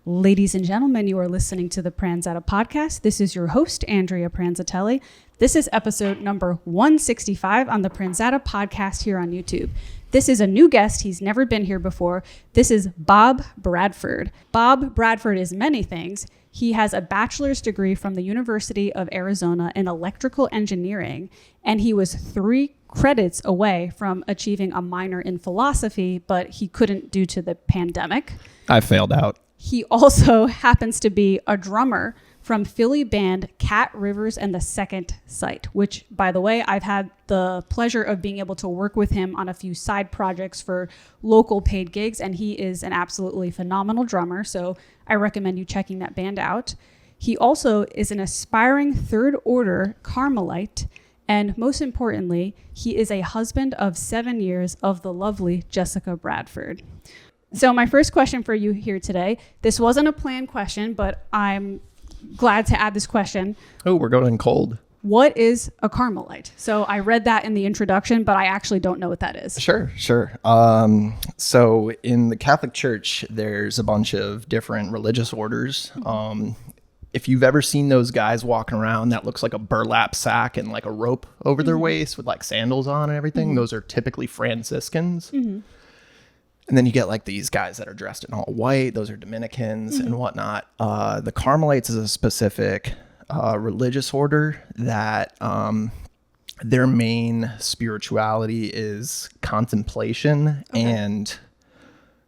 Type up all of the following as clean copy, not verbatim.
Ladies and gentlemen, you are listening to the Pranzata Podcast. This is your host, Andrea Pranzatelli. This is episode number 165 on the Pranzata Podcast here on YouTube. This is a new guest. He's never been here before. This is Bob Bradford. Bob Bradford is many things. He has a bachelor's degree from the University of Arizona in electrical engineering, and he was 3 credits away from achieving a minor in philosophy, but he couldn't due to the pandemic. I failed out. He also happens to be a drummer from Philly band Cat Rivers and the Second Sight, which, by the way, I've had the pleasure of being able to work with him on a few side projects for local paid gigs, and he is an absolutely phenomenal drummer, so I recommend you checking that band out. He also is an aspiring Third Order Carmelite, and most importantly, he is a husband of 7 years of the lovely Jessica Bradford. So my first question for you here today, this wasn't a planned question, but I'm glad to add this question. Oh, we're going cold. What is a Carmelite? So I read that in the introduction, but I actually don't know what that is. Sure. So in the Catholic Church, there's a bunch of different religious orders. If you've ever seen those guys walking around that looks like a burlap sack and like a rope over their waist with like sandals on and everything, those are typically Franciscans. And then you get like these guys that are dressed in all white. Those are Dominicans and whatnot. The Carmelites is a specific religious order that their main spirituality is contemplation and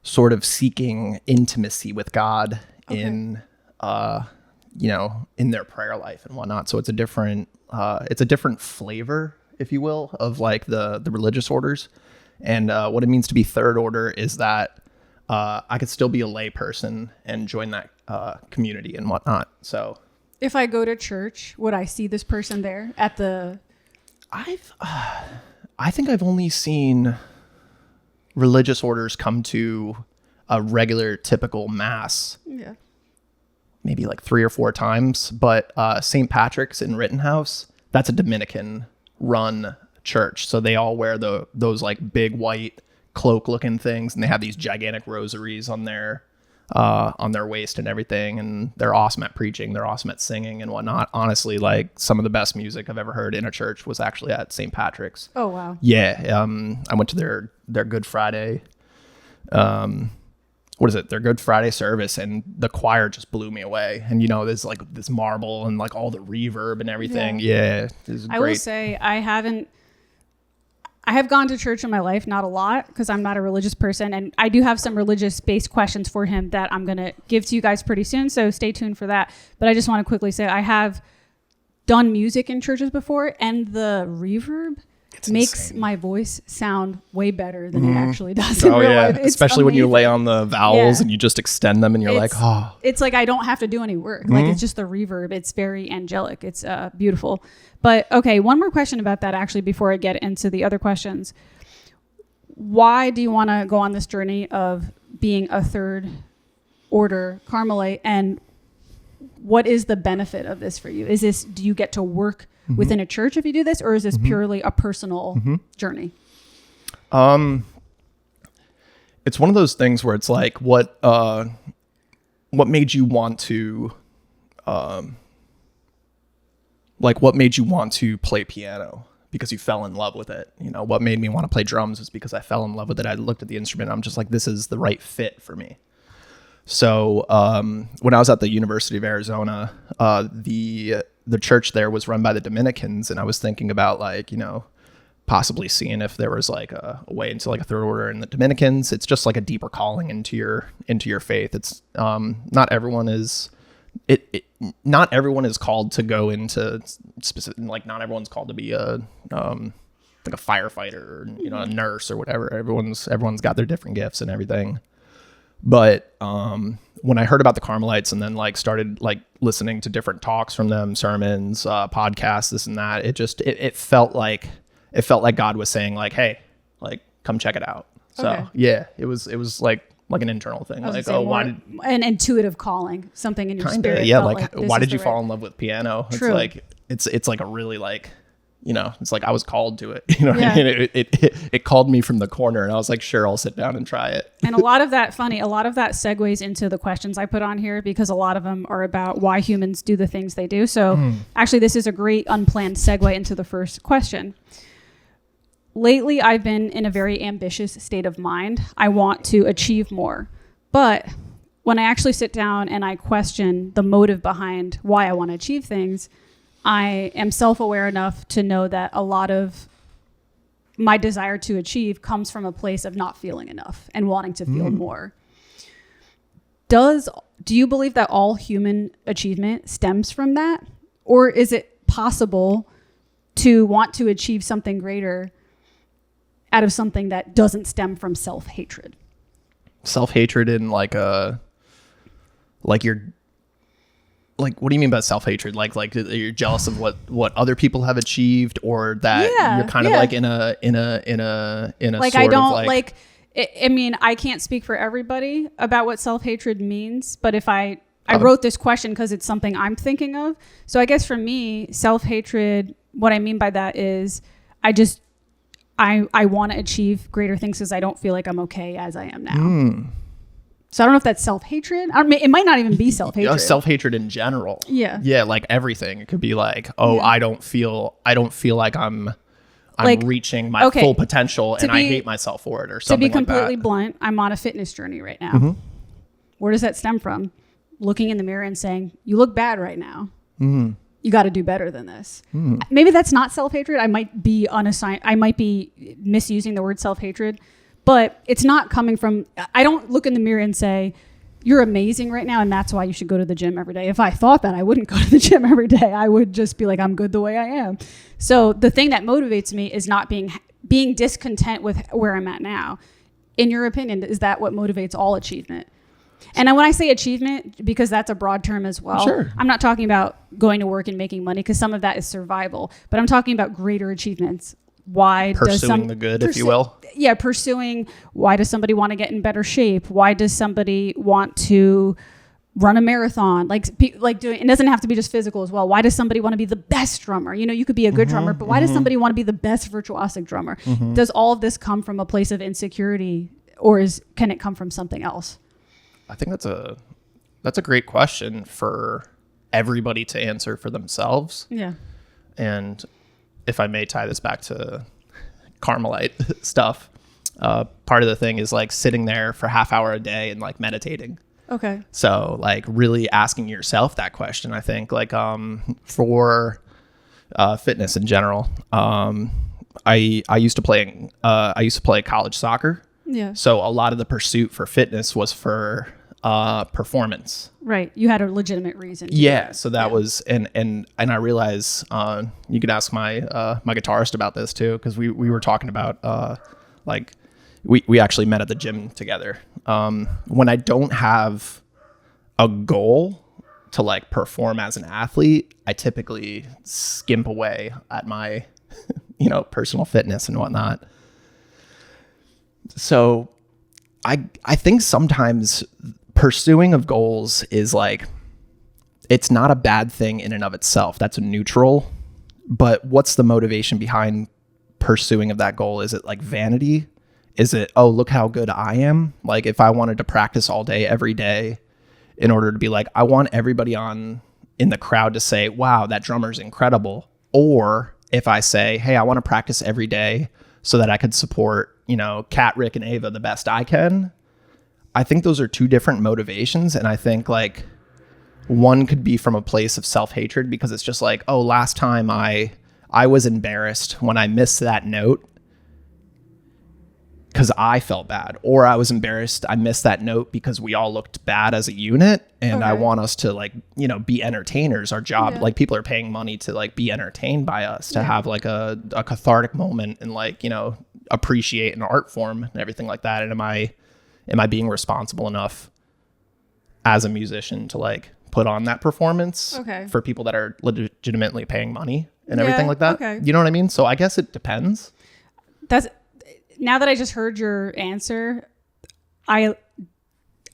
sort of seeking intimacy with God in their prayer life and whatnot. So it's a different flavor, if you will, of like the religious orders. And what it means to be third order is that I could still be a lay person and join that community and whatnot. So if I go to church, would I see this person there at the... I think I've only seen religious orders come to a regular typical mass. Yeah. Maybe like 3 or 4 times. But St. Patrick's in Rittenhouse, that's a Dominican run church, so they all wear those like big white cloak looking things, and they have these gigantic rosaries on their waist and everything, and they're awesome at preaching, they're awesome at singing and whatnot. Honestly, like some of the best music I've ever heard in a church was actually at St. Patrick's. Oh wow. Yeah. I went to their Good Friday their Good Friday service, and the choir just blew me away. And there's like this marble and like all the reverb and everything. Yeah, I will say I have gone to church in my life, not a lot, because I'm not a religious person. And I do have some religious-based questions for him that I'm going to give to you guys pretty soon. So stay tuned for that. But I just want to quickly say I have done music in churches before, and the reverb makes my voice sound way better than it actually does in real life. It's especially when you lay on the vowels and you just extend them and you're like, oh. It's like I don't have to do any work. Like it's just the reverb. It's very angelic. It's beautiful. But okay, one more question about that actually before I get into the other questions. Why do you want to go on this journey of being a third order Carmelite, and what is the benefit of this for you? Do you get to work within a church if you do this, or is this purely a personal journey? It's one of those things where it's like, what made you want to, play piano? Because you fell in love with it. What made me want to play drums is because I fell in love with it. I looked at the instrument, and I'm just like, this is the right fit for me. So when I was at the University of Arizona, the church there was run by the Dominicans, and I was thinking about possibly seeing if there was like a way into like a third order in the Dominicans. It's just like a deeper calling into your faith. It's not everyone is called to go into specific, like not everyone's called to be a like a firefighter or a nurse or whatever. Everyone's got their different gifts and everything. But when I heard about the Carmelites and then like started like listening to different talks from them, sermons, podcasts, this and that, it felt like God was saying like, hey, like come check it out. So okay. Yeah, it was like an internal thing. Like, why did an intuitive calling, something in your spirit? Yeah, like why did you fall in love with piano? True. It's like it's like a really like you know, it's like I was called to it. You know what I mean? It called me from the corner, and I was like, sure, I'll sit down and try it. And a lot of that segues into the questions I put on here, because a lot of them are about why humans do the things they do. So actually, this is a great unplanned segue into the first question. Lately, I've been in a very ambitious state of mind. I want to achieve more. But when I actually sit down and I question the motive behind why I want to achieve things, I am self-aware enough to know that a lot of my desire to achieve comes from a place of not feeling enough and wanting to feel more. Do you believe that all human achievement stems from that? Or is it possible to want to achieve something greater out of something that doesn't stem from self-hatred? Self-hatred in what do you mean by self-hatred? Like you're jealous of what other people have achieved, or that you're kind of like in a like, sort I don't of like I mean, I can't speak for everybody about what self-hatred means, but if I wrote this question because it's something I'm thinking of. So I guess for me, self-hatred, what I mean by that is I want to achieve greater things because I don't feel like I'm okay as I am now. So I don't know if that's self-hatred. It might not even be self-hatred. Self-hatred in general. Yeah. Yeah, like everything. It could be like, I don't feel like I'm like, reaching my full potential, and I hate myself for it, or something like that. To be completely blunt, I'm on a fitness journey right now. Where does that stem from? Looking in the mirror and saying, you look bad right now. You got to do better than this. Maybe that's not self-hatred. I might be misusing the word self-hatred. But it's not coming from, I don't look in the mirror and say, you're amazing right now, and that's why you should go to the gym every day. If I thought that, I wouldn't go to the gym every day. I would just be like, I'm good the way I am. So the thing that motivates me is not being discontent with where I'm at now. In your opinion, is that what motivates all achievement? And when I say achievement, because that's a broad term as well, sure. I'm not talking about going to work and making money, because some of that is survival. But I'm talking about greater achievements. Why pursuing the good, if you will? Yeah, pursuing. Why does somebody want to get in better shape? Why does somebody want to run a marathon? Like doing. It doesn't have to be just physical as well. Why does somebody want to be the best drummer? You know, you could be a good drummer, but why does somebody want to be the best virtuosic drummer? Does all of this come from a place of insecurity, or can it come from something else? I think that's a great question for everybody to answer for themselves. Yeah. And if I may tie this back to Carmelite stuff, part of the thing is like sitting there for half hour a day and like meditating. Okay. So like really asking yourself that question, I think, like for fitness in general. I used to play college soccer. Yeah. So a lot of the pursuit for fitness was for performance. Right. You had a legitimate reason. Yeah. So that was, and I realize you could ask my guitarist about this too, because we were talking about like we actually met at the gym together. When I don't have a goal to like perform as an athlete, I typically skimp away at my personal fitness and whatnot. So I think sometimes pursuing of goals is like, it's not a bad thing in and of itself. That's a neutral. But what's the motivation behind pursuing of that goal? Is it like vanity? Is it, oh, look how good I am? Like if I wanted to practice all day, every day in order to be like, I want everybody in the crowd to say, wow, that drummer's incredible. Or if I say, hey, I want to practice every day so that I could support, Kat, Rick, and Ava the best I can. I think those are two different motivations. And I think like one could be from a place of self-hatred because it's just like, oh, last time I was embarrassed when I missed that note because I felt bad, or I was embarrassed I missed that note because we all looked bad as a unit, and I want us to like, be entertainers. Our job, like people are paying money to like be entertained by us, to have like a cathartic moment and like, appreciate an art form and everything like that. And am I being responsible enough as a musician to like put on that performance for people that are legitimately paying money and everything like that? Okay. You know what I mean? So I guess it depends. Now that I just heard your answer, I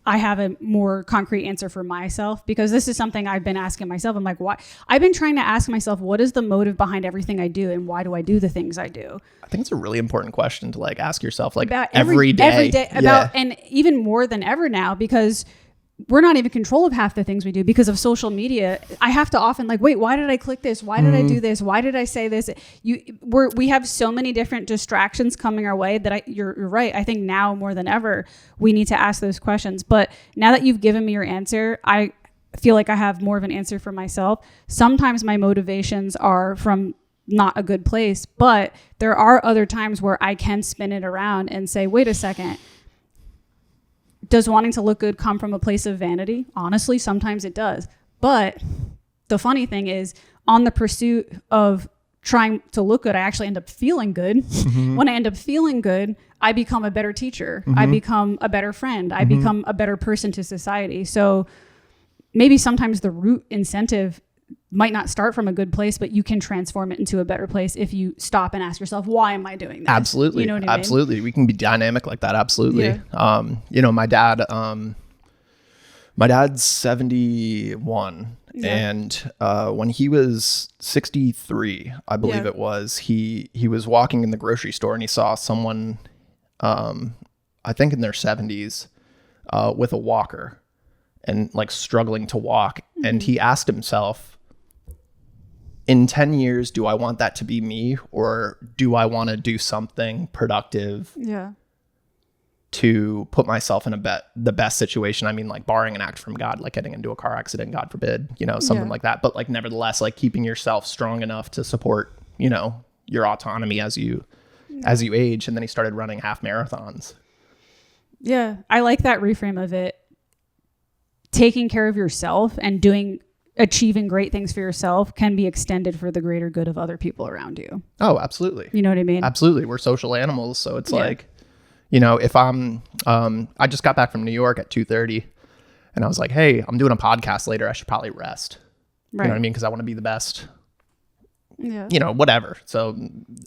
I have a more concrete answer for myself, because this is something I've been asking myself. I'm like, why? I've been trying to ask myself, what is the motive behind everything I do, and why do I do the things I do? I think it's a really important question to like ask yourself, like About every day about, and even more than ever now, because we're not even in control of half the things we do because of social media. I have to often like, wait, why did I click this? Why did I do this? Why did I say this? We have so many different distractions coming our way that you're right. I think now more than ever, we need to ask those questions. But now that you've given me your answer, I feel like I have more of an answer for myself. Sometimes my motivations are from not a good place, but there are other times where I can spin it around and say, wait a second. Does wanting to look good come from a place of vanity? Honestly, sometimes it does. But the funny thing is, on the pursuit of trying to look good, I actually end up feeling good. Mm-hmm. When I end up feeling good, I become a better teacher. Mm-hmm. I become a better friend. I become a better person to society. So maybe sometimes the root incentive might not start from a good place, but you can transform it into a better place if you stop and ask yourself, why am I doing this? Absolutely. You know what I mean? Absolutely. We can be dynamic like that. Absolutely. Yeah. My dad's 71. Yeah. And when he was 63, I believe it was, he was walking in the grocery store and he saw someone, I think in their 70s, with a walker and like struggling to walk. Mm-hmm. And he asked himself, in 10 years, do I want that to be me, or do I want to do something productive to put myself in the best situation? I mean, like barring an act from God, like getting into a car accident, God forbid, something like that. But like nevertheless, like keeping yourself strong enough to support, your autonomy as you age. And then he started running half marathons. Yeah. I like that reframe of it. Taking care of yourself and achieving great things for yourself can be extended for the greater good of other people around you. Oh, absolutely. You know what I mean? Absolutely. We're social animals. So it's like, if I'm, I just got back from New York at 2:30 and I was like, hey, I'm doing a podcast later. I should probably rest. Right. You know what I mean? Cause I want to be the best, whatever. So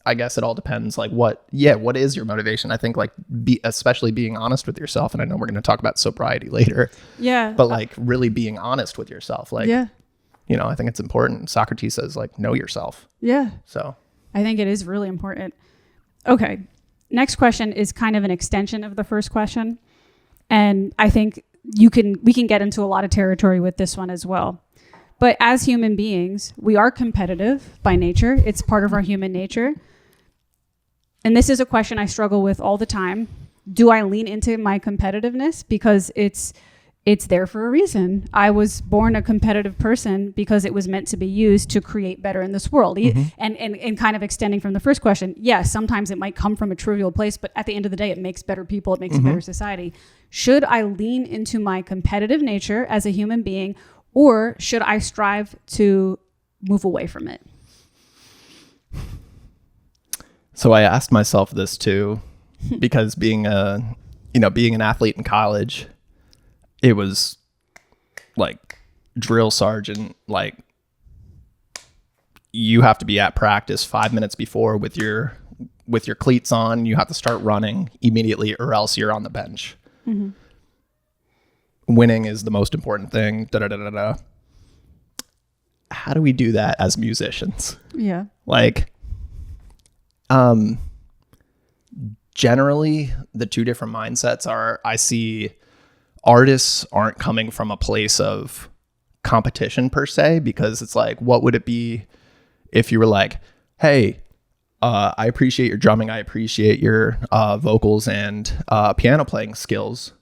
I guess it all depends like what is your motivation? I think like especially being honest with yourself. And I know we're going to talk about sobriety later. Yeah. But like really being honest with yourself. Like, I think it's important. Socrates says like, know yourself. Yeah. So I think it is really important. Okay. Next question is kind of an extension of the first question. And I think we can get into a lot of territory with this one as well. But as human beings, we are competitive by nature. It's part of our human nature. And this is a question I struggle with all the time. Do I lean into my competitiveness? Because it's there for a reason. I was born a competitive person because it was meant to be used to create better in this world. Mm-hmm. And kind of extending from the first question, yes, sometimes it might come from a trivial place, but at the end of the day, it makes better people. It makes a better society. Should I lean into my competitive nature as a human being, or should I strive to move away from it? So I asked myself this too, because being an athlete in college, it was like drill sergeant, like you have to be at practice 5 minutes before with your cleats on. You have to start running immediately or else you're on the bench. Mm-hmm. Winning is the most important thing. Da, da, da, da, da. How do we do that as musicians? Yeah. Like, generally the two different mindsets are, I see artists aren't coming from a place of competition per se, because it's like, what would it be if you were like, hey, I appreciate your drumming. I appreciate your vocals and piano playing skills.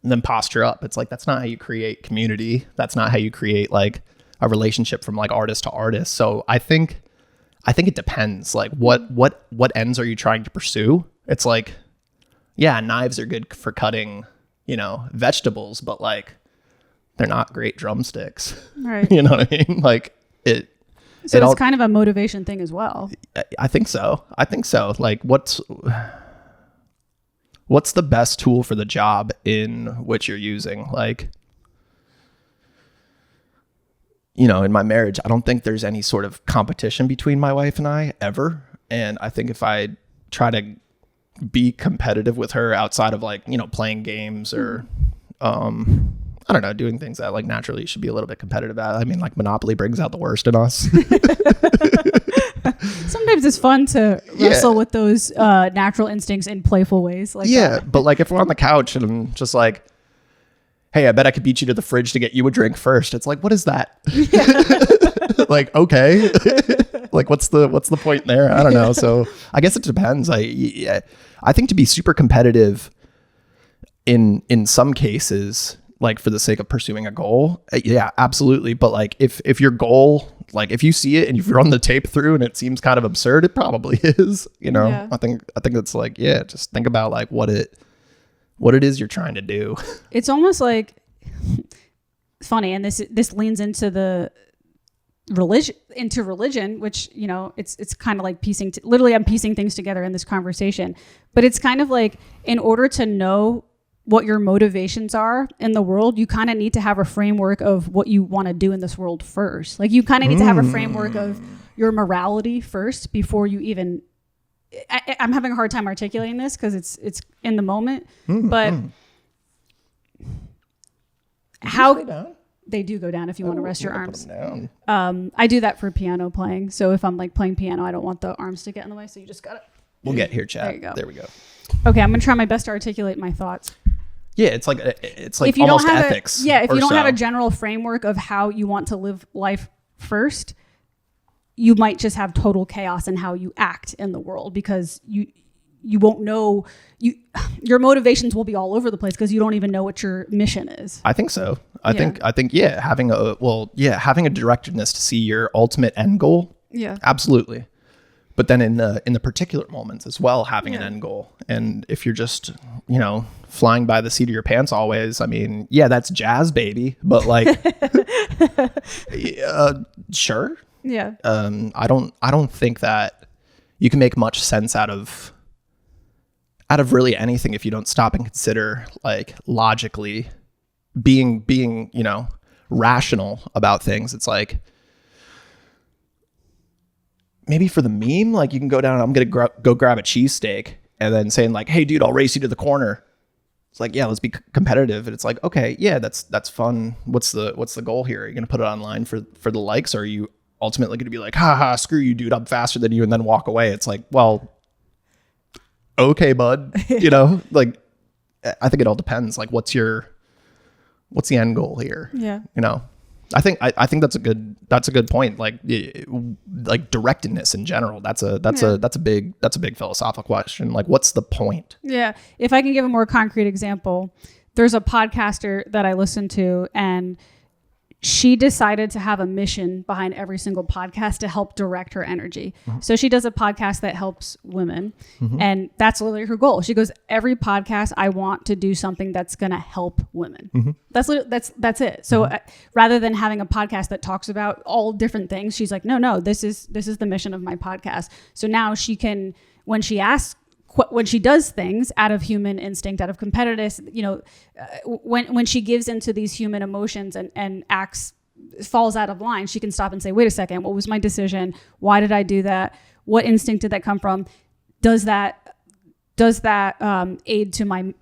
And then posture up. It's like, that's not how you create community. That's not how you create like a relationship from like artist to artist. So I think it depends. Like what ends are you trying to pursue? It's like, yeah, knives are good for cutting, vegetables, but like they're not great drumsticks. Right. You know what I mean? Like it. So it's kind of a motivation thing as well. I think so. Like what's the best tool for the job in which you're using? Like, in my marriage, I don't think there's any sort of competition between my wife and I ever. And I think if I try to be competitive with her outside of like, playing games or, I don't know, doing things that like naturally you should be a little bit competitive at. I mean, like Monopoly brings out the worst in us. Sometimes it's fun to wrestle with those natural instincts in playful ways. Like that. But like if we're on the couch and I'm just like, hey, I bet I could beat you to the fridge to get you a drink first. It's like, what is that? Yeah. Like, okay. Like what's the point there? I don't know. So I guess it depends. I think to be super competitive in some cases, like for the sake of pursuing a goal, yeah, absolutely. But like if your goal, like if you see it and if you run the tape through and it seems kind of absurd, it probably is. Yeah. I think it's like, yeah, just think about like what it is you're trying to do. It's almost like funny, and this leans into the religion, which it's kind of like literally I'm piecing things together in this conversation, but it's kind of like in order to know what your motivations are in the world, you kind of need to have a framework of what you want to do in this world first. Like you kind of need to have a framework of your morality first before you even. I'm having a hard time articulating this because it's in the moment, but how they do go down if you want to rest your arms. I do that for piano playing. So if I'm like playing piano, I don't want the arms to get in the way. So you just got it. We'll get here, Chad. There you go. There we go. Okay, I'm gonna try my best to articulate my thoughts. Yeah, it's like if you almost don't have ethics. If you don't have a general framework of how you want to live life first, you might just have total chaos in how you act in the world because you won't know your motivations will be all over the place because you don't even know what your mission is. I think so. I think having a directedness to see your ultimate end goal. Yeah, absolutely. But then in the particular moments as well, having an end goal. And if you're just, flying by the seat of your pants always, I mean, yeah, that's jazz, baby. But like, sure. Yeah. I don't think that you can make much sense out of really anything if you don't stop and consider like logically being, rational about things. It's like, maybe for the meme, like you can go down, I'm going to go grab a cheesesteak and then saying like, hey dude, I'll race you to the corner. It's like, yeah, let's be competitive. And it's like, okay, yeah, that's fun. What's the goal here? Are you going to put it online for the likes? Or are you ultimately going to be like, haha, screw you, dude, I'm faster than you, and then walk away? It's like, well, okay, bud. Like, I think it all depends. Like, what's the end goal here? Yeah. I think that's a good point. Like directedness in general. That's a big philosophical question. Like, what's the point? Yeah. If I can give a more concrete example, there's a podcaster that I listen to, and she decided to have a mission behind every single podcast to help direct her energy. Mm-hmm. So she does a podcast that helps women, and that's literally her goal. She goes, every podcast, I want to do something that's going to help women. Mm-hmm. That's it. So rather than having a podcast that talks about all different things, she's like, no, this is the mission of my podcast. So now she can, when she does things out of human instinct, out of competitiveness, when she gives into these human emotions and acts, falls out of line, she can stop and say, wait a second, what was my decision? Why did I do that? What instinct did that come from? Does that aid to my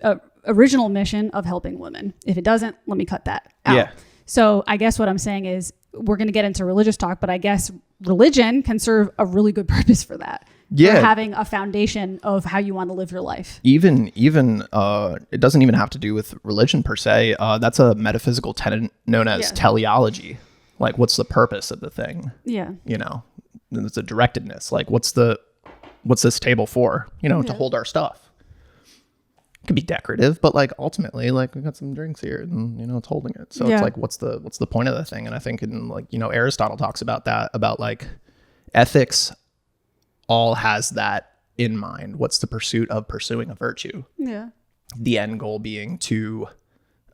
original mission of helping women? If it doesn't, let me cut that out. Yeah. So I guess what I'm saying is we're going to get into religious talk, but I guess religion can serve a really good purpose for that. Yeah, for having a foundation of how you want to live your life. Even it doesn't even have to do with religion per se. That's a metaphysical tenet known as teleology. Like, what's the purpose of the thing? Yeah, it's a directedness. Like, what's this table for? To hold our stuff. It could be decorative, but like ultimately, like we got some drinks here, and it's holding it. So it's like, what's the point of the thing? And I think in like Aristotle talks about that, about like ethics. All has that in mind. What's the pursuit of pursuing a virtue? Yeah. The end goal being to,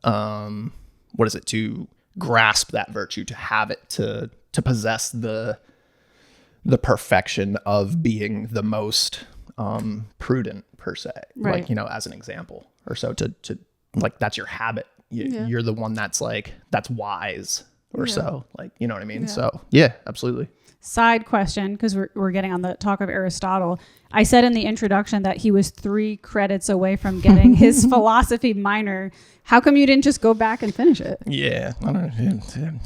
to grasp that virtue, to have it, to possess the perfection of being the most prudent per se. Right. Like, as an example or so to like, that's your habit. You're the one that's like, that's wise or so. Like, you know what I mean? So yeah, absolutely. Side question, because we're getting on the talk of Aristotle. I said in the introduction that he was 3 credits away from getting his philosophy minor. How come you didn't just go back and finish it? Yeah. I don't know.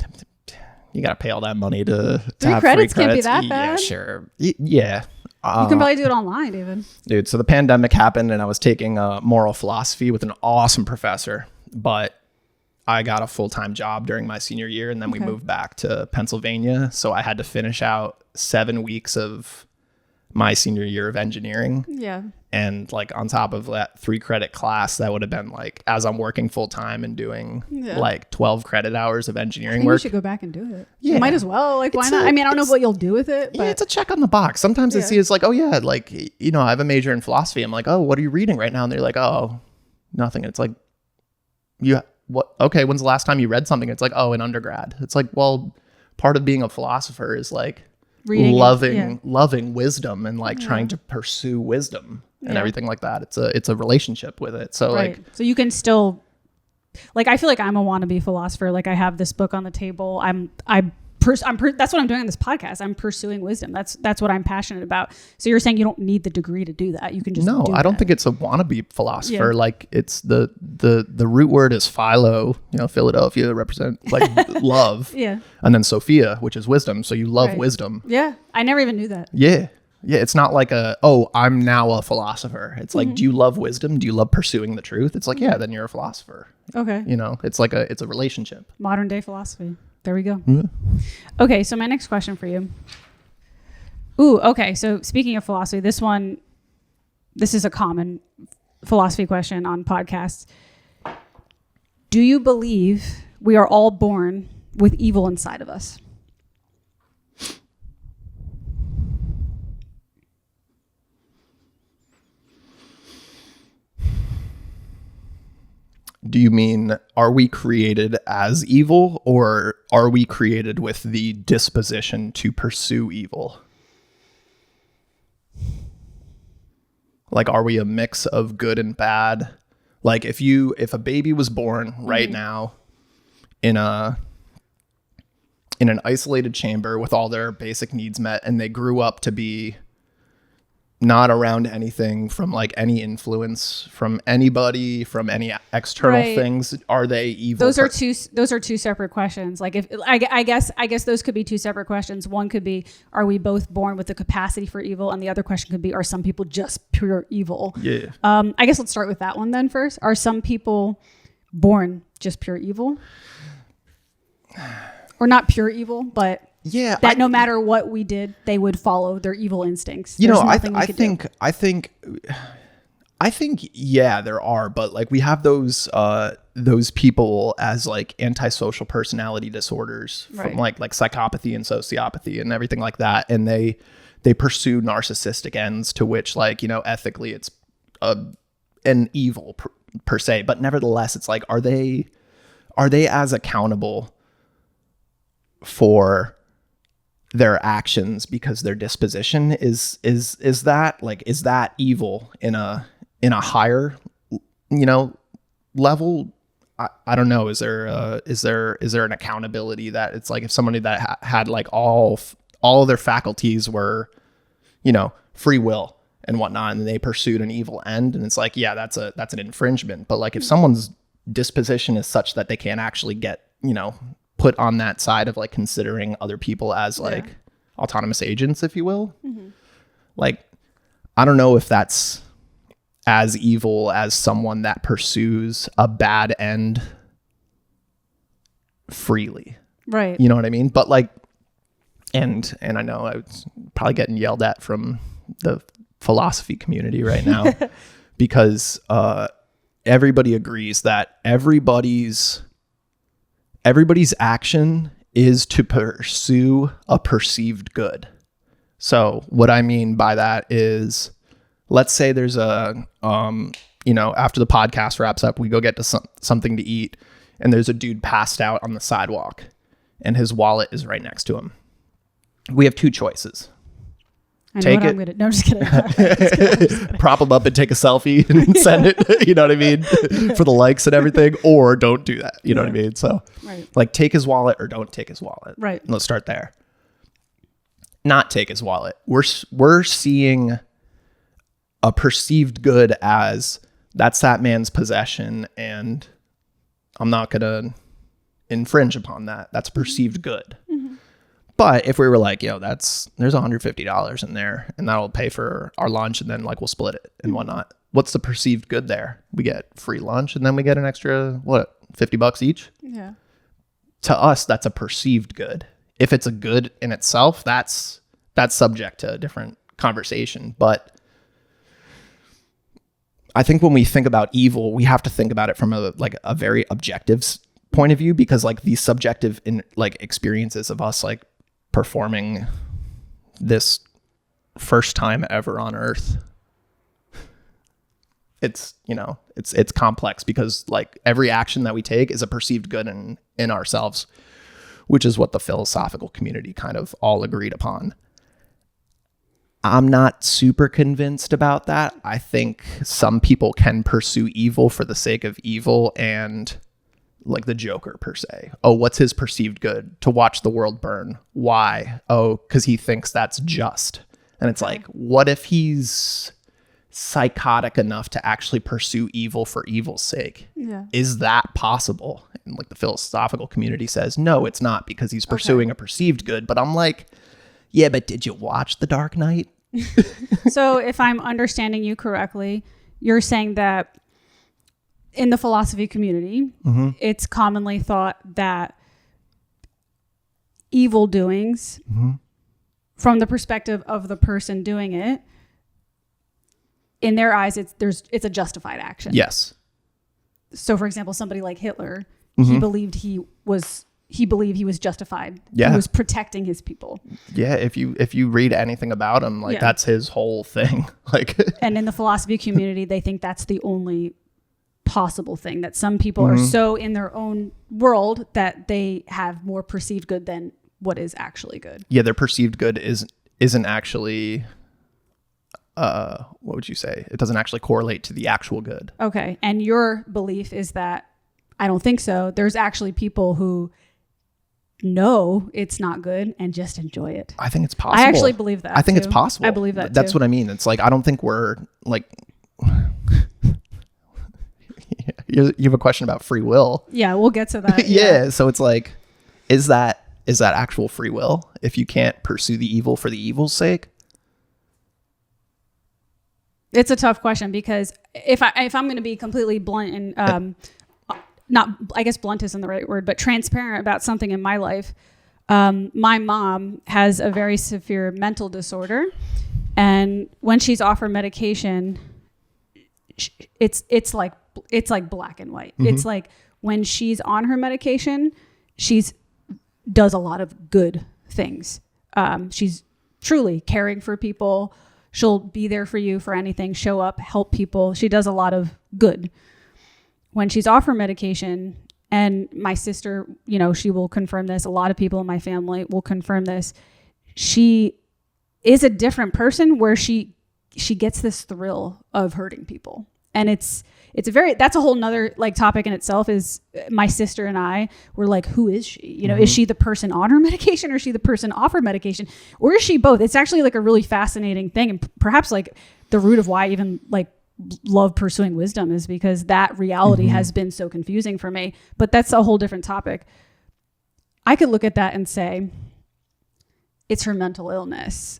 You got to pay all that money to 3 have credits. 3 credits. Can't be that Yeah, bad. sure. Yeah. You can probably do it online, even. Dude, so the pandemic happened and I was taking moral philosophy with an awesome professor, but I got a full-time job during my senior year, and then we moved back to Pennsylvania. So I had to finish out 7 weeks of my senior year of engineering. Yeah. And like on top of that 3 credit class, that would have been like, as I'm working full time and doing like 12 credit hours of engineering work. You should go back and do it. Yeah. You might as well. Like, why not? I mean, I don't know what you'll do with it, but yeah, it's a check on the box. Sometimes I see it's like, oh yeah, like, you know, I have a major in philosophy. I'm like, oh, what are you reading right now? And they're like, oh, nothing. It's like, what? Okay, when's the last time you read something? It's like, oh, in undergrad. It's like, well, part of being a philosopher is like reading loving wisdom and like trying to pursue wisdom and everything like that. It's a relationship with it. So like, so you can still, like, I feel like I'm a wannabe philosopher. Like, I have this book on the table. That's what I'm doing on this podcast. I'm pursuing wisdom. That's what I'm passionate about. So you're saying you don't need the degree to do that. You can just I don't think it's a wannabe philosopher. Like, it's the root word is philo, you know, Philadelphia represent like love. Yeah. And then Sophia, which is wisdom. So you love wisdom. Yeah. I never even knew that. Yeah. Yeah. It's not like I'm now a philosopher. It's like, do you love wisdom? Do you love pursuing the truth? It's like, yeah, then you're a philosopher. Okay. You know, it's like it's a relationship. Modern day philosophy. There we go. Yeah. Okay, so my next question for you. Ooh, okay. So speaking of philosophy, this is a common philosophy question on podcasts. Do you believe we are all born with evil inside of us? Do you mean, are we created as evil, or are we created with the disposition to pursue evil? Like, are we a mix of good and bad? Like, if a baby was born right now in an isolated chamber with all their basic needs met, and they grew up to be not around anything from like any influence from anybody, from any external things, are they evil? Those are two separate questions. Like, if I guess those could be 2 separate questions. One could be, are we both born with the capacity for evil? And the other question could be, are some people just pure evil? Yeah. I guess let's start with that one then first. Are some people born just pure evil? Or not pure evil, but no matter what we did, they would follow their evil instincts. You know, I think yeah, there are, but like, we have those people as like antisocial personality disorders from like psychopathy and sociopathy and everything like that, and they pursue narcissistic ends, to which, like, you know, ethically it's an evil per se, but nevertheless, it's like, are they as accountable for their actions because their disposition is that, like, is that evil in a higher, you know, level? I don't know. Is there an accountability that it's like, if somebody that had like all of their faculties were, you know, free will and whatnot, and they pursued an evil end, and it's like, yeah, that's an infringement. But like, if someone's disposition is such that they can't actually get, you know, put on that side of like considering other people as like autonomous agents, if you will. Like, I don't know if that's as evil as someone that pursues a bad end freely. Right. You know what I mean? But like, and I know I was probably getting yelled at from the philosophy community right now because everybody agrees that everybody's action is to pursue a perceived good. So what I mean by that is, let's say there's a, you know, after the podcast wraps up, we go get to something to eat, and there's a dude passed out on the sidewalk and his wallet is right next to him. We have 2 choices. I know take what it. I'm gonna. No, I'm just kidding. I'm just kidding. Prop them up and take a selfie and send it. You know what I mean? For the likes and everything, or don't do that. You know what I mean? So, like, take his wallet or don't take his wallet. Right. Let's start there. Not take his wallet. We're seeing a perceived good as that's that man's possession, and I'm not gonna infringe upon that. That's perceived good. Mm-hmm. But if we were like, yo, there's $150 in there, and that'll pay for our lunch, and then like we'll split it and whatnot. What's the perceived good there? We get free lunch, and then we get an extra $50 each. Yeah. To us, that's a perceived good. If it's a good in itself, that's subject to a different conversation. But I think when we think about evil, we have to think about it from a very objective point of view, because like these subjective experiences of us like performing this first time ever on earth, it's complex, because like every action that we take is a perceived good in ourselves, which is what the philosophical community kind of all agreed upon. I'm not super convinced about that. I think some people can pursue evil for the sake of evil, and like the Joker per se. Oh, what's his perceived good? To watch the world burn. Why? Oh, because he thinks that's just. And it's like, what if he's psychotic enough to actually pursue evil for evil's sake? Yeah. Is that possible? And like the philosophical community says, no, it's not, because he's pursuing a perceived good. But I'm like, yeah, but did you watch The Dark Knight? So if I'm understanding you correctly, you're saying that in the philosophy community, mm-hmm. it's commonly thought that evil doings, mm-hmm. from the perspective of the person doing it, in their eyes, it's a justified action. Yes. So, for example, somebody like Hitler, mm-hmm. he believed he was justified. Yeah. He was protecting his people. Yeah. If you read anything about him, like that's his whole thing. Like, and in the philosophy community, they think that's the only possible thing, that some people mm-hmm. are so in their own world that they have more perceived good than what is actually good. Yeah. Their perceived good isn't actually, what would you say? It doesn't actually correlate to the actual good. Okay. And your belief is that, I don't think so. There's actually people who know it's not good and just enjoy it. I think it's possible. I actually believe that. I think too. it's possible. I believe that That's too. what I mean. It's like, I don't think we're like, you have a question about free will. Yeah, we'll get to that. Yeah. So it's like, is that actual free will if you can't pursue the evil for the evil's sake? It's a tough question, because if I'm going to be completely blunt and not, I guess blunt isn't the right word, but transparent about something in my life. My mom has a very severe mental disorder, and when she's offered medication, it's like black and white. Mm-hmm. It's like when she's on her medication, she's does a lot of good things. She's truly caring for people. She'll be there for you for anything, show up, help people. She does a lot of good. When she's off her medication, and my sister, she will confirm this. A lot of people in my family will confirm this. She is a different person, where she gets this thrill of hurting people. And that's a whole nother topic in itself. Is my sister and I were like, who is she? Mm-hmm. Is she the person on her medication, or is she the person off her medication, or is she both? It's actually a really fascinating thing. And perhaps the root of why I even love pursuing wisdom is because that reality mm-hmm. has been so confusing for me. But that's a whole different topic. I could look at that and say, it's her mental illness.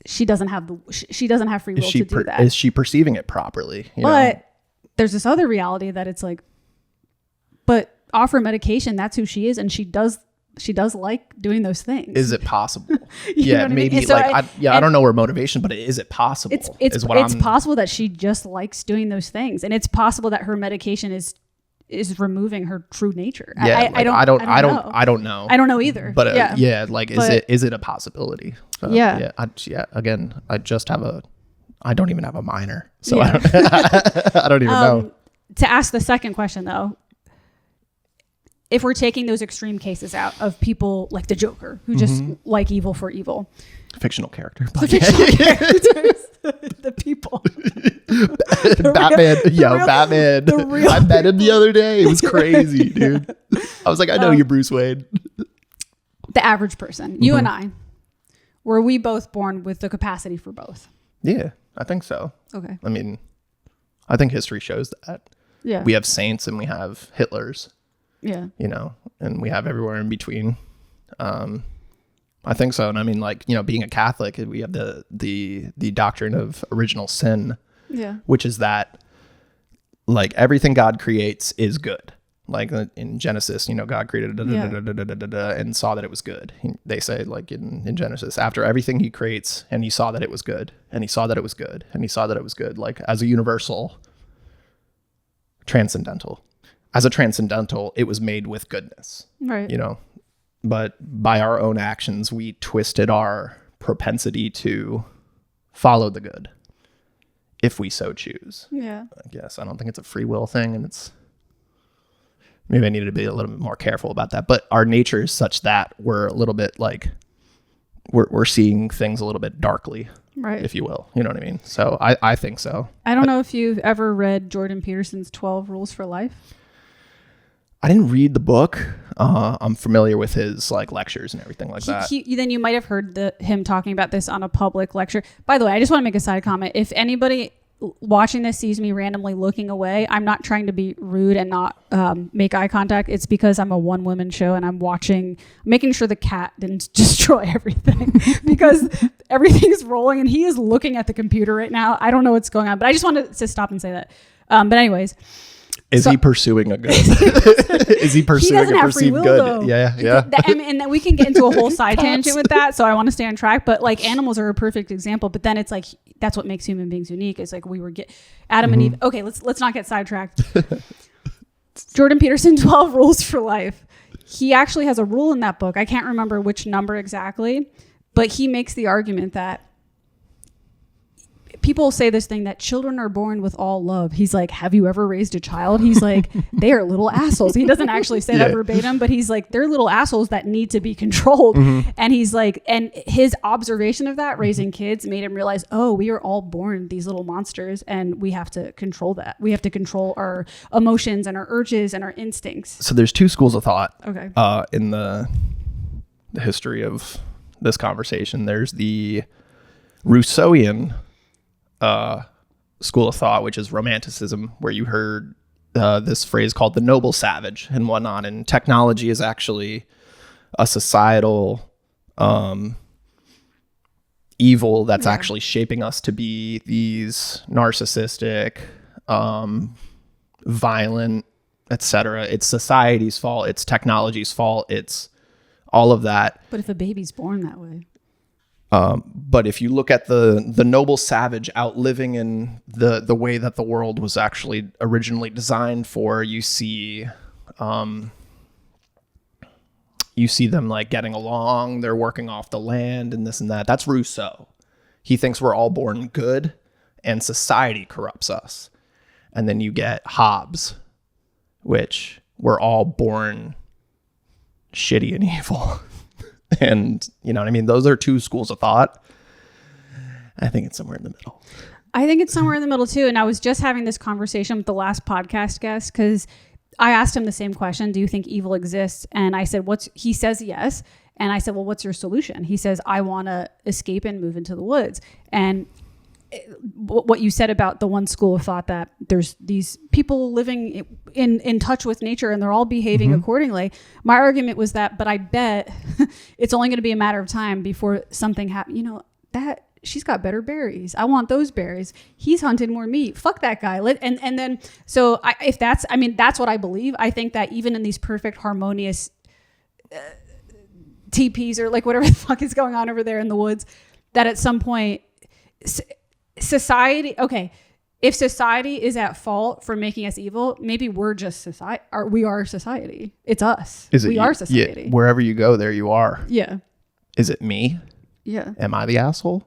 She doesn't have free will to do that. Is she perceiving it properly? But there's this other reality that it's but off her medication, that's who she is, and she does like doing those things. Is it possible? Yeah, maybe. So I don't know her motivation, but is it possible? It's possible that she just likes doing those things, and it's possible that her medication is removing her true nature. Yeah, I don't know. I don't know either. But is it a possibility? So, yeah. Again, I don't even have a minor, so I don't even know. To ask the second question though, if we're taking those extreme cases out of people like the Joker who just like evil for evil. Fictional character. The fictional characters. The people. Batman. Batman. I met him the other day. It was crazy, dude. I was like, I know you're Bruce Wayne. The average person. You and I. Were we both born with the capacity for both? Yeah, I think so. Okay. I mean, I think history shows that. Yeah. We have saints and we have Hitlers. Yeah. You know, and we have everywhere in between. I think so. And I mean, like, you know, being a Catholic, we have the doctrine of original sin. Yeah. Which is that, like, everything God creates is good. Like in Genesis, you know, God created and saw that it was good. They say, like in Genesis, after everything he creates, and he saw that it was good, and he saw that it was good, and he saw that it was good, like as a universal transcendental. As a transcendental, it was made with goodness. Right. You know, but by our own actions, we twisted our propensity to follow the good if we so choose. Yeah. I guess. I don't think it's a free will thing, and it's... Maybe I needed to be a little bit more careful about that. But our nature is such that we're a little bit like, we're seeing things a little bit darkly, right? If you will. You know what I mean? So I think so. I don't know if you've ever read Jordan Peterson's 12 Rules for Life. I didn't read the book. I'm familiar with his like lectures and everything like that. Then you might have heard him talking about this on a public lecture. By the way, I just want to make a side comment. If anybody watching this sees me randomly looking away, I'm not trying to be rude and not make eye contact. It's because I'm a one woman show and I'm making sure the cat didn't destroy everything because everything's rolling and he is looking at the computer right now. I don't know what's going on, but I just wanted to stop and say that. But anyways, is he pursuing a good? Is he pursuing a perceived good? Though. Yeah. And then we can get into a whole side tangent with that. So I want to stay on track. But like animals are a perfect example. But then it's like that's what makes human beings unique. It's like Adam and Eve. Okay, let's not get sidetracked. Jordan Peterson, 12 Rules for Life. He actually has a rule in that book. I can't remember which number exactly, but he makes the argument that people say this thing that children are born with all love. He's like, have you ever raised a child? He's like, they are little assholes. He doesn't actually say that verbatim, but he's like, they're little assholes that need to be controlled. And he's like, and his observation of that raising kids made him realize, oh, we are all born these little monsters and we have to control that. We have to control our emotions and our urges and our instincts. So there's two schools of thought in the history of this conversation. There's the Rousseauian school of thought, which is romanticism, where you heard this phrase called the noble savage and whatnot. And technology is actually a societal evil that's actually shaping us to be these narcissistic, violent, etc. It's society's fault. It's technology's fault. It's all of that. But if a baby's born that way. But if you look at the noble savage outliving in the way that the world was actually originally designed for, you see them like getting along, they're working off the land and this and that. That's Rousseau. He thinks we're all born good and society corrupts us. And then you get Hobbes, which we're all born shitty and evil. And you know what I mean? Those are two schools of thought. I think it's somewhere in the middle. I think it's somewhere in the middle too. And I was just having this conversation with the last podcast guest because I asked him the same question. Do you think evil exists? And I said, he says yes. And I said, well, what's your solution? He says, I want to escape and move into the woods. And what you said about the one school of thought that there's these people living in touch with nature and they're all behaving accordingly. My argument was that, but I bet it's only going to be a matter of time before something happens. You know, that she's got better berries. I want those berries. He's hunted more meat. Fuck that guy. And then, so that's what I believe. I think that even in these perfect harmonious teepees or like whatever the fuck is going on over there in the woods, that at some point society, if society is at fault for making us evil, maybe we're just society, or we are society. It's us. We are society. Yeah, wherever you go, there you are. Yeah. Is it me? Yeah. Am I the asshole?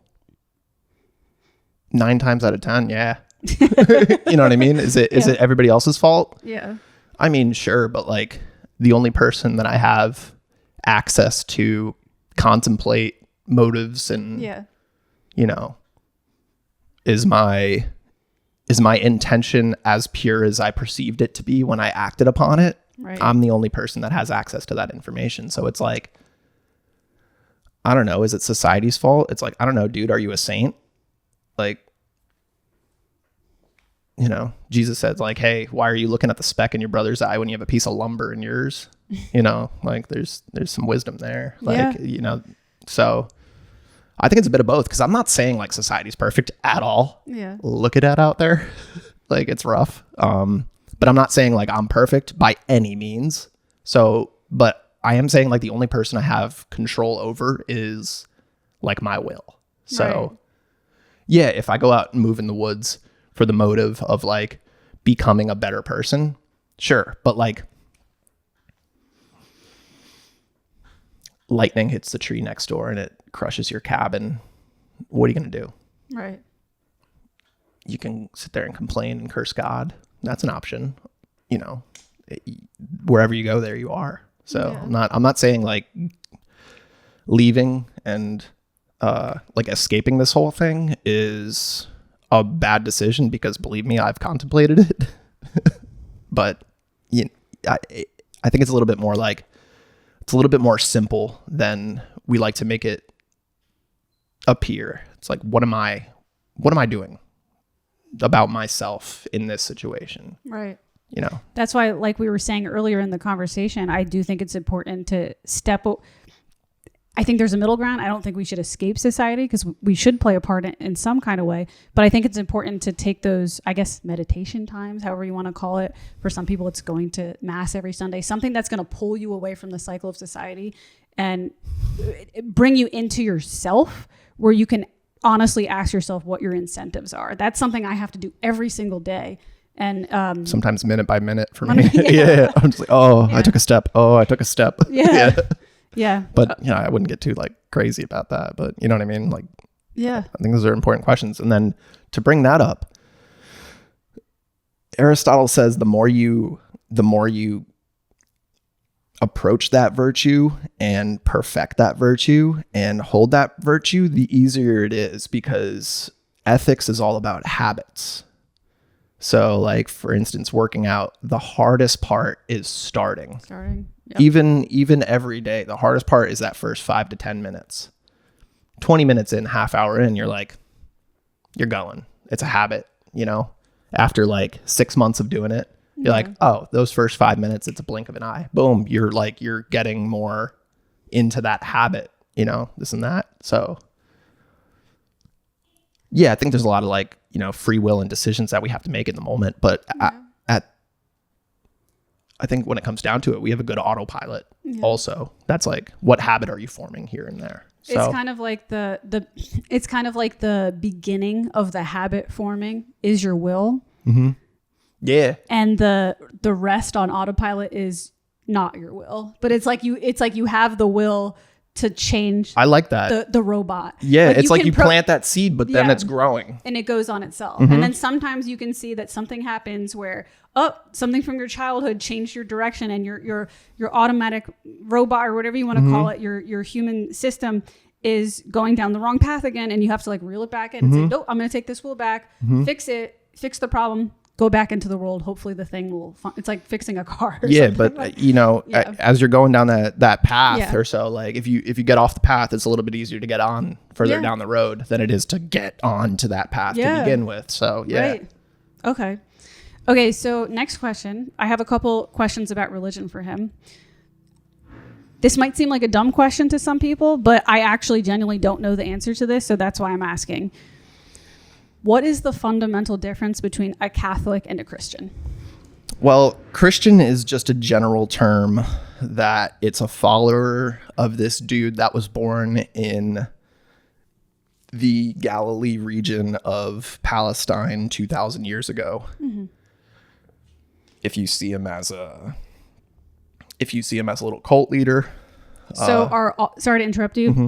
9 times out of 10, yeah. You know what I mean? Is it everybody else's fault? Yeah. I mean, sure, but like the only person that I have access to contemplate motives and, you know, is my intention as pure as I perceived it to be when I acted upon it? Right. I'm the only person that has access to that information. So it's like, I don't know. Is it society's fault? It's like, I don't know, dude, are you a saint? Like, you know, Jesus said like, hey, why are you looking at the speck in your brother's eye when you have a piece of lumber in yours? You know, like there's some wisdom there. Like, you know, so I think it's a bit of both, because I'm not saying like society's perfect at all. Yeah. Look at that out there. Like it's rough. But I'm not saying like I'm perfect by any means. So, but I am saying like the only person I have control over is like my will. So yeah, if I go out and move in the woods for the motive of like becoming a better person, sure. But like lightning hits the tree next door and it crushes your cabin. What are you going to do? Right. You can sit there and complain and curse God. That's an option. You know, wherever you go, there you are. So I'm not saying like leaving and like escaping this whole thing is a bad decision, because believe me, I've contemplated it. But you know, I think it's a little bit more like, it's a little bit more simple than we like to make it appear. It's like, what am I doing about myself in this situation? Right. You know, that's why, like we were saying earlier in the conversation, I do think it's important to I think there's a middle ground. I don't think we should escape society, because we should play a part in some kind of way. But I think it's important to take those, I guess, meditation times, however you want to call it. For some people, it's going to mass every Sunday, something that's going to pull you away from the cycle of society and bring you into yourself, where you can honestly ask yourself what your incentives are. That's something I have to do every single day. And sometimes minute by minute for me. Yeah. I'm just like, I took a step. I took a step. Yeah. Yeah. But you know, I wouldn't get too like crazy about that, but you know what I mean? Like, yeah, I think those are important questions. And then to bring that up, Aristotle says the more you approach that virtue and perfect that virtue and hold that virtue, the easier it is, because ethics is all about habits. So like, for instance, working out, the hardest part is starting. Yep. Even every day, the hardest part is that first 5 to 10 minutes. 20 minutes in, half hour in, you're like, you're going. It's a habit, you know? After like 6 months of doing it, you're like, oh, those first 5 minutes, it's a blink of an eye. Boom. You're getting more into that habit, you know, this and that. So yeah, I think there's a lot of like, you know, free will and decisions that we have to make in the moment. But I think when it comes down to it, we have a good autopilot also. That's like, what habit are you forming here and there? So it's kind of like it's kind of like the beginning of the habit forming is your will. Mm-hmm. Yeah. And the rest on autopilot is not your will. But it's like you have the will to change. I like that. The robot. Yeah, it's like you plant that seed, but then it's growing. And it goes on itself. Mm-hmm. And then sometimes you can see that something happens where, something from your childhood changed your direction, and your automatic robot, or whatever you want to call it, your human system is going down the wrong path again, and you have to like reel it back in and say, nope, I'm going to take this wheel back, fix the problem, go back into the world. Hopefully the thing will it's like fixing a car. Yeah, but you know, as you're going down that path or so, like if you get off the path, it's a little bit easier to get on further down the road than it is to get on to that path to begin with. So Right. Okay, so next question. I have a couple questions about religion for him. This might seem like a dumb question to some people, but I actually genuinely don't know the answer to this, so that's why I'm asking. What is the fundamental difference between a Catholic and a Christian? Well, Christian is just a general term that it's a follower of this dude that was born in the Galilee region of Palestine 2,000 years ago. Mm-hmm. If you see him as a little cult leader. So sorry to interrupt you. Mm-hmm.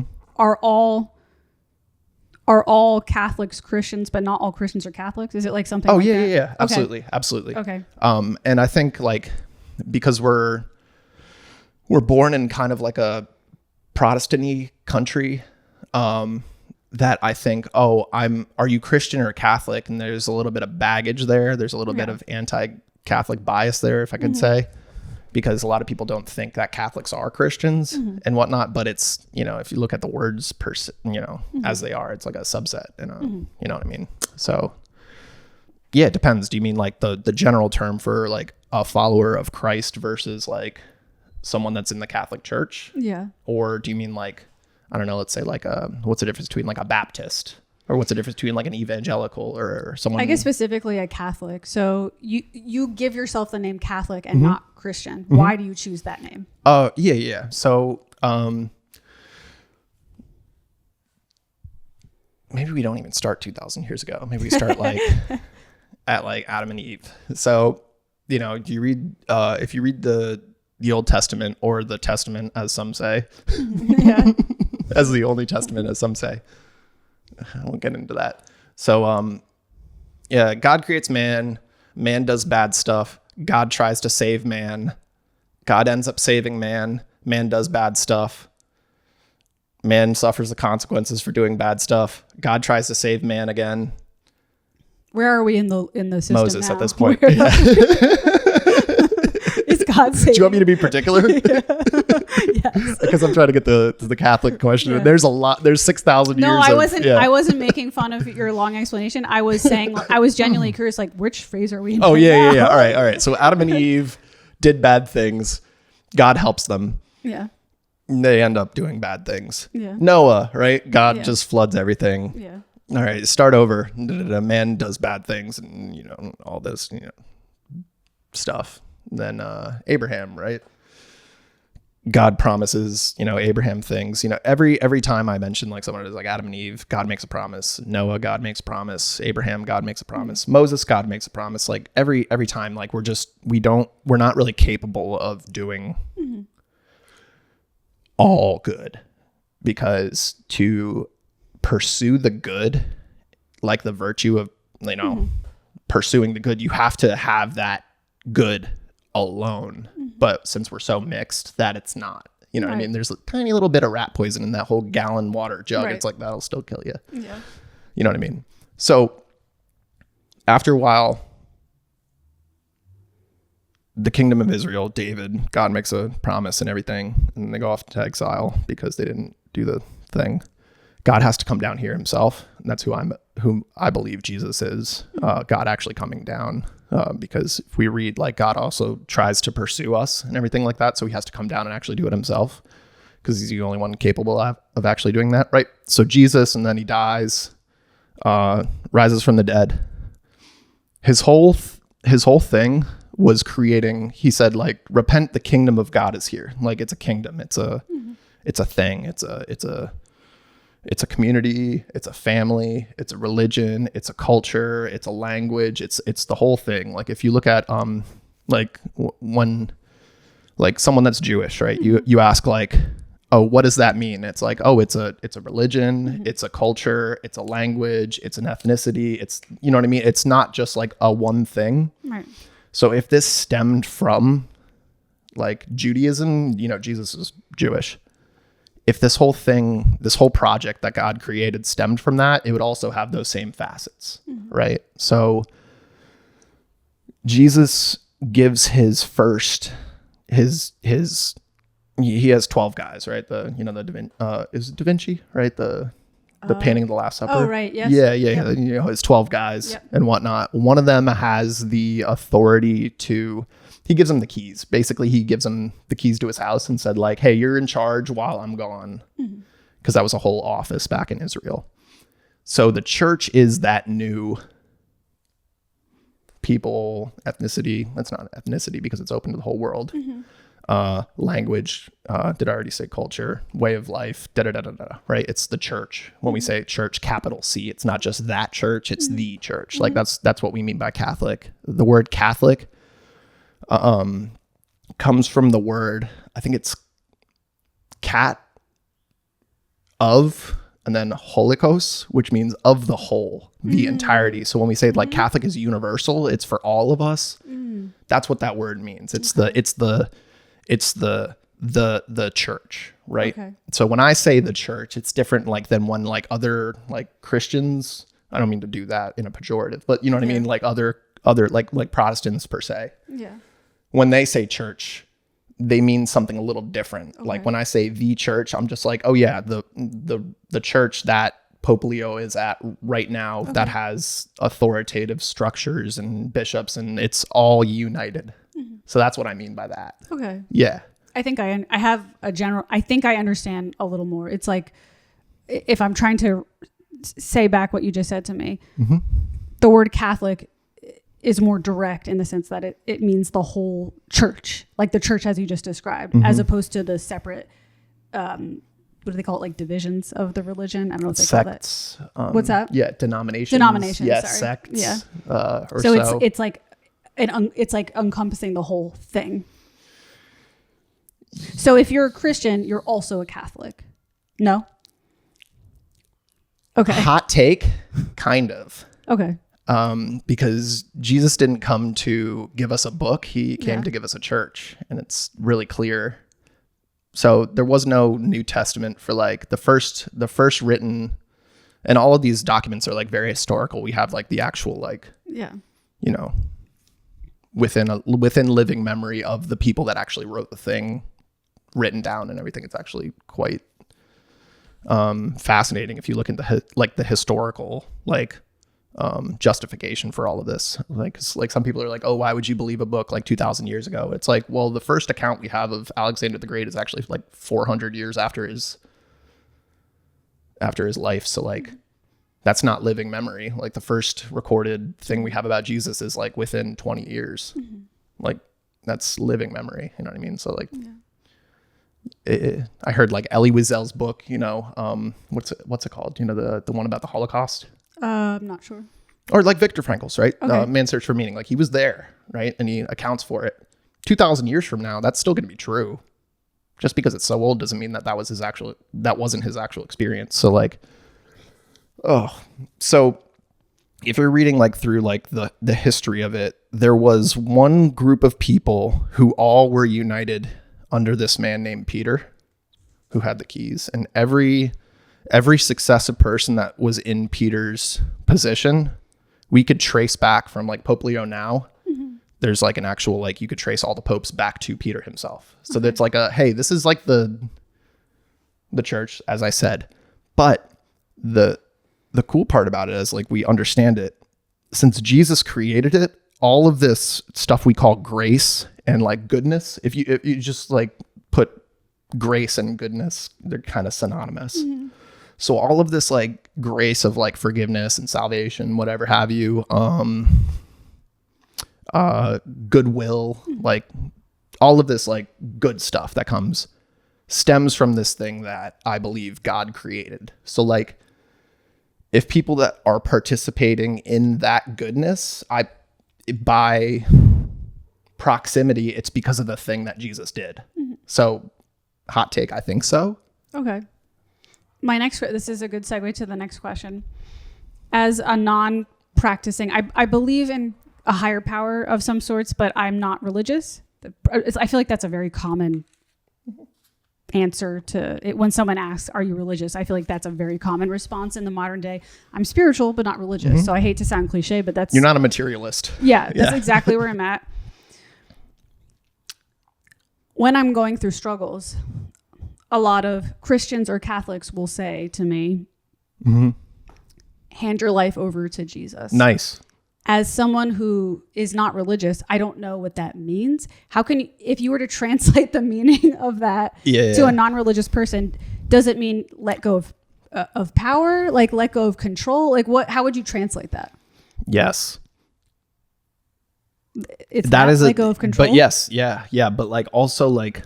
Are all Catholics Christians, but not all Christians are Catholics? Is it like something? Yeah. Absolutely. Okay. And I think like, because we're we're born in kind of like a Protestant-y country, that I think, are you Christian or Catholic? And there's a little bit of baggage there. There's a little bit of anti-Catholic bias there, if I could say, because a lot of people don't think that Catholics are Christians and whatnot. But it's, if you look at the words as they are, it's like a subset, you know what I mean? So yeah, it depends. Do you mean like the general term for like a follower of Christ versus like someone that's in the Catholic Church? Yeah. Or do you mean like, I don't know, let's say like what's the difference between like a Baptist, or what's the difference between like an evangelical or someone? I guess specifically a Catholic. So you give yourself the name Catholic and not Christian. Why do you choose that name? Yeah. So maybe we don't even start 2,000 years ago. Maybe we start like at like Adam and Eve. So, you read, if you read the Old Testament, or the Testament, as some say, as the only testament, as some say, I won't get into that. So, God creates man, man does bad stuff. God tries to save man. God ends up saving man. Man does bad stuff. Man suffers the consequences for doing bad stuff. God tries to save man again. Where are we in the system Moses now? At this point. Is God saving? Do you want me to be particular? Yes. Because I'm trying to get to the Catholic question. And there's 6,000 years. No, I wasn't making fun of your long explanation. I was saying, I was genuinely curious, like, which phase are we in? Oh, yeah. All right. So Adam and Eve did bad things. God helps them. Yeah. They end up doing bad things. Yeah. Noah, right? God just floods everything. Yeah. All right, start over. A man does bad things, and all this stuff. Then Abraham, right? God promises, Abraham things. Every time I mention like someone is like Adam and Eve, God makes a promise. Noah, God makes a promise. Abraham, God makes a promise. Moses, God makes a promise. Like every time, like we're not really capable of doing all good, because to pursue the good, like the virtue of pursuing the good, you have to have that good alone. But since we're so mixed that it's not, what I mean, there's a tiny little bit of rat poison in that whole gallon water jug. It's like, that'll still kill you. Yeah. You know what I mean? So after a while, the kingdom of Israel, David, God makes a promise and everything, and they go off to exile because they didn't do the thing. God has to come down here himself. And that's whom I believe Jesus is. God actually coming down, because if we read, like, God also tries to pursue us and everything like that. So he has to come down and actually do it himself, because he's the only one capable of actually doing that. Right. So Jesus, and then he dies, rises from the dead. His whole thing was creating, he said, like, repent, the kingdom of God is here. Like, it's a kingdom. It's a thing. It's a community, it's a family, it's a religion, it's a culture, it's a language, it's the whole thing. Like, if you look at when like someone that's Jewish, right? You ask, like, oh, what does that mean? It's like, oh, it's a religion, it's a culture, it's a language, it's an ethnicity, it's, you know what I mean? It's not just like a one thing. Right. So if this stemmed from like Judaism, Jesus is Jewish. If this whole thing, this whole project that God created stemmed from that, it would also have those same facets, right? So Jesus gives he has 12 guys, right? Is it Da Vinci, right? The painting of the Last Supper. Oh, right. Yes. Yeah. Yep. His 12 guys and whatnot. One of them has the authority he gives him the keys. Basically, he gives him the keys to his house and said, like, hey, you're in charge while I'm gone. Because that was a whole office back in Israel. So the church is that new people, ethnicity. That's not ethnicity because it's open to the whole world. Language, did I already say culture, way of life, right? It's the church. When we say church, capital C, it's not just that church, it's the church. Like, that's what we mean by Catholic. The word Catholic comes from the word, I think it's cat of, and then holikos, which means of the whole, the entirety. So when we say like Catholic is universal, it's for all of us. That's what that word means. It's the the church, right? Okay. So when I say the church, it's different like than when like other like Christians, I don't mean to do that in a pejorative, but you know what I mean? Like other like Protestants per se. Yeah. When they say church, they mean something a little different. Okay. Like when I say the church, I'm just like, oh yeah, the church that Pope Leo is at right now that has authoritative structures and bishops, and it's all united. So that's what I mean by that. Okay. Yeah. I think I have a general, I think I understand a little more. It's like, if I'm trying to say back what you just said to me, the word Catholic is more direct in the sense that it means the whole church, like the church as you just described, as opposed to the separate, what do they call it? Like divisions of the religion? I don't know what they Sects, call that. What's that? Yeah, denominations. Denominations, Yeah, sorry. sects. Yeah. So it's like it's like encompassing the whole thing. So if you're a Christian, you're also a Catholic. No? Okay. Hot take, kind of. Okay. Because Jesus didn't come to give us a book. He came to give us a church, and it's really clear. So there was no New Testament for like the first written, and all of these documents are like very historical. We have like the actual like, you know, within living memory of the people that actually wrote the thing, written down and everything. It's actually quite fascinating if you look into the historical like justification for all of this. Like some people are like, oh, why would you believe a book like 2,000 years ago? It's like, well, the first account we have of Alexander the Great is actually like 400 years after his life. So like, that's not living memory. Like the first recorded thing we have about Jesus is like within 20 years. Like that's living memory. You know what I mean? So like, I heard like Elie Wiesel's book, you know, what's it called? You know, the one about the Holocaust. I'm not sure. Or like Viktor Frankl's, right? Okay. Man's Search for Meaning. Like he was there, right? And he accounts for it. 2,000 years from now, that's still going to be true. Just because it's so old doesn't mean that wasn't his actual experience. So like, so if you're reading like through like the history of it, there was one group of people who all were united under this man named Peter, who had the keys, and every successive person that was in Peter's position, we could trace back from like Pope Leo now. There's like an actual, like you could trace all the popes back to Peter himself. So that's like hey, this is like the church, as I said. But the cool part about it is like we understand it. Since Jesus created it, all of this stuff we call grace and like goodness, if you just like put grace and goodness, they're kind of synonymous. So all of this like grace of like forgiveness and salvation, whatever have you, goodwill, like all of this like good stuff that stems from this thing that I believe God created. So like if people that are participating in that goodness, by proximity, it's because of the thing that Jesus did. So hot take, I think so. Okay. This is a good segue to the next question. As a non-practicing, I believe in a higher power of some sorts, but I'm not religious. I feel like that's a very common answer to it. When someone asks, are you religious? I feel like that's a very common response in the modern day. I'm spiritual, but not religious. So I hate to sound cliche, but you're not a materialist. Yeah, that's exactly where I'm at. When I'm going through struggles, a lot of Christians or Catholics will say to me, hand your life over to Jesus. Nice. As someone who is not religious, I don't know what that means. How can you, if you were to translate the meaning of that to a non-religious person, does it mean let go of power? Like let go of control? Like how would you translate that? Yes. It's that is let go of control. But yes. Yeah. But like also like,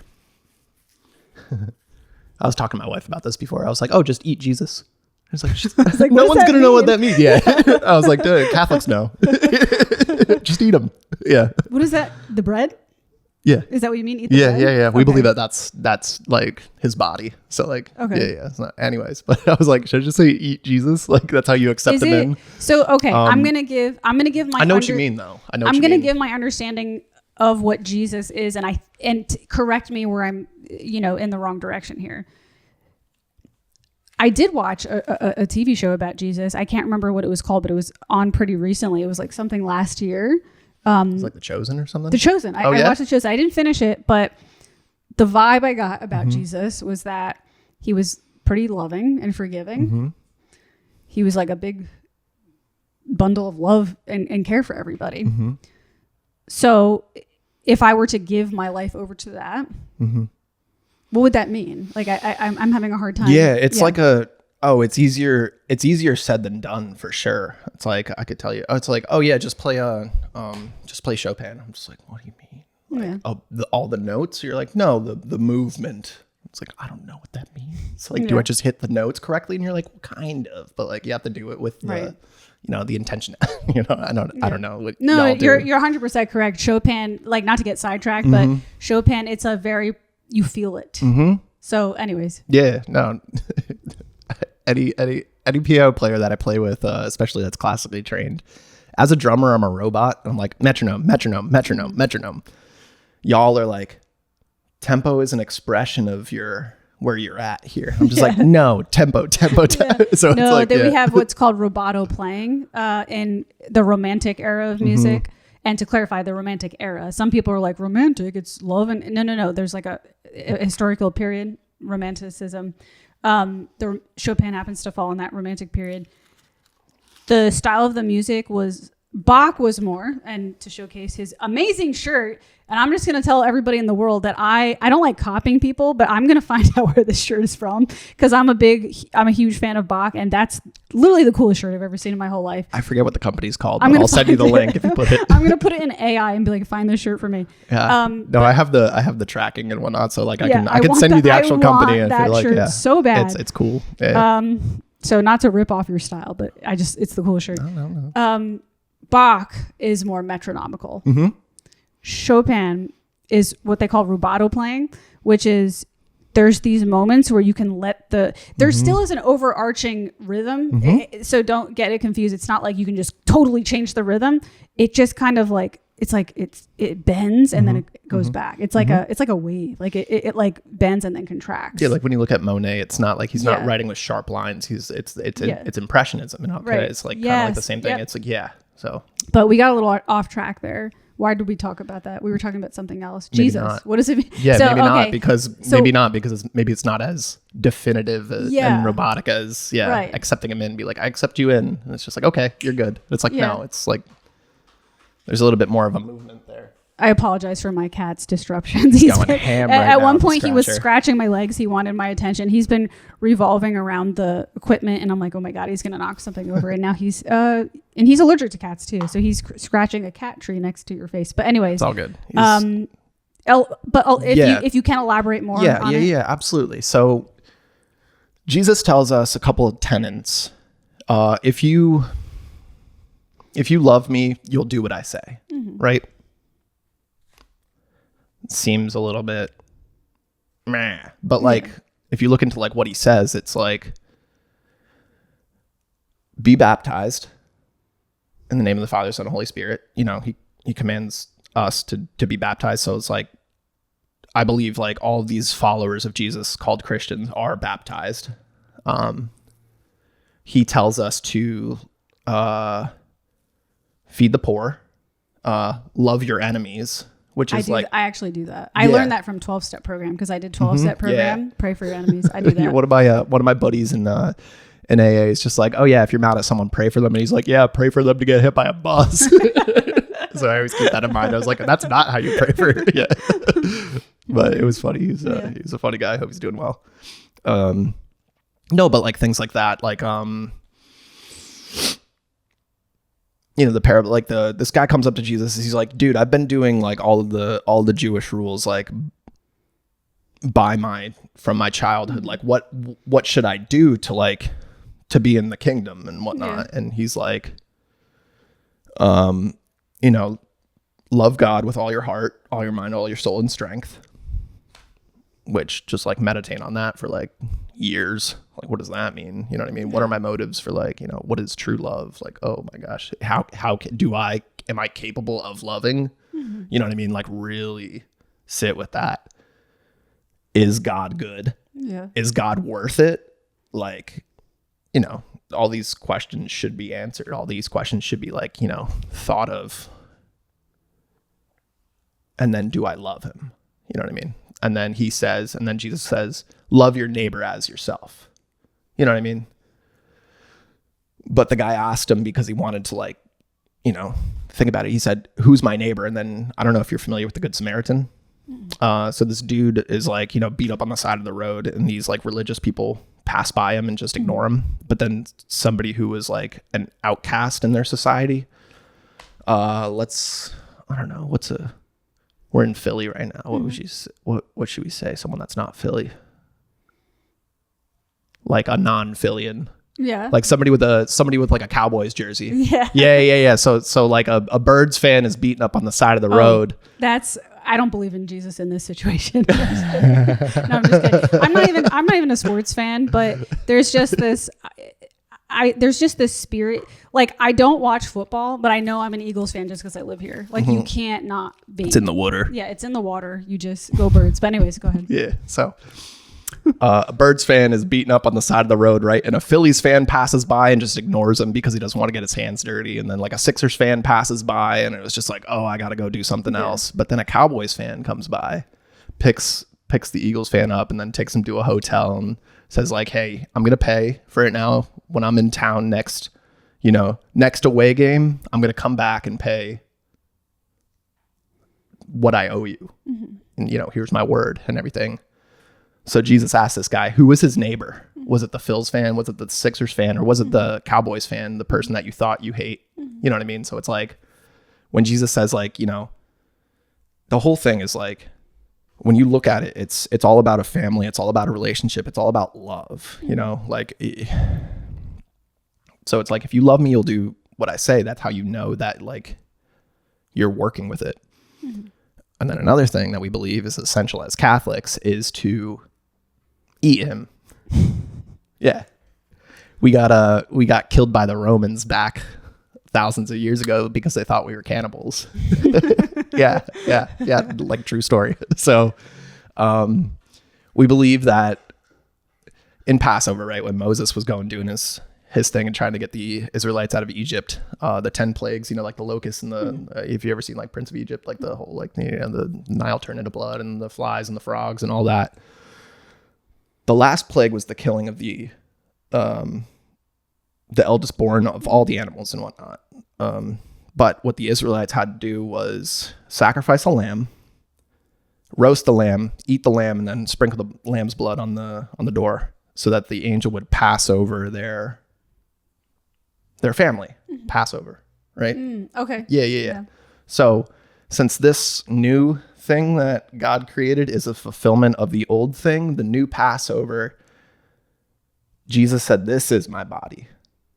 I was talking to my wife about this before. I was like, oh, just eat Jesus. I was like, no one's going to know what that means. Yeah. I was like, dude, Catholics know. Just eat them. Yeah. What is that? The bread? Yeah. Is that what you mean? Eat the bread? Yeah. We believe that that's like his body. So like, yeah. It's not, anyways, but I was like, should I just say eat Jesus? Like that's how you accept him in? So, okay. I'm going to give my, I know what you mean though. I'm going to give my understanding of what Jesus is. And correct me where I'm, in the wrong direction here. I did watch a TV show about Jesus. I can't remember what it was called, but it was on pretty recently. It was like something last year. It's like The Chosen or something? The Chosen. I watched The Chosen. I didn't finish it, but the vibe I got about Jesus was that he was pretty loving and forgiving. He was like a big bundle of love and care for everybody. So if I were to give my life over to that, what would that mean? Like I'm having a hard time. Yeah, it's like it's easier said than done for sure. It's like I could tell you, just play Chopin. I'm just like, what do you mean? Like, all the notes? You're like, no, the movement. It's like, I don't know what that means. Like, do I just hit the notes correctly? And you're like, well, kind of, but like you have to do it with the intention. I don't know. No, you're 100% correct. Chopin, like, not to get sidetracked, but Chopin, it's a very, you feel it. So anyways. Yeah, no. any piano player that I play with, especially that's classically trained, as a drummer, I'm a robot. I'm like, metronome, metronome, metronome, metronome. Y'all are like, tempo is an expression of where you're at here. I'm just like, no, tempo. So it's like, we have what's called rubato playing in the Romantic era of music. And to clarify, the Romantic era, some people are like, romantic, it's love. And no. There's like a historical period, Romanticism. The Chopin happens to fall in that Romantic period. The style of the music was, Bach was more, and to showcase his amazing shirt, and I'm just going to tell everybody in the world that I don't like copying people, but I'm going to find out where this shirt is from, because I'm a huge fan of Bach, and that's literally the coolest shirt I've ever seen in my whole life. I forget what the company's called, but I'll send you the link if you put it. I'm going to put it in AI and be like, find this shirt for me. Yeah. No, I have the tracking and whatnot, so like I can send you the actual company and that feel like, shirt so bad. It's cool. Yeah. So not to rip off your style, but it's the coolest shirt. No. Bach is more metronomical. Chopin is what they call rubato playing, which is there's these moments where you can let there still is an overarching rhythm. So don't get it confused. It's not like you can just totally change the rhythm. It just kind of like, it bends and then it goes back. It's like a wave. Like it like bends and then contracts. Yeah, like when you look at Monet, it's not like he's not writing with sharp lines. It's impressionism, it's like kind of like the same thing. It's like so. But we got a little off track there. Why did we talk about that? We were talking about something else. Maybe Jesus. Not. What does it mean? Yeah, maybe not because it's not as definitive and robotic as accepting him in and be like, I accept you in. And it's just like, okay, you're good. It's like, no, it's like there's a little bit more of a movement there. I apologize for my cat's disruptions. He's going ham right at now one with point the he was scratcher. scratching my legs. He wanted my attention. He's been revolving around the equipment and I'm like, oh my God, he's going to knock something over. And now he's allergic to cats too. So he's scratching a cat tree next to your face. But anyways, it's all good. If you can elaborate more on it. Yeah, absolutely. So Jesus tells us a couple of tenets. If you love me, you'll do what I say, right? Seems a little bit meh, but like if you look into like what he says, it's like, be baptized in the name of the Father, Son, and Holy Spirit. He commands us to be baptized. So it's like, I believe like all of these followers of Jesus called Christians are baptized. He tells us to feed the poor, love your enemies, which is I actually do that. I learned that from 12-step program because I did 12-step program. Pray for your enemies. I do that. One of my buddies in AA is just like, oh yeah, if you're mad at someone, pray for them. And he's like, yeah, pray for them to get hit by a bus. So I always keep that in mind. I was like, that's not how you pray for it. Yeah. But it was funny. He's a funny guy. I hope he's doing well. No, but like things like that, like the parable, like this guy comes up to Jesus. He's like, dude, I've been doing like all the Jewish rules, like from my childhood. Like what should I do to be in the kingdom and whatnot? Yeah. And he's like, love God with all your heart, all your mind, all your soul and strength, which just like meditate on that for like years. Like, what does that mean? You know what I mean? What are my motives for like, what is true love? Like, oh my gosh, am I capable of loving? You know what I mean? Like really sit with that. Is God good? Yeah. Is God worth it? Like, you know, all these questions should be answered. All these questions should be like, you know, thought of. And then do I love him? You know what I mean? And then Jesus says, love your neighbor as yourself. You know what I mean? But the guy asked him because he wanted to, like, you know, think about it. He said, who's my neighbor? And then I don't know if you're familiar with the Good Samaritan. So this dude is like, you know, beat up on the side of the road, and these like religious people pass by him and just ignore him. But then somebody who was like an outcast in their society, we're in Philly right now. What should we say? Someone that's not Philly, like a non-Phillian. Yeah. Like somebody with like a Cowboys jersey. Yeah. Yeah. So like a Birds fan is beaten up on the side of the road. I don't believe in Jesus in this situation. No, I'm just kidding. I'm not even a sports fan, but there's just this spirit. Like, I don't watch football, but I know I'm an Eagles fan just because I live here. Like, you can't not be. It's in the water. Yeah, it's in the water. You just go Birds. But anyways, go ahead. Yeah. So a Birds fan is beaten up on the side of the road, right? And a Phillies fan passes by and just ignores him because he doesn't want to get his hands dirty. And then like a Sixers fan passes by, and it was just like, oh, I got to go do something else. But then a Cowboys fan comes by, picks the Eagles fan up, and then takes him to a hotel and says like, hey, I'm going to pay for it now. When I'm in town next away game, I'm going to come back and pay what I owe you. And, you know, here's my word and everything. So Jesus asked this guy, who was his neighbor? Was it the Phils fan? Was it the Sixers fan? Or was it the Cowboys fan, the person that you thought you hate? You know what I mean? So it's like when Jesus says, like, you know, the whole thing is like, when you look at it, it's all about a family. It's all about a relationship. It's all about love, you know, like, so it's like, if you love me, you'll do what I say. That's how you know that, like, you're working with it. And then another thing that we believe is essential as Catholics is to eat him. Yeah. We got killed by the Romans back thousands of years ago because they thought we were cannibals. Yeah. Like, true story. So, we believe that in Passover, right, when Moses was doing his thing and trying to get the Israelites out of Egypt, the 10 plagues, you know, like the locusts and the, if you ever seen like Prince of Egypt, like the whole, like, you know, the Nile turned into blood and the flies and the frogs and all that. The last plague was the killing of the eldest born of all the animals and whatnot. But what the Israelites had to do was sacrifice a lamb, roast the lamb, eat the lamb, and then sprinkle the lamb's blood on the door so that the angel would pass over their family. Passover, right? Okay. Yeah. So since this new thing that God created is a fulfillment of the old thing, the new Passover, Jesus said, this is my body,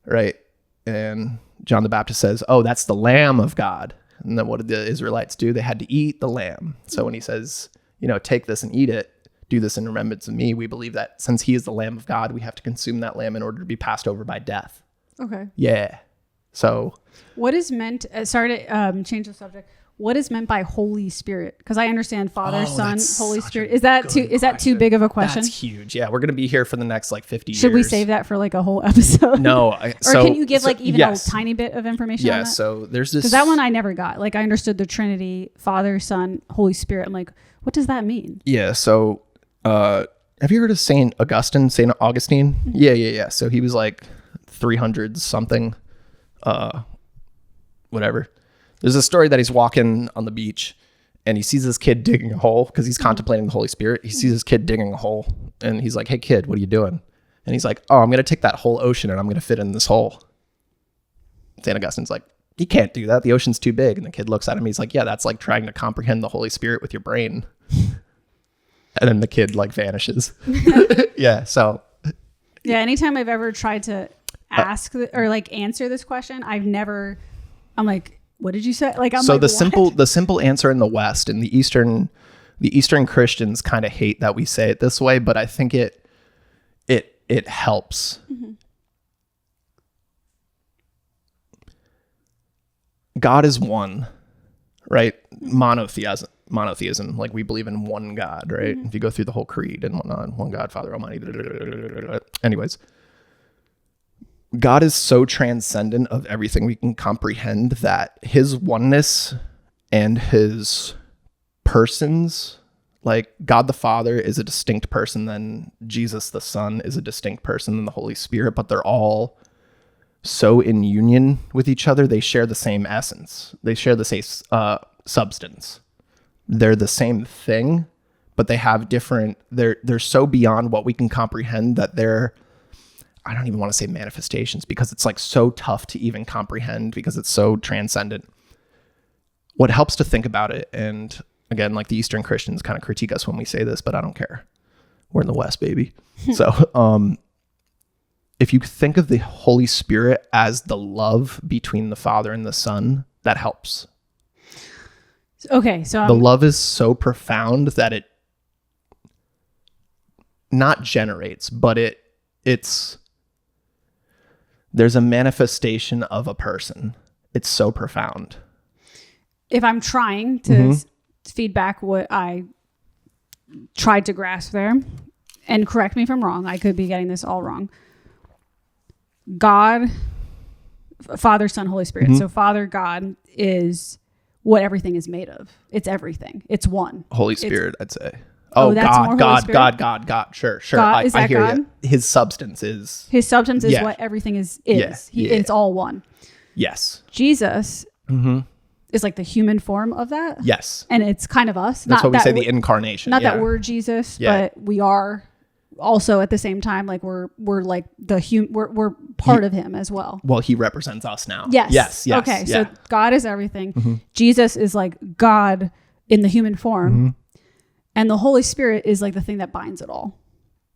right? And John the Baptist says, oh, that's the Lamb of God. And then what did the Israelites do? They had to eat the lamb. So when he says, you know, take this and eat it, do this in remembrance of me, we believe that since he is the Lamb of God, we have to consume that lamb in order to be passed over by death. Okay. Yeah. So what is meant, sorry to change the subject, what is meant by Holy Spirit? Because I understand Father, Son, Holy Spirit. Is that too big of a question? That's huge. Yeah, we're going to be here for the next like 50 years. Should we save that for like a whole episode? No. Or can you give like even a tiny bit of information on that? So there's this... Because that one I never got. Like, I understood the Trinity, Father, Son, Holy Spirit. I'm like, what does that mean? Yeah, so have you heard of St. Augustine? Yeah. So he was like 300 something, whatever. There's a story that he's walking on the beach and he sees this kid digging a hole because he's contemplating the Holy Spirit. He sees this kid digging a hole and he's like, hey kid, what are you doing? And he's like, oh, I'm going to take that whole ocean and I'm going to fit in this hole. St. Augustine's like, you can't do that. The ocean's too big. And the kid looks at him. He's like, yeah, that's like trying to comprehend the Holy Spirit with your brain. And then the kid like vanishes. Yeah. So. Yeah. Anytime I've ever tried to ask or like answer this question, I'm like, what did you say? Like, I'm so like, the simple answer in the West and the Eastern Christians kind of hate that we say it this way, but I think it helps. God is one, right? Monotheism, like we believe in one God, right? If you go through the whole creed and whatnot, one God, Father Almighty. Anyways, God is so transcendent of everything we can comprehend that his oneness and his persons, like God the Father is a distinct person, then Jesus the Son is a distinct person, than the Holy Spirit, but they're all so in union with each other. They share the same essence. They share the same substance. They're the same thing, but they have different, they're so beyond what we can comprehend that I don't even want to say manifestations, because it's like so tough to even comprehend because it's so transcendent. What helps to think about it, and again, like the Eastern Christians kind of critique us when we say this, but I don't care. We're in the West, baby. So if you think of the Holy Spirit as the love between the Father and the Son, that helps. Okay, so the love is so profound that it not generates, but there's a manifestation of a person. It's so profound. If I'm trying to feed back what I tried to grasp there, and correct me if I'm wrong, I could be getting this all wrong. God, Father, Son, Holy Spirit. So Father, God is what everything is made of. It's everything. It's one. Holy Spirit, I'd say. Oh, that's more God, Holy God. Sure. God, is that I hear God? you. His substance is what everything is. It's all one. Yes. Jesus is like the human form of that. Yes. And it's kind of us. That's what we say, the incarnation. Not that we're Jesus, but we are also at the same time, like we're like we're part of him as well. Well, he represents us now. Yes. Okay. So God is everything. Jesus is like God in the human form, and the Holy Spirit is like the thing that binds it all.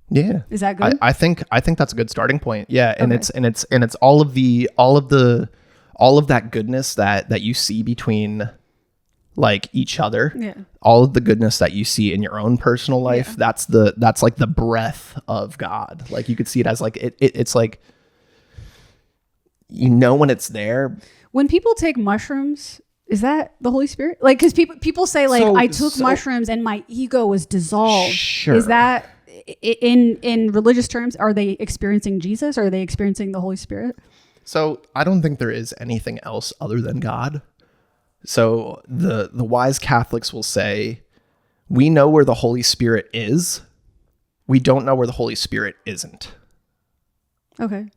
Yeah. Is that good? I think that's a good starting point. Yeah. And it's all of that goodness that you see between like each other. Yeah. All of the goodness that you see in your own personal life. Yeah. That's like the breath of God. Like you could see it as like, it's like, when it's there. When people take mushrooms, is that the Holy Spirit? Like, because people say like, I took mushrooms and my ego was dissolved. Sure. Is that in religious terms? Are they experiencing Jesus? Or are they experiencing the Holy Spirit? So I don't think there is anything else other than God. So the wise Catholics will say, we know where the Holy Spirit is. We don't know where the Holy Spirit isn't. Okay.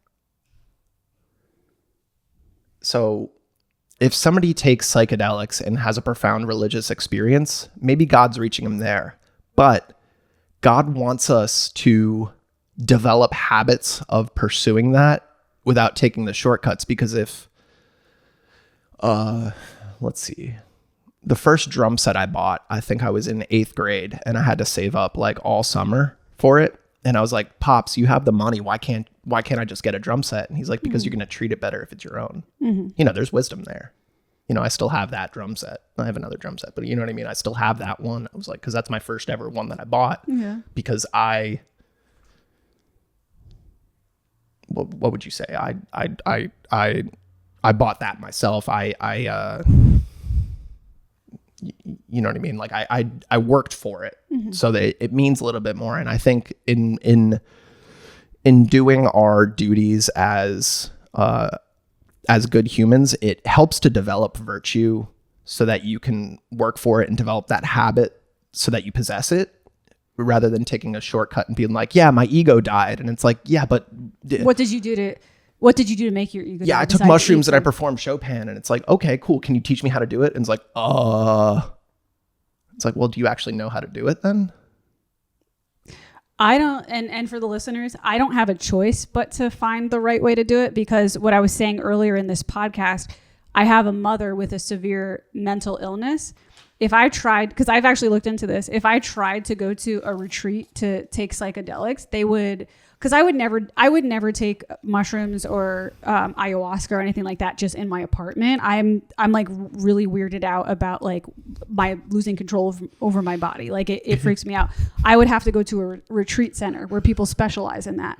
So if somebody takes psychedelics and has a profound religious experience, maybe God's reaching them there. But God wants us to develop habits of pursuing that without taking the shortcuts. Because if, let's see, the first drum set I bought, I think I was in 8th grade, and I had to save up like all summer for it. And I was like, Pops, you have the money. Why can't I just get a drum set? And he's like, because you're going to treat it better if it's your own. There's wisdom there. I still have that drum set. I have another drum set, but you know what I mean? I still have that one. I was like, because that's my first ever one that I bought. Yeah. Because what would you say? I bought that myself. You know what I mean? Like I worked for it, so that it means a little bit more. And I think in doing our duties as good humans, it helps to develop virtue so that you can work for it and develop that habit so that you possess it, rather than taking a shortcut and being like, yeah, my ego died. And it's like, yeah, but what did you do to make your ego die? Yeah, I took mushrooms and I performed Chopin. And it's like, okay, cool. Can you teach me how to do it? And it's like, it's like, well, do you actually know how to do it then? I don't, and for the listeners, I don't have a choice but to find the right way to do it, because what I was saying earlier in this podcast, I have a mother with a severe mental illness. If I tried, because I've actually looked into this, if I tried to go to a retreat to take psychedelics, they would, because I would never take mushrooms or ayahuasca or anything like that just in my apartment. I'm like really weirded out about like my losing control over my body. Like it freaks me out. I would have to go to a retreat center where people specialize in that.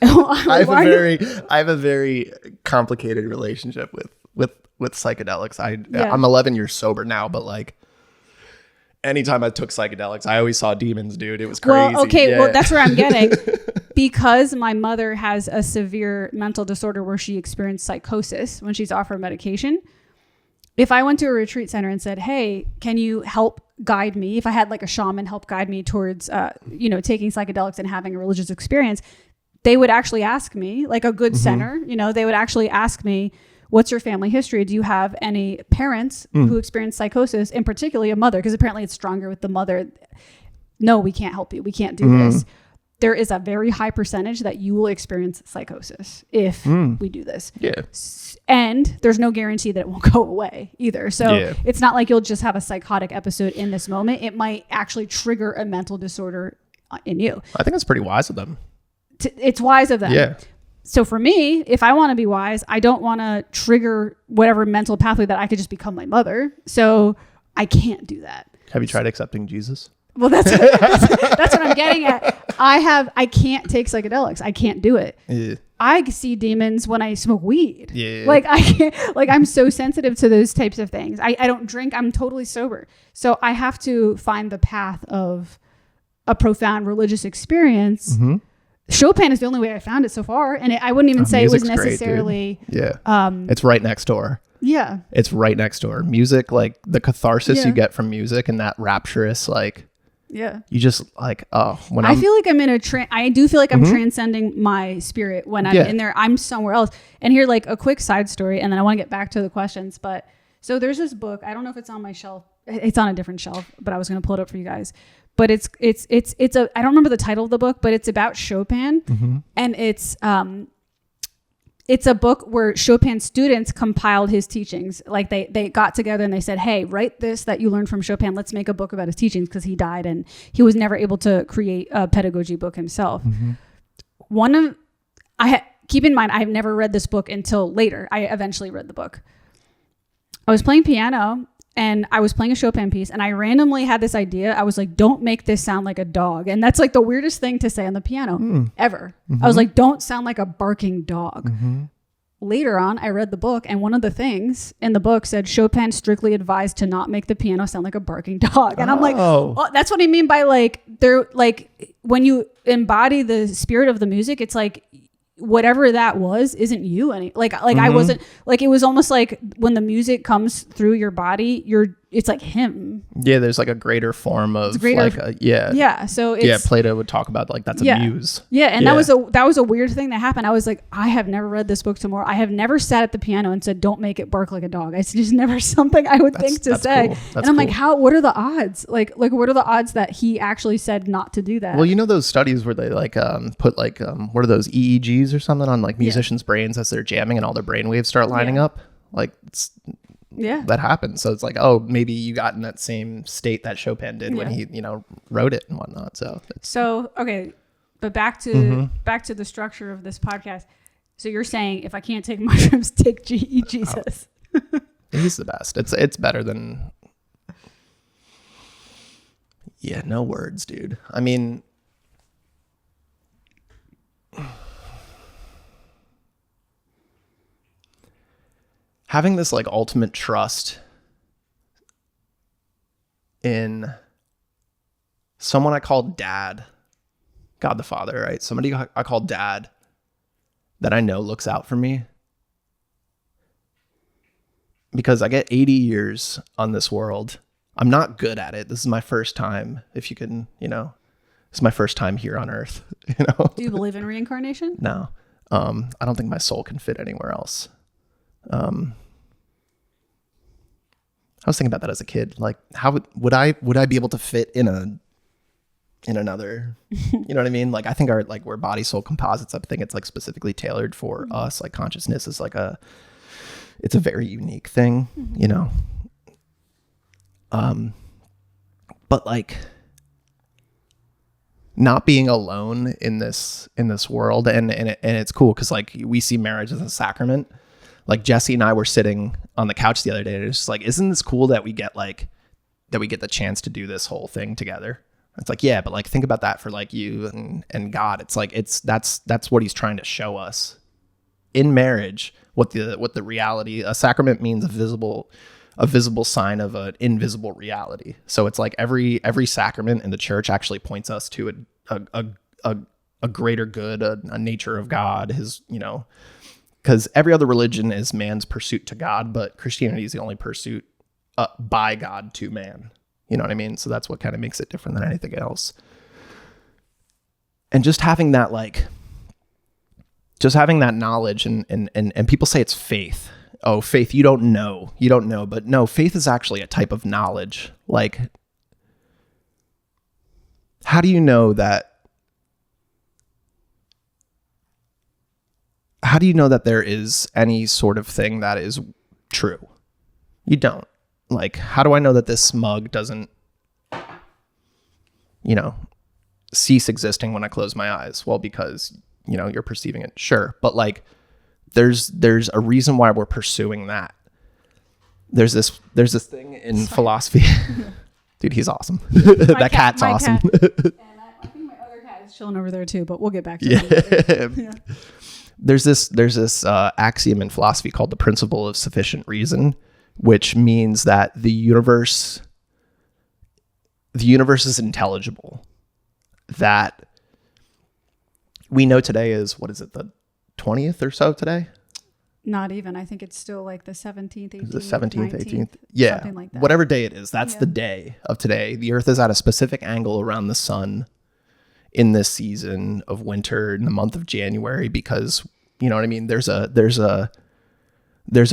I have a very complicated relationship with psychedelics. I'm 11 years sober now, but like anytime I took psychedelics, I always saw demons, dude. It was crazy. Well, okay, well, that's where I'm getting. Because my mother has a severe mental disorder where she experienced psychosis when she's off her medication. If I went to a retreat center and said, hey, can you help guide me? If I had like a shaman help guide me towards, taking psychedelics and having a religious experience, they would actually ask me, like a good center, they would actually ask me, what's your family history? Do you have any parents who experienced psychosis, and particularly a mother? Because apparently it's stronger with the mother. No, we can't help you. We can't do this. There is a very high percentage that you will experience psychosis if we do this. Yeah. And there's no guarantee that it won't go away either. So it's not like you'll just have a psychotic episode in this moment. It might actually trigger a mental disorder in you. I think it's pretty wise of them. It's wise of them. Yeah. So for me, if I want to be wise, I don't want to trigger whatever mental pathway that I could just become my mother. So I can't do that. Have you tried accepting Jesus? Well, that's what I'm getting at. I can't take psychedelics. I can't do it. Yeah. I see demons when I smoke weed. Yeah. Like I can't, like I'm so sensitive to those types of things. I don't drink. I'm totally sober. So I have to find the path of a profound religious experience. Chopin is the only way I found it so far. And I wouldn't even say it was necessarily. Great, it's right next door. Yeah. It's right next door. Music, like the catharsis you get from music and that rapturous, like, you just like, when I feel like I'm in a I do feel like I'm transcending my spirit when I'm in there. I'm somewhere else. And here, like a quick side story, and then I want to get back to the questions. But so there's this book. I don't know if it's on my shelf. It's on a different shelf, but I was going to pull it up for you guys. But it's I don't remember the title of the book, but it's about Chopin, and it's a book where Chopin's students compiled his teachings. Like they got together and they said, hey, write this that you learned from Chopin. Let's make a book about his teachings, because he died and he was never able to create a pedagogy book himself. Keep in mind, I've never read this book until later. I eventually read the book. I was playing piano and I was playing a Chopin piece, and I randomly had this idea. I was like, don't make this sound like a dog. And that's like the weirdest thing to say on the piano ever. I was like, don't sound like a barking dog. Later on, I read the book, and one of the things in the book said Chopin strictly advised to not make the piano sound like a barking dog. And I'm like, oh, that's what I mean by like, they're like, when you embody the spirit of the music, it's like, whatever that was isn't you any I wasn't like, it was almost like when the music comes through your body, it's like him. There's like a greater form of so it's, Plato would talk about like that's a muse. And that was a weird thing that happened. I was like, I have never read this book tomorrow. I have never sat at the piano and said, don't make it bark like a dog. It's just never something I would think to say. Cool. And I'm like, what are the odds? Like what are the odds that he actually said not to do that? Well, you know those studies where they like put like what are those EEGs or something on like musicians' brains as they're jamming and all their brain waves start lining up? Like that happens. So it's like, oh, maybe you got in that same state that Chopin did when he, wrote it and whatnot. So okay, but back to the structure of this podcast. So you're saying if I can't take mushrooms, take Jesus. He's the best. It's better than. Yeah, no words, dude. I mean, having this like ultimate trust in someone I call dad, God the Father, right? Somebody I call dad that I know looks out for me, because I get 80 years on this world. I'm not good at it. This is my first time, if you can, it's my first time here on earth, Do you believe in reincarnation? No. I don't think my soul can fit anywhere else. I was thinking about that as a kid. Like, how would I be able to fit in another, you know what I mean? Like, I think we're body soul composites. I think it's like specifically tailored for us. Like, consciousness is like it's a very unique thing, but like not being alone in this world, and it's cool because like we see marriage as a sacrament. Like Jesse and I were sitting on the couch the other day, and it's just like, isn't this cool that we get the chance to do this whole thing together? It's like, yeah, but like think about that for like you and God. It's like that's what he's trying to show us in marriage, what the reality, a sacrament means a visible sign of an invisible reality. So it's like every sacrament in the church actually points us to a greater good, a nature of God, his, because every other religion is man's pursuit to God, but Christianity is the only pursuit by God to man. You know what I mean? So that's what kind of makes it different than anything else. And just having that knowledge, and people say it's faith. Oh, faith, you don't know. But no, faith is actually a type of knowledge. Like, how do you know that there is any sort of thing that is true? You don't. Like, how do I know that this mug doesn't, cease existing when I close my eyes? Well, because, you're perceiving it. Sure. But like, there's a reason why we're pursuing that. There's this thing in philosophy. Dude, he's awesome. That cat's awesome. And I think my other cat is chilling over there too, but we'll get back to it. Yeah. There's this axiom in philosophy called the principle of sufficient reason, which means that the universe is intelligible. That we know today is, what is it, the 20th or so today? Not even. I think it's still like the 17th, 18th, the 17th, 19th, 18th. Yeah. Something like that. Whatever day it is, that's the day of today. The earth is at a specific angle around the sun in this season of winter, in the month of January, because, you know what I mean? There's a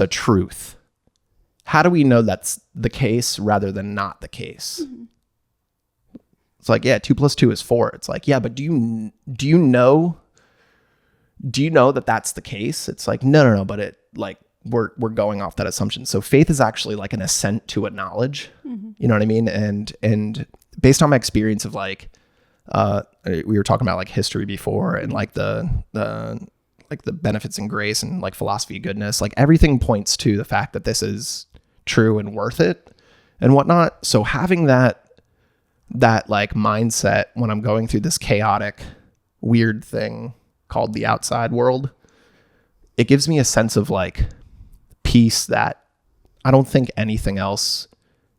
truth. How do we know that's the case rather than not the case? Mm-hmm. It's like, yeah, 2 + 2 is 4. It's like, yeah, but do you know that that's the case? It's like, no, but it, like, we're going off that assumption. So faith is actually like an assent to a knowledge. Mm-hmm. You know what I mean? And based on my experience of like, we were talking about like history before, and like the benefits and grace and like philosophy of goodness, like everything points to the fact that this is true and worth it and whatnot. So having that like mindset when I'm going through this chaotic, weird thing called the outside world, it gives me a sense of like peace that I don't think anything else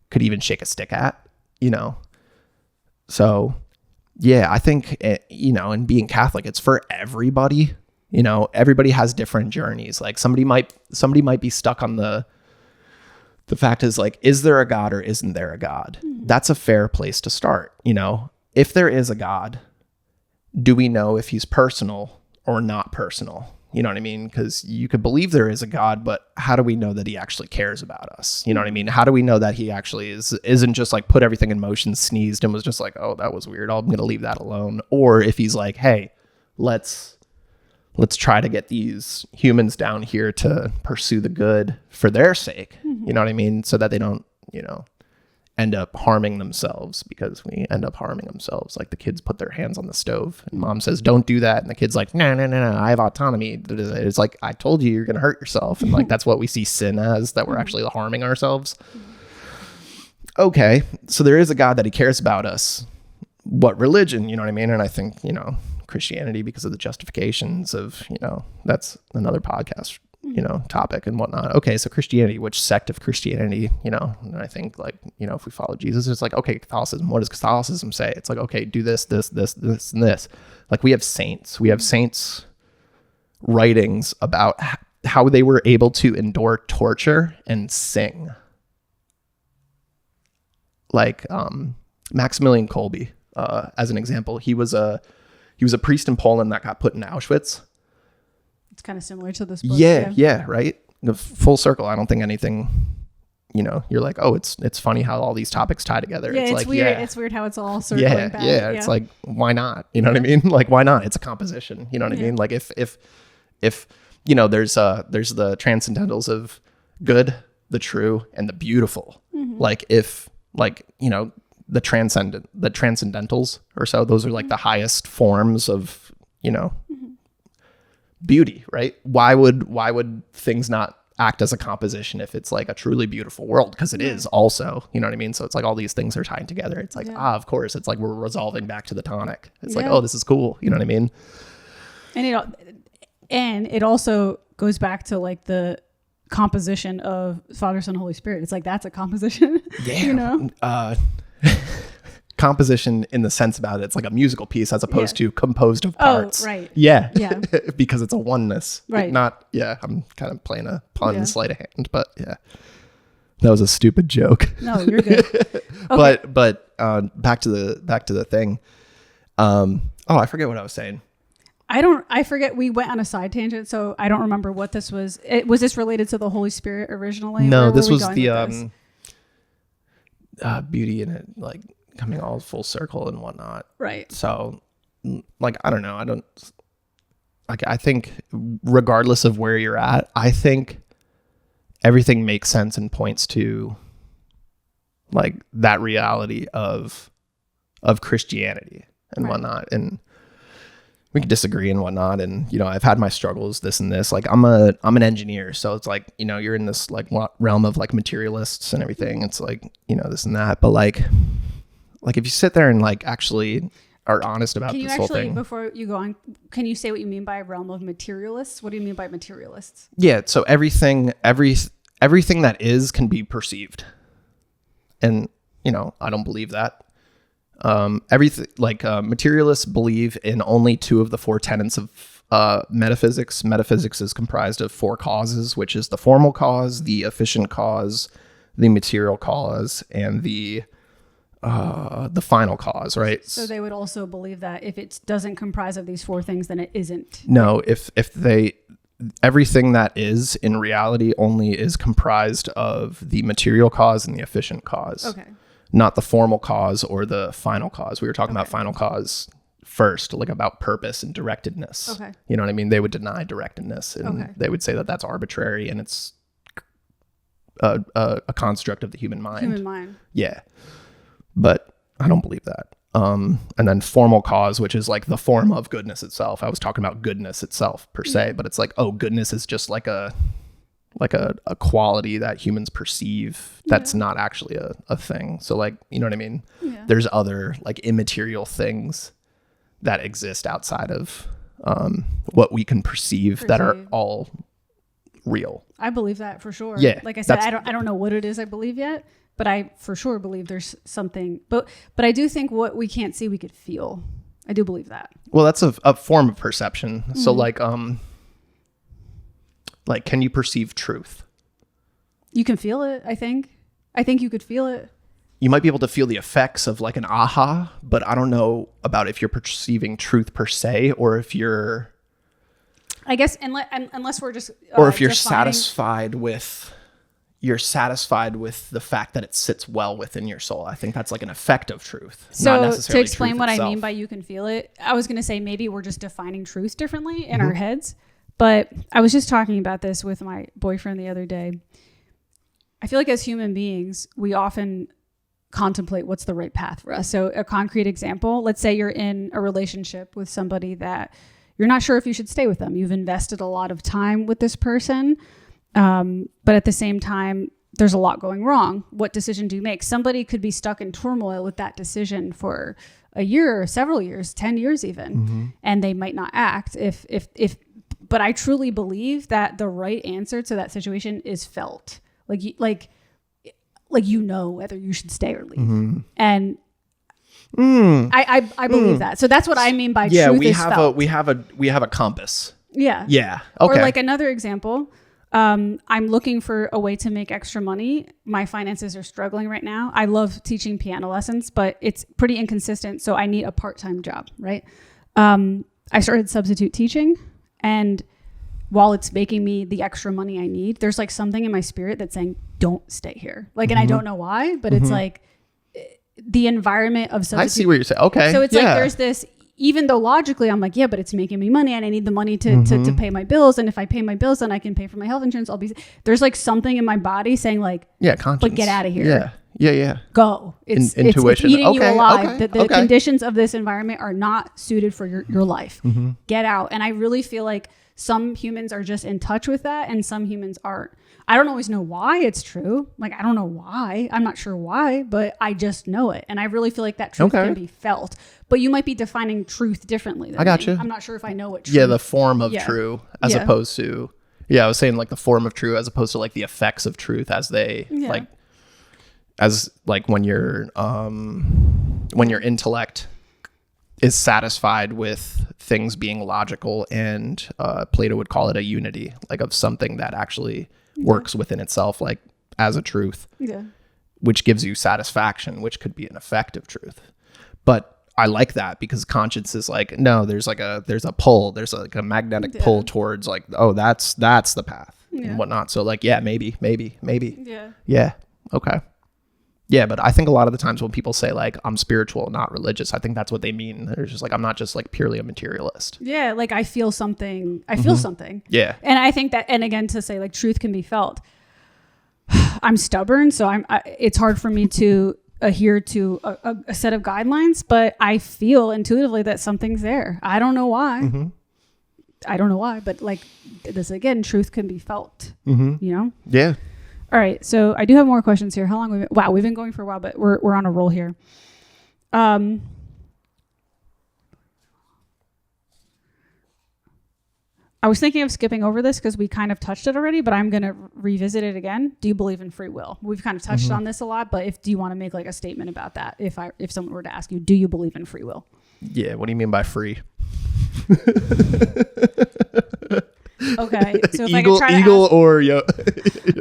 could even shake a stick at, So yeah, I think, and being Catholic, it's for everybody. Everybody has different journeys. Like somebody might be stuck on the fact is like, is there a God or isn't there a God? Mm-hmm. That's a fair place to start. If there is a God, do we know if he's personal or not personal? You know what I mean? Because you could believe there is a God, but how do we know that he actually cares about us? You know what I mean? How do we know that he actually isn't just like put everything in motion, sneezed, and was just like, oh, that was weird, I'm going to leave that alone? Or if he's like, hey, let's try to get these humans down here to pursue the good for their sake. Mm-hmm. You know what I mean? So that they don't, end up harming themselves, because we end up harming themselves. Like the kids put their hands on the stove and mom says, don't do that. And the kid's like, no, I have autonomy. It's like, I told you you're going to hurt yourself. And like, that's what we see sin as, that we're actually harming ourselves. Okay. So there is a God that he cares about us. What religion? You know what I mean? And I think, Christianity, because of the justifications of, that's another podcast, topic and whatnot. Okay, so Christianity, which sect of Christianity, and I think like, if we follow Jesus, it's like, okay, Catholicism, what does Catholicism say? It's like, okay, do this, and this. Like we have saints writings about how they were able to endure torture and sing. Like Maximilian Kolbe, as an example, he was a priest in Poland that got put in Auschwitz. It's kind of similar to this book. Yeah, right. The full circle. I don't think anything, you're like, oh, it's funny how all these topics tie together. Yeah, it's like, weird. Yeah. It's weird how it's all circling back. Yeah. It's like, why not? You know what I mean? Like, why not? It's a composition. You know what I mean? Like if there's the transcendentals of good, the true, and the beautiful. Mm-hmm. Like the transcendentals or so, those are like the highest forms of, beauty, right? Why would things not act as a composition if it's like a truly beautiful world? Because it is also, you know what I mean? So it's like all these things are tying together. It's like, of course, it's like we're resolving back to the tonic. It's like, oh, this is cool. You know what I mean? And it also goes back to like the composition of Father, Son, Holy Spirit. It's like, that's a composition. Yeah. You know? Composition in the sense about it, it's like a musical piece as opposed to composed of parts. Oh, right. Yeah. Yeah. Because it's a oneness. Right. Not, I'm kind of playing a pun sleight of hand, but yeah. That was a stupid joke. No, you're good. Okay. But back to the thing. I forget what I was saying. I forget, we went on a side tangent, so I don't remember what this was. Was this related to the Holy Spirit originally? No, this was the beauty in it, like coming all full circle and whatnot. Right. So, like, I don't know. I think regardless of where you're at, I think everything makes sense and points to like that reality of Christianity and whatnot. And we can disagree and whatnot. And, I've had my struggles, this and this. Like I'm an engineer. So it's like, you're in this like realm of like materialists and everything. It's like, this and that. But like if you sit there and like actually are honest about this whole thing. Before you go on, can you say what you mean by realm of materialists? What do you mean by materialists? Yeah. So everything that is can be perceived. And, I don't believe that. Everything like materialists believe in only 2 of the 4 tenets of metaphysics. Metaphysics is comprised of 4 causes, which is the formal cause, the efficient cause, the material cause, and the final cause, right? So they would also believe that if it doesn't comprise of these 4 things, then it isn't. No, everything that is in reality only is comprised of the material cause and the efficient cause. Okay. Not the formal cause or the final cause. We were talking about final cause first, like about purpose and directedness. Okay. You know what I mean? They would deny directedness and they would say that that's arbitrary and it's a construct of the human mind. Yeah. But I don't believe that. And then formal cause, which is like the form of goodness itself. I was talking about goodness itself per se, but it's like, goodness is just like a quality that humans perceive that's not actually a thing. So like, you know what I mean? Yeah. There's other like immaterial things that exist outside of what we can perceive that are all real. I believe that for sure. Yeah. Like I said, I don't know what it is I believe yet, but I for sure believe there's something. But I do think what we can't see, we could feel. I do believe that. Well, that's a form of perception. Mm-hmm. So like, can you perceive truth? You can feel it, I think. I think you could feel it. You might be able to feel the effects of like an aha, but I don't know about if you're perceiving truth per se or if you're... I guess unless we're just... or if you're satisfied with the fact that it sits well within your soul. I think that's like an effect of truth. So not necessarily to explain what itself. I mean by you can feel it, I was going to say maybe we're just defining truth differently in our heads. But I was just talking about this with my boyfriend the other day. I feel like as human beings, we often contemplate what's the right path for us. So a concrete example, let's say you're in a relationship with somebody that you're not sure if you should stay with them. You've invested a lot of time with this person. But at the same time, there's a lot going wrong. What decision do you make? Somebody could be stuck in turmoil with that decision for a year or several years, 10 years even, and they might not act but I truly believe that the right answer to that situation is felt. Like whether you should stay or leave. And I believe that. So that's what I mean by truth is felt. We have a compass. Yeah. Yeah. Okay. Or like another example, I'm looking for a way to make extra money. My finances are struggling right now. I love teaching piano lessons, but it's pretty inconsistent. So I need a part-time job, right? I started substitute teaching, and while it's making me the extra money I need, there's like something in my spirit that's saying, don't stay here. Like, and I don't know why, but it's like the environment of substitute. I see what you're saying. Okay. So it's like, there's this, even though logically I'm like, yeah, but it's making me money and I need the money to pay my bills. And if I pay my bills, then I can pay for my health insurance. There's like something in my body saying like, conscience. But get out of here. Yeah. Yeah. Go. Intuition. It's eating you alive. Okay. The conditions of this environment are not suited for your life. Get out. And I really feel like some humans are just in touch with that and some humans aren't. I don't always know why it's true. Like, I don't know why. I'm not sure why, but I just know it. And I really feel like that truth can be felt. But you might be defining truth differently than I got you. I'm not sure if I know what truth. Yeah, the form of true as opposed to... Yeah, I was saying like the form of truth as opposed to like the effects of truth as they like when your intellect is satisfied with things being logical, and Plato would call it a unity, like of something that actually works within itself, like as a truth, which gives you satisfaction, which could be an effect of truth. But I like that because conscience is like, no, there's a pull, there's like a magnetic pull towards like, oh, that's the path and whatnot. So like, yeah, maybe. Yeah. Okay. Yeah. But I think a lot of the times when people say like, I'm spiritual, not religious, I think that's what they mean. They're just like, I'm not just like purely a materialist. Yeah. Like I feel something. I feel something. Yeah. And I think that, and again, to say like truth can be felt. I'm stubborn. So it's hard for me to adhere to a set of guidelines, but I feel intuitively that something's there. I don't know why. I don't know why, but like this again, truth can be felt. You know? Yeah. All right. So I do have more questions here. How long? We've been going for a while, but we're on a roll here. I was thinking of skipping over this because we kind of touched it already, but I'm going to revisit it again. Do you believe in free will? We've kind of touched on this a lot, but do you want to make like a statement about that? If someone were to ask you, do you believe in free will? Yeah. What do you mean by free? Okay. So if eagle, I could try to eagle or yo.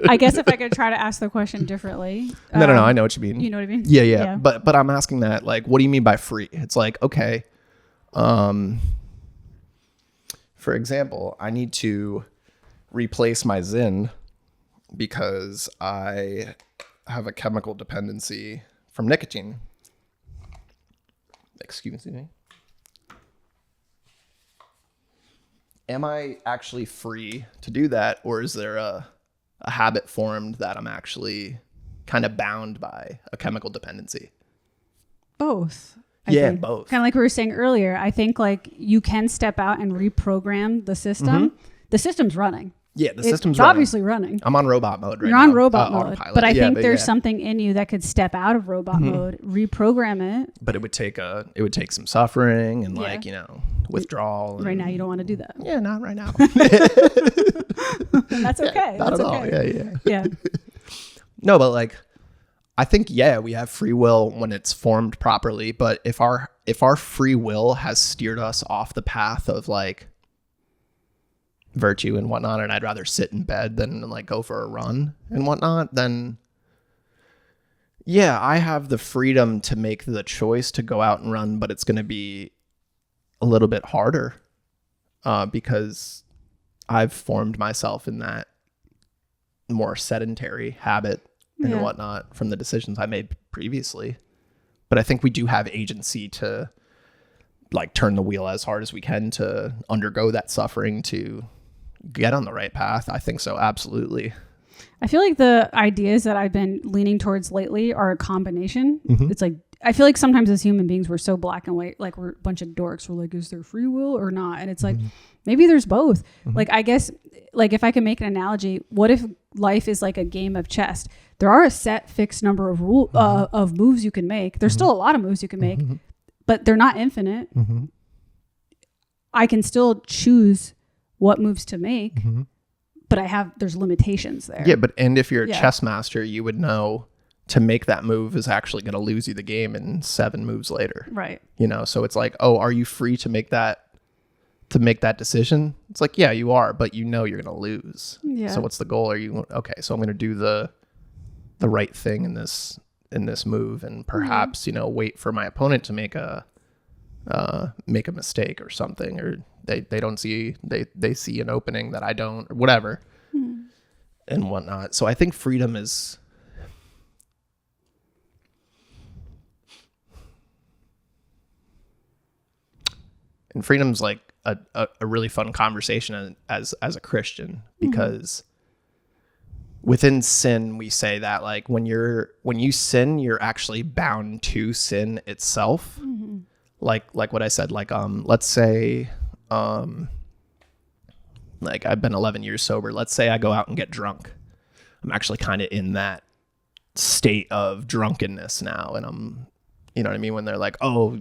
I guess if I could try to ask the question differently. No. I know what you mean. You know what I mean? Yeah. But I'm asking that, like, what do you mean by free? It's like, okay. For example, I need to replace my Zyn because I have a chemical dependency from nicotine. Excuse me. Am I actually free to do that, or is there a habit formed that I'm actually kind of bound by a chemical dependency? Both. I think. Both. Kind of like we were saying earlier, I think like you can step out and reprogram the system. The system's running. Yeah, the system's running. Obviously running. I'm on robot mode right now. You're on robot mode. Autopilot. But I think there's something in you that could step out of robot mode, reprogram it. But it would take some suffering and like, withdrawal. Right now you don't want to do that. Yeah, not right now. And that's okay. Not that's at all. Okay. Yeah. No, but like I think we have free will when it's formed properly, but if our free will has steered us off the path of like virtue and whatnot, and I'd rather sit in bed than like go for a run and whatnot, then I have the freedom to make the choice to go out and run, but it's going to be a little bit harder because I've formed myself in that more sedentary habit and whatnot from the decisions I made previously. But I think we do have agency to like turn the wheel as hard as we can to undergo that suffering to get on the right path. I think so. Absolutely. I feel like the ideas that I've been leaning towards lately are a combination. It's like, I feel like sometimes as human beings, we're so black and white, like we're a bunch of dorks. We're like, is there free will or not? And it's like, maybe there's both. Like, I guess, like if I can make an analogy, what if life is like a game of chess? There are a set fixed number of of moves you can make. There's still a lot of moves you can make, but they're not infinite. I can still choose what moves to make, but there's limitations there. Yeah, and if you're a chess master, you would know to make that move is actually going to lose you the game in 7 moves later. Right. So it's like, oh, are you free to make that decision? It's like, yeah, you are, but you're going to lose. Yeah. So what's the goal? Okay, so I'm going to do the right thing in this move, and perhaps, wait for my opponent to make a mistake or something, or they don't see, they see an opening that I don't, or whatever, and whatnot. So I think freedom is, and freedom's like a really fun conversation as a Christian, because within sin, we say that like when you sin, you're actually bound to sin itself. Like what I said, like, let's say, like I've been 11 years sober. Let's say I go out and get drunk. I'm actually kind of in that state of drunkenness now. And I'm, you know what I mean? When they're like, oh,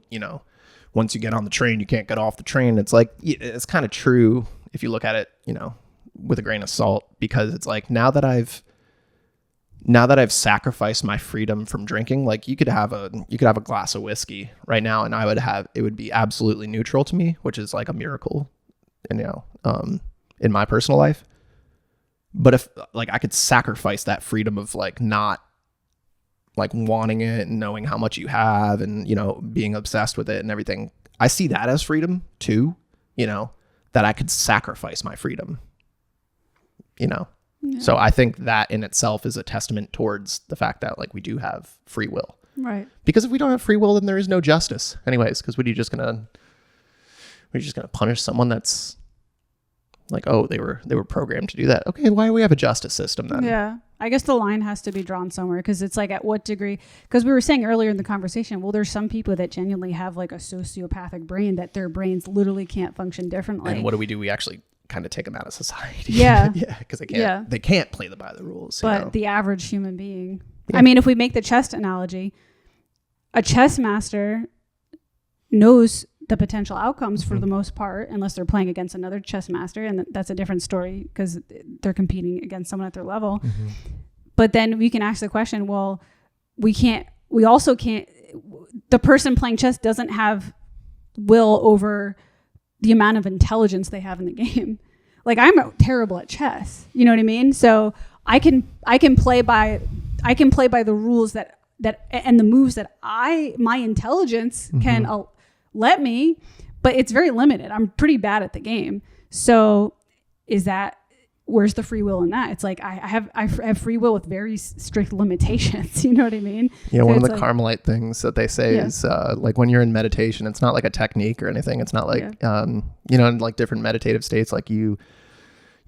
once you get on the train, you can't get off the train. It's like, it's kind of true if you look at it, with a grain of salt, because it's like, now that I've sacrificed my freedom from drinking, like you could have a glass of whiskey right now and it would be absolutely neutral to me, which is like a miracle, in my personal life. But if like I could sacrifice that freedom of like not like wanting it and knowing how much you have and, being obsessed with it and everything, I see that as freedom too, that I could sacrifice my freedom, Yeah. So I think that in itself is a testament towards the fact that like we do have free will. Right. Because if we don't have free will, then there is no justice anyways, because we're just gonna punish someone that's like, oh, they were programmed to do that. Okay, why do we have a justice system then? Yeah. I guess the line has to be drawn somewhere, because it's like, at what degree? Because we were saying earlier in the conversation, well, there's some people that genuinely have like a sociopathic brain, that their brains literally can't function differently. And what do? We actually kind of take them out of society. Yeah. Yeah, because they can't play by the rules. But the average human being, I mean, if we make the chess analogy, a chess master knows the potential outcomes for the most part, unless they're playing against another chess master, and that's a different story because they're competing against someone at their level. But then we can ask the question, well, the person playing chess doesn't have will over the amount of intelligence they have in the game. Like, I'm terrible at chess, you know what I mean? So I can play by the rules that and the moves that my intelligence can let me, but it's very limited. I'm pretty bad at the game. So where's the free will in that? It's like I have free will with very strict limitations. You know what I mean? Yeah, so one of the Carmelite things that they say is like when you're in meditation, it's not like a technique or anything. It's not like in like different meditative states, like you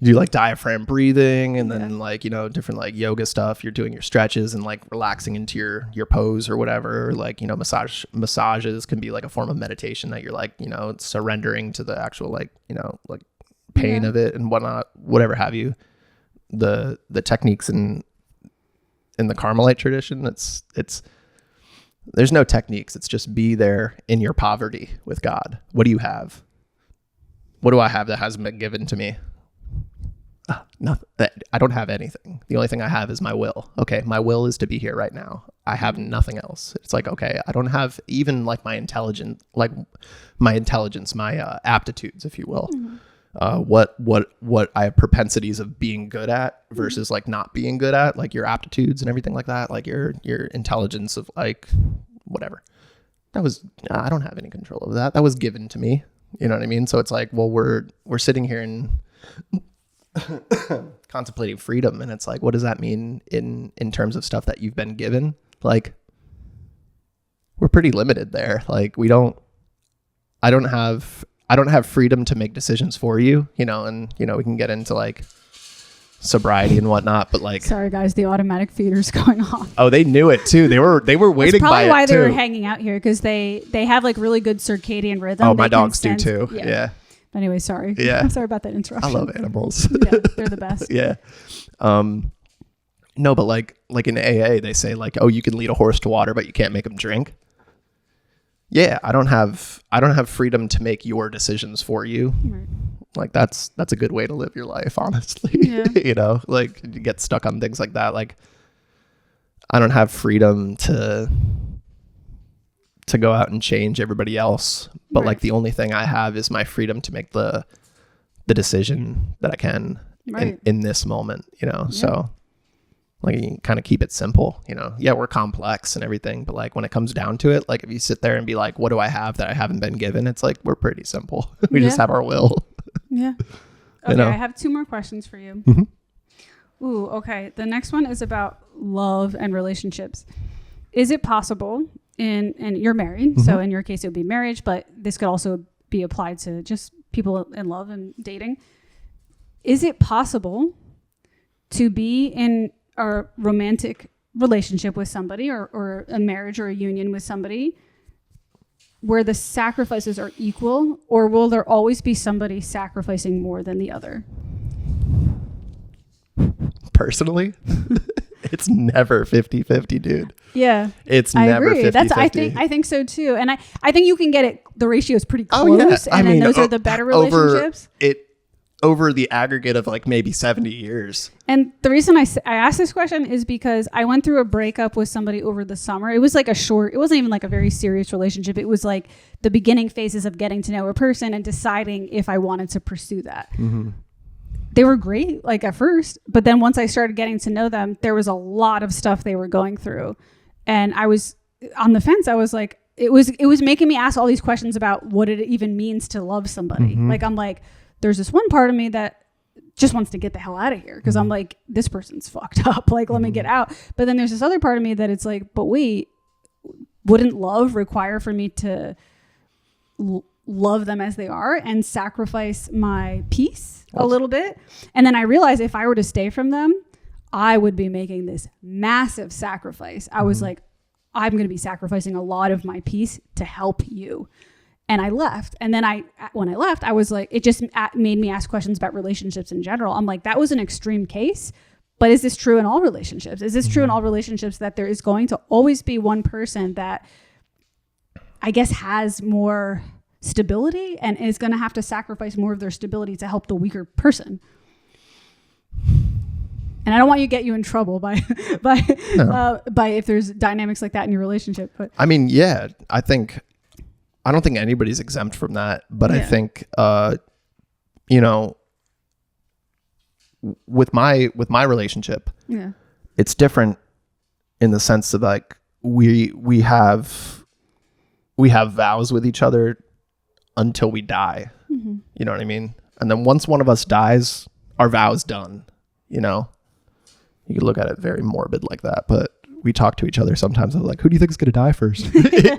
do like diaphragm breathing and then like different like yoga stuff. You're doing your stretches and like relaxing into your pose or whatever. Like massages can be like a form of meditation that you're like surrendering to the actual like like pain of it and whatnot, whatever have you. The techniques in the Carmelite tradition, it's there's no techniques. It's just be there in your poverty with God. What do you have? What do I have that hasn't been given to me? Nothing. I don't have anything. The only thing I have is my will. Okay, my will is to be here right now. I have nothing else. It's like, okay, I don't have even like my intelligence, my aptitudes, if you will. What I have propensities of being good at versus like not being good at, like your aptitudes and everything like that, like your intelligence of like whatever. I don't have any control of that. That was given to me. You know what I mean? So it's like, well, we're sitting here and contemplating freedom, and it's like, what does that mean in terms of stuff that you've been given? Like, we're pretty limited there. Like, I don't have freedom to make decisions for you, and we can get into like sobriety and whatnot, but like, sorry guys, the automatic feeder's going off. Oh, they knew it too. They were waiting. That's probably by why it they too. were hanging out here, because they have like really good circadian rhythm. Oh, my dogs do too. Yeah. Anyway, sorry. Yeah. I'm sorry about that interruption. I love animals. Yeah, they're the best. Yeah. No, but like in AA, they say like, oh, you can lead a horse to water, but you can't make him drink. Yeah, I don't have freedom to make your decisions for you. Right. Like that's a good way to live your life, honestly. Yeah. Like you get stuck on things like that. Like I don't have freedom to go out and change everybody else, but like the only thing I have is my freedom to make the decision that I can in this moment, So like you kind of keep it simple, Yeah, we're complex and everything, but like when it comes down to it, like if you sit there and be like, what do I have that I haven't been given? It's like, we're pretty simple. We just have our will. Yeah. Okay. I have 2 more questions for you. Mm-hmm. Ooh, okay. The next one is about love and relationships. Is it possible and you're married, mm-hmm. so in your case it would be marriage, but this could also be applied to just people in love and dating. Is it possible to be in a romantic relationship with somebody or a marriage or a union with somebody where the sacrifices are equal, or will there always be somebody sacrificing more than the other? Personally, it's never 50-50, dude. Yeah. It's never 50-50. I think so too. And I think you can get it. The ratio is pretty close. And then those are the better relationships. over the aggregate of like maybe 70 years. And the reason I asked this question is because I went through a breakup with somebody over the summer. It was like it wasn't even like a very serious relationship. It was like the beginning phases of getting to know a person and deciding if I wanted to pursue that. Mm-hmm. They were great, like at first, but then once I started getting to know them, there was a lot of stuff they were going through. And I was on the fence. I was like, it was making me ask all these questions about what it even means to love somebody. Mm-hmm. Like, I'm like, there's this one part of me that just wants to get the hell out of here. Cause I'm like, this person's fucked up. Like, let me get out. But then there's this other part of me that it's like, but wait, wouldn't love require for me to love them as they are and sacrifice my peace a little bit? And then I realized if I were to stay from them, I would be making this massive sacrifice. I was like, I'm going to be sacrificing a lot of my peace to help you. And I left. And then when I left, I was like, it just made me ask questions about relationships in general. I'm like, that was an extreme case, but is this true in all relationships? Is this true in all relationships that there is going to always be one person that I guess has more stability and is going to have to sacrifice more of their stability to help the weaker person? And I don't want to get you in trouble by if there's dynamics like that in your relationship. But I mean, yeah, I don't think anybody's exempt from that. But yeah. I think, with my relationship, yeah, it's different in the sense that like we have vows with each other until we die. Mm-hmm. You know what I mean? And then once one of us dies, our vow's done. You know, you could look at it very morbid like that, but we talk to each other sometimes. I'm like, who do you think is going to die first?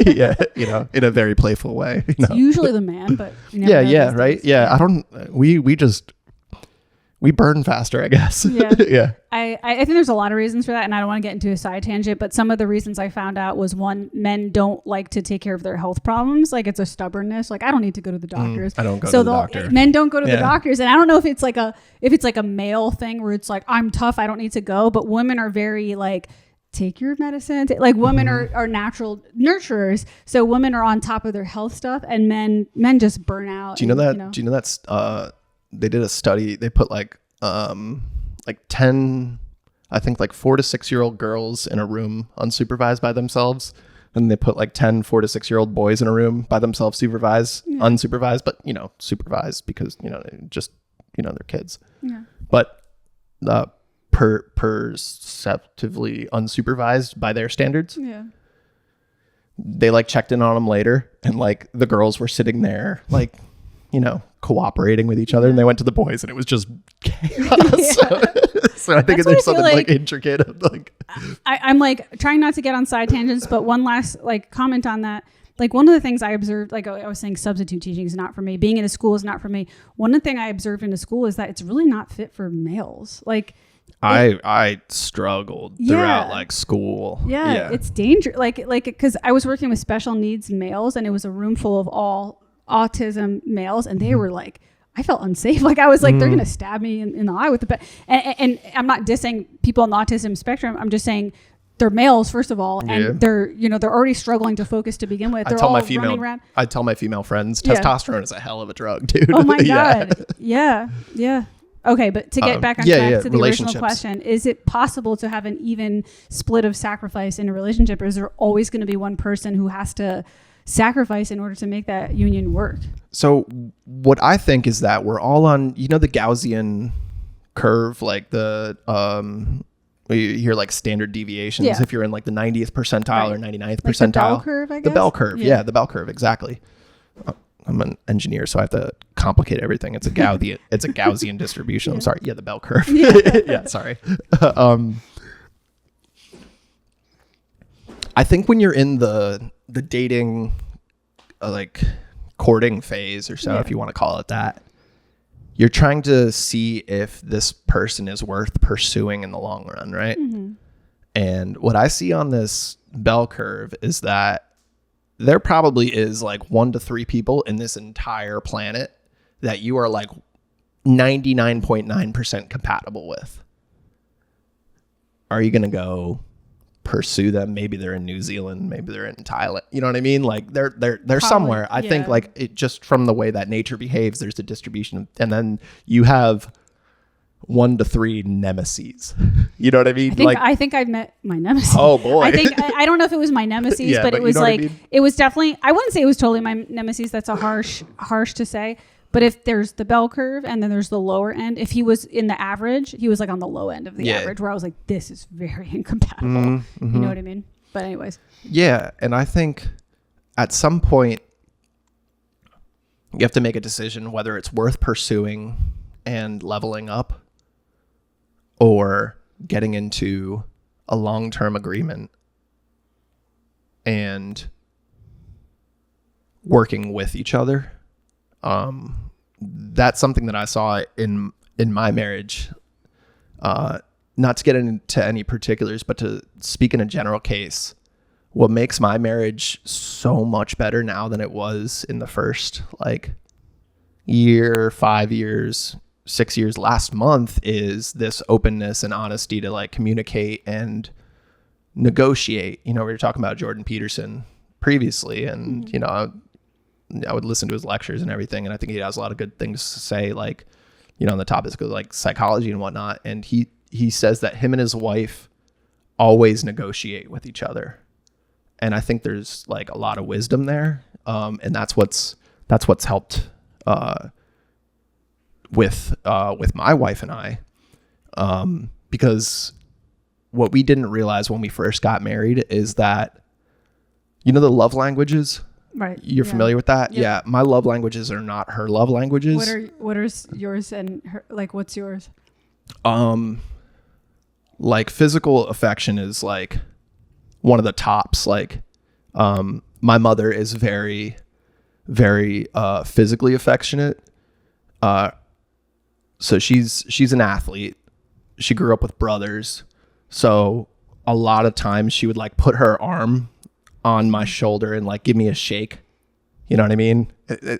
Yeah. You know, in a very playful way. It's usually the man, but yeah. Right. Days. Yeah. We burn faster, I guess. Yeah. Yeah. I think there's a lot of reasons for that, and I don't want to get into a side tangent, but some of the reasons I found out was, one, men don't like to take care of their health problems. Like, it's a stubbornness. Like, I don't need to go to the doctors. I don't go to the doctor. Men don't go to the doctors. And I don't know if it's like a male thing where it's like, I'm tough, I don't need to go. But women are very like, take your medicine. Like, women are natural nurturers. So women are on top of their health stuff, and men just burn out. Do you know that? Do you know that's they did a study. They put like 10, I think like 4 to 6 year old girls in a room unsupervised by themselves. And they put like 10 4 to 6 year old boys in a room by themselves, unsupervised, but supervised because, they're kids. Yeah. But perceptively unsupervised by their standards. Yeah. They like checked in on them later, and like the girls were sitting there like, cooperating with each other, and they went to the boys and it was just chaos. So I think there's something like intricate of like I'm like trying not to get on side tangents, but one last like comment on that. Like, one of the things I observed, like I was saying, substitute teaching is not for me. Being in a school is not for me. One of the things I observed in a school is that it's really not fit for males. Like, I struggled throughout like school. Yeah. It's dangerous. Like, because I was working with special needs males, and it was a room full of all autism males, and they were like, I felt unsafe. Like, I was like, they're gonna stab me in the eye with the pen. And I'm not dissing people on the autism spectrum. I'm just saying they're males, first of all, and they're already struggling to focus to begin with. They're all running around. I tell my female friends, testosterone is a hell of a drug, dude. Oh my god. Yeah. Okay, but to get back on track to the original question, is it possible to have an even split of sacrifice in a relationship, or is there always going to be one person who has to sacrifice in order to make that union work? So what I think is that we're all on, the Gaussian curve, like the you hear like standard deviations. If you're in like the 90th percentile or 99th percentile, the bell curve, I guess. The bell curve, the bell curve, exactly. I'm an engineer, so I have to complicate everything. It's a Gaussian distribution. I'm sorry. Yeah, the bell curve. Yeah, sorry. I think when you're in the dating, like courting phase or so, if you want to call it that, you're trying to see if this person is worth pursuing in the long run, right? Mm-hmm. And what I see on this bell curve is that there probably is like 1 to 3 people in this entire planet that you are like 99.9% compatible with. Are you going to go pursue them. Maybe they're in New Zealand, maybe they're in Thailand. You know what I mean? Like they're somewhere. I think like it just from the way that nature behaves, there's a distribution, and then you have 1 to 3 nemesis. You know what I mean? I think I've met my nemesis. Oh boy. I don't know if it was my nemesis, Yeah, but it was you know what like, I mean? it was definitely, I wouldn't say it was totally my nemesis. That's a harsh to say. But if there's the bell curve and then there's the lower end, if he was in the average, he was like on the low end of the average, where I was like, this is very incompatible. Mm-hmm. You know what I mean? But anyways. Yeah. And I think at some point you have to make a decision whether it's worth pursuing and leveling up or getting into a long-term agreement and working with each other. That's something that I saw in my marriage. Not to get into any particulars, but to speak in a general case, what makes my marriage so much better now than it was in the first year, 5 years, 6 years, last month is this openness and honesty to communicate and negotiate. We were talking about Jordan Peterson previously, and I would listen to his lectures and everything, and I think he has a lot of good things to say, on the topics of psychology and whatnot. And he says that him and his wife always negotiate with each other, and I think there's a lot of wisdom there, and that's what's helped with my wife and I, because what we didn't realize when we first got married is that the love languages. Right. You're familiar with that? Yep. Yeah. My love languages are not her love languages. What are yours and her, what's yours? Physical affection is one of the tops. My mother is very, very physically affectionate. So she's an athlete. She grew up with brothers. So a lot of times she would put her arm on my shoulder and give me a shake. You know what I mean? A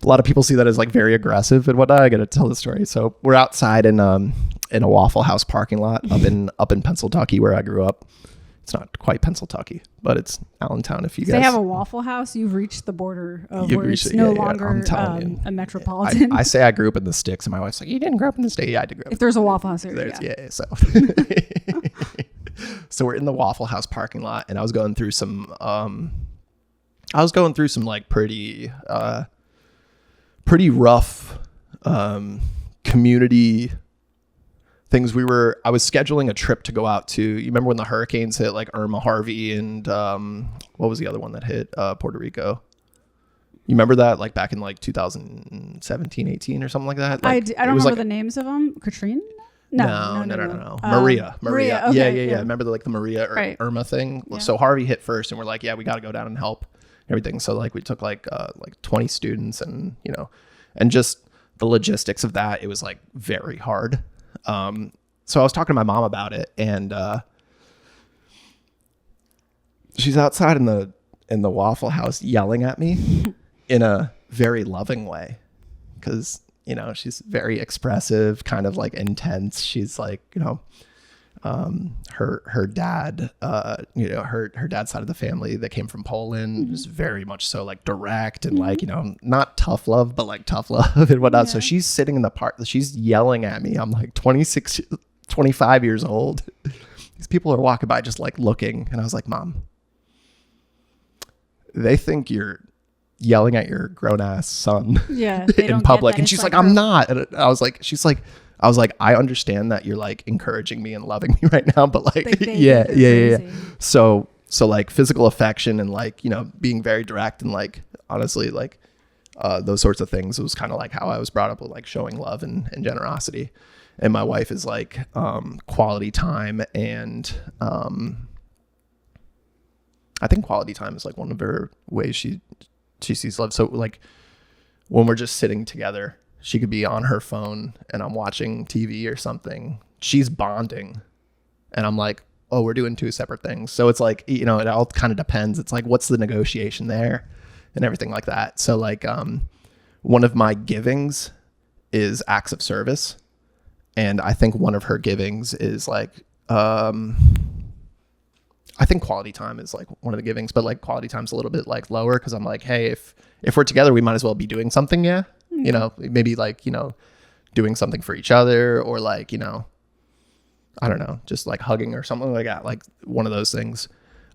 lot of people see that as very aggressive and whatnot. I got to tell the story. So we're outside in a Waffle House parking lot up in Pennsylvania, where I grew up. It's not quite Pennsylvania, but it's Allentown. If you guys, they have a Waffle House, you've reached the border of where it's no longer a metropolitan. I say I grew up in the sticks, and my wife's like, "You didn't grow up in the state." Yeah, I did grow up. If there's a Waffle House area, So so we're in the Waffle House parking lot, and I was going through some pretty rough community things. I was scheduling a trip to go out to, you remember when the hurricanes hit, Irma, Harvey, and what was the other one that hit Puerto Rico? You remember that back in 2017, 18 or something like that? I don't remember the names of them. Katrina? No. Maria. Okay, Yeah. Remember the Maria or Irma thing? Yeah. So Harvey hit first, and we're we got to go down and help everything. So we took 20 students, and and just the logistics of that, it was very hard. So I was talking to my mom about it, and she's outside in the Waffle House yelling at me in a very loving way, because she's very expressive, kind of intense. She's her dad, her dad's side of the family that came from Poland was very much so direct and not tough love, but tough love and whatnot. Yeah. So she's sitting in the park, she's yelling at me. I'm 26, 25 years old. These people are walking by just looking. And I was like, Mom, they think you're yelling at your grown ass son in public. And she's I'm not. And I was like, I understand that you're encouraging me and loving me right now, but yeah. So physical affection and being very direct and honestly those sorts of things. It was kind of how I was brought up with showing love and generosity. And my wife is quality time, and I think quality time is one of her ways she sees love. So when we're just sitting together, she could be on her phone and I'm watching TV or something. She's bonding and I'm oh, we're doing two separate things. So it's it all kind of depends. It's what's the negotiation there and everything like that. So one of my givings is acts of service. And I think one of her givings is I think quality time is like one of the givings, but like quality time's a little bit like lower because I'm like, hey, if we're together, we might as well be doing something. Yeah. You know, maybe like, you know, doing something for each other, or like, you know, I don't know, just like hugging or something like that, like one of those things.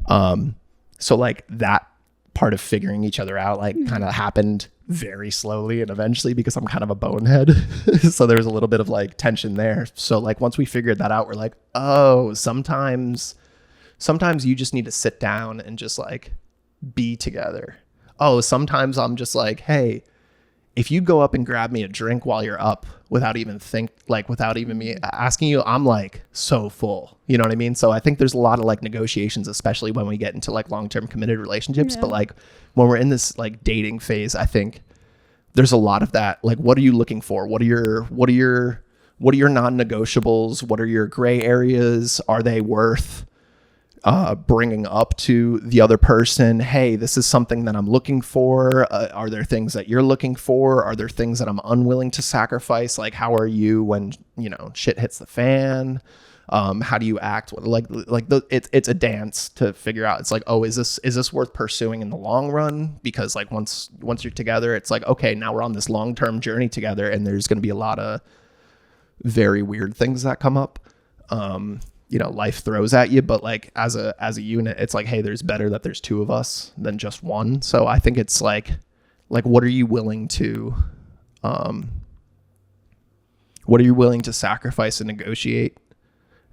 So like that part of figuring each other out, like kind of happened very slowly and eventually because I'm kind of a bonehead. So there was a little bit of like tension there. So like once we figured that out, we're like, oh, sometimes you just need to sit down and just like be together. Oh, sometimes I'm just like, hey, if you go up and grab me a drink while you're up without even me asking you, I'm like so full, you know what I mean? So I think there's a lot of like negotiations, especially when we get into like long-term committed relationships. But like when we're in this like dating phase, I think there's a lot of that. Like, what are you looking for? What are your non-negotiables? What are your gray areas? Are they worth bringing up to the other person? Hey, this is something that I'm looking for. Are there things that you're looking for? Are there things that I'm unwilling to sacrifice? Like, how are you when, you know, shit hits the fan? How do you act? It's a dance to figure out. It's like, oh, is this worth pursuing in the long run? Because like once you're together, it's like, okay, now we're on this long-term journey together, and there's going to be a lot of very weird things that come up. You know, life throws at you, but like as a unit, it's like, hey, there's better that there's two of us than just one. So I think it's like what are you willing to sacrifice and negotiate,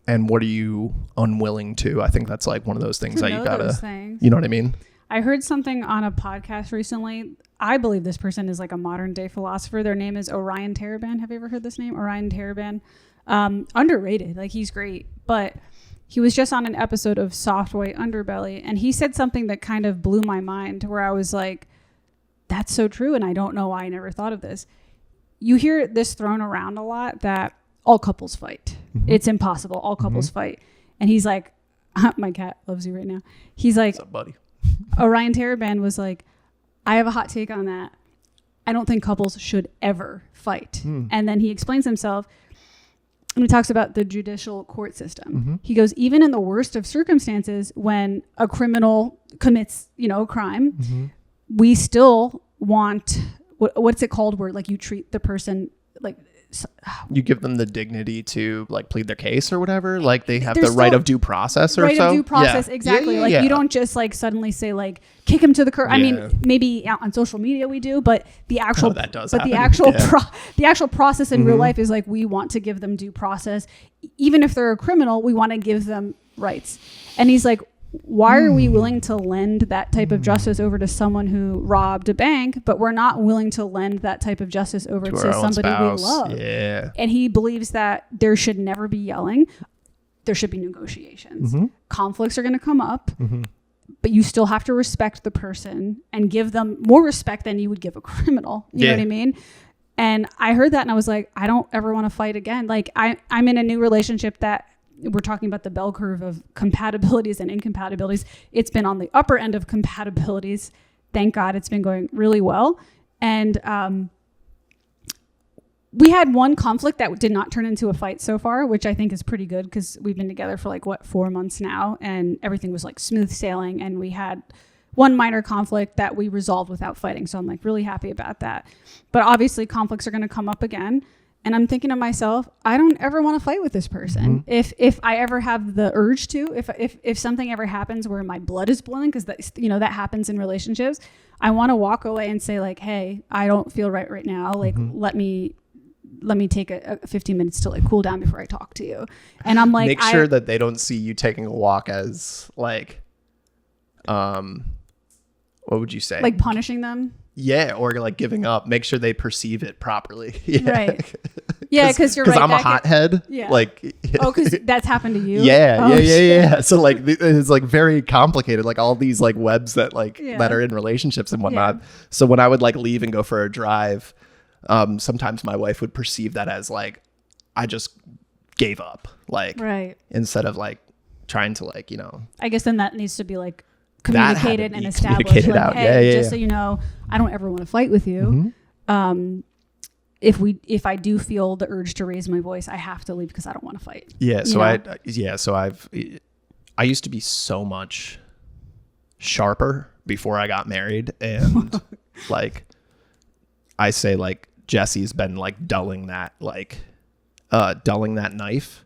and what are you unwilling to? I think that's like one of those things that you gotta, you know what I mean? I heard something on a podcast recently. I believe this person is like a modern day philosopher. Their name is Orion Taraban. Have you ever heard this name? Orion Taraban. Underrated. Like, he's great, but he was just on an episode of Soft White Underbelly, and he said something that kind of blew my mind, where I was like, that's so true. And I don't know why I never thought of this. You hear this thrown around a lot, that all couples fight. Mm-hmm. It's impossible. All couples fight. And he's like, my cat loves you right now. He's like, what's up, buddy? Orion Taraban was like, I have a hot take on that. I don't think couples should ever fight. And then he explains himself. And he talks about the judicial court system. He goes, even in the worst of circumstances, when a criminal commits, you know, a crime, we still want, what's it called, where like you treat the person like, you give them the dignity to like plead their case or whatever. Like they have the right of due process or right of due process. Exactly. You don't just like suddenly say like kick him to the curb. I mean, maybe on social media we do, but the actual, that does but happen. the actual process in real life is like, we want to give them due process. Even if they're a criminal, we want to give them rights. And he's like, why are we willing to lend that type of justice over to someone who robbed a bank, but we're not willing to lend that type of justice over to somebody we love? Yeah. And he believes that there should never be yelling. There should be negotiations. Conflicts are going to come up, but you still have to respect the person and give them more respect than you would give a criminal. You know what I mean? And I heard that and I was like, I don't ever want to fight again. Like I'm in a new relationship that, we're talking about the bell curve of compatibilities and incompatibilities. It's been on the upper end of compatibilities. Thank God, it's been going really well. And we had one conflict that did not turn into a fight so far, which I think is pretty good because we've been together for like 4 months now, and everything was like smooth sailing. And we had one minor conflict that we resolved without fighting. So I'm like really happy about that. But obviously conflicts are going to come up again. And I'm thinking to myself, I don't ever want to fight with this person. If I ever have the urge to, if something ever happens where my blood is boiling, because that happens in relationships, I want to walk away and say like, hey, I don't feel right now. Like, let me take a 15 minutes to like cool down before I talk to you. And I'm like, make sure that they don't see you taking a walk as like, what would you say? Like punishing them. Yeah, or like giving up. Make sure they perceive it properly. Right. Yeah, because you're right. Because I'm a hothead. Yeah. Like. Oh, because that's happened to you. Yeah. So like it's like very complicated. Like all these like webs that like that are in relationships and whatnot. Yeah. So when I would like leave and go for a drive, sometimes my wife would perceive that as like I just gave up. Like instead of like trying to like, you know. I guess then that needs to be like communicated and established. Like, hey, just so you know, I don't ever want to fight with you. If I do feel the urge to raise my voice, I have to leave because I don't want to fight. Yeah. So I used to be so much sharper before I got married, and like I say, like Jesse's been like dulling that knife.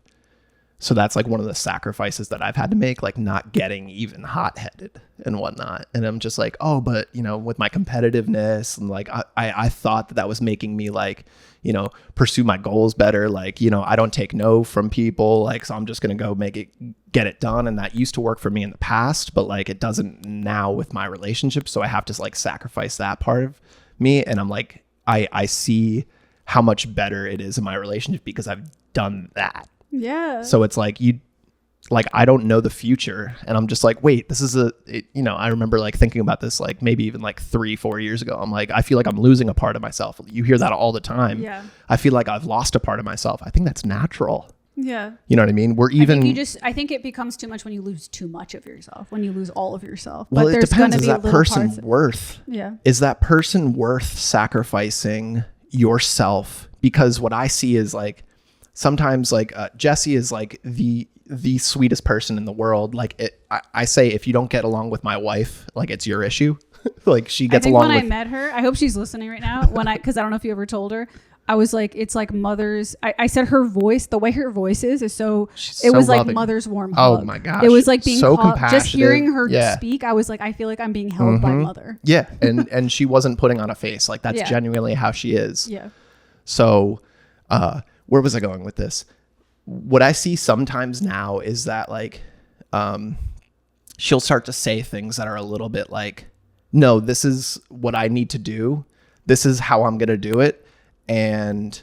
So that's like one of the sacrifices that I've had to make, like not getting even hot-headed and whatnot. And I'm just like, oh, but you know, with my competitiveness and like I thought that was making me like, you know, pursue my goals better. Like, you know, I don't take no from people. Like, so I'm just going to go get it done. And that used to work for me in the past, but like it doesn't now with my relationship. So I have to like sacrifice that part of me. And I'm like, I see how much better it is in my relationship because I've done that. Yeah. So it's like I don't know the future, and I'm just like, wait, this is you know, I remember like thinking about this like maybe even like 3-4 years ago. I'm like, I feel like I'm losing a part of myself. You hear that all the time. Yeah. I feel like I've lost a part of myself. I think that's natural. Yeah. You know what I mean? I think it becomes too much when you lose too much of yourself, when you lose all of yourself. Well, but it there's depends. Is that person worth? Yeah. Is that person worth sacrificing yourself? Because what I see is like, sometimes like Jesse is like the sweetest person in the world. Like I say, if you don't get along with my wife, like it's your issue. Like she gets along with. When I met her, I hope she's listening right now. Because I don't know if you ever told her, I was like, it's like mother's. I said her voice, the way her voice is so. It was loving. Like mother's warm hug. Oh my gosh! It was like being so compassionate. Just hearing her yeah. speak, I was like, I feel like I'm being held by mother. Yeah, and she wasn't putting on a face. Like that's genuinely how she is. Yeah. So, where was I going with this? What I see sometimes now is that like, she'll start to say things that are a little bit like, no, this is what I need to do. This is how I'm going to do it. And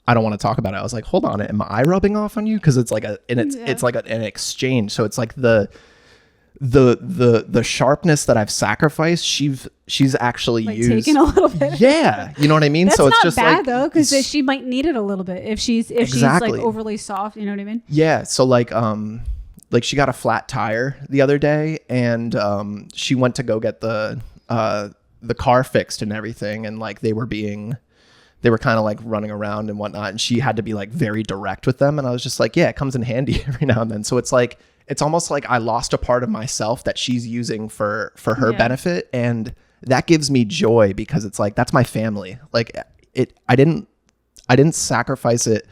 I don't want to talk about it. I was like, hold on, am I rubbing off on you? Cause it's like it's like an exchange. So it's like the sharpness that I've sacrificed, she's actually like used taking a little bit. Yeah, you know what I mean. That's so it's not just bad like, though, because she might need it a little bit if she's like overly soft. You know what I mean? Yeah. So like she got a flat tire the other day, and she went to go get the car fixed and everything, and like they were kind of like running around and whatnot, and she had to be like very direct with them, and I was just like, yeah, it comes in handy every now and then. So it's like, it's almost like I lost a part of myself that she's using for her benefit. And that gives me joy because it's like, that's my family. Like I didn't sacrifice it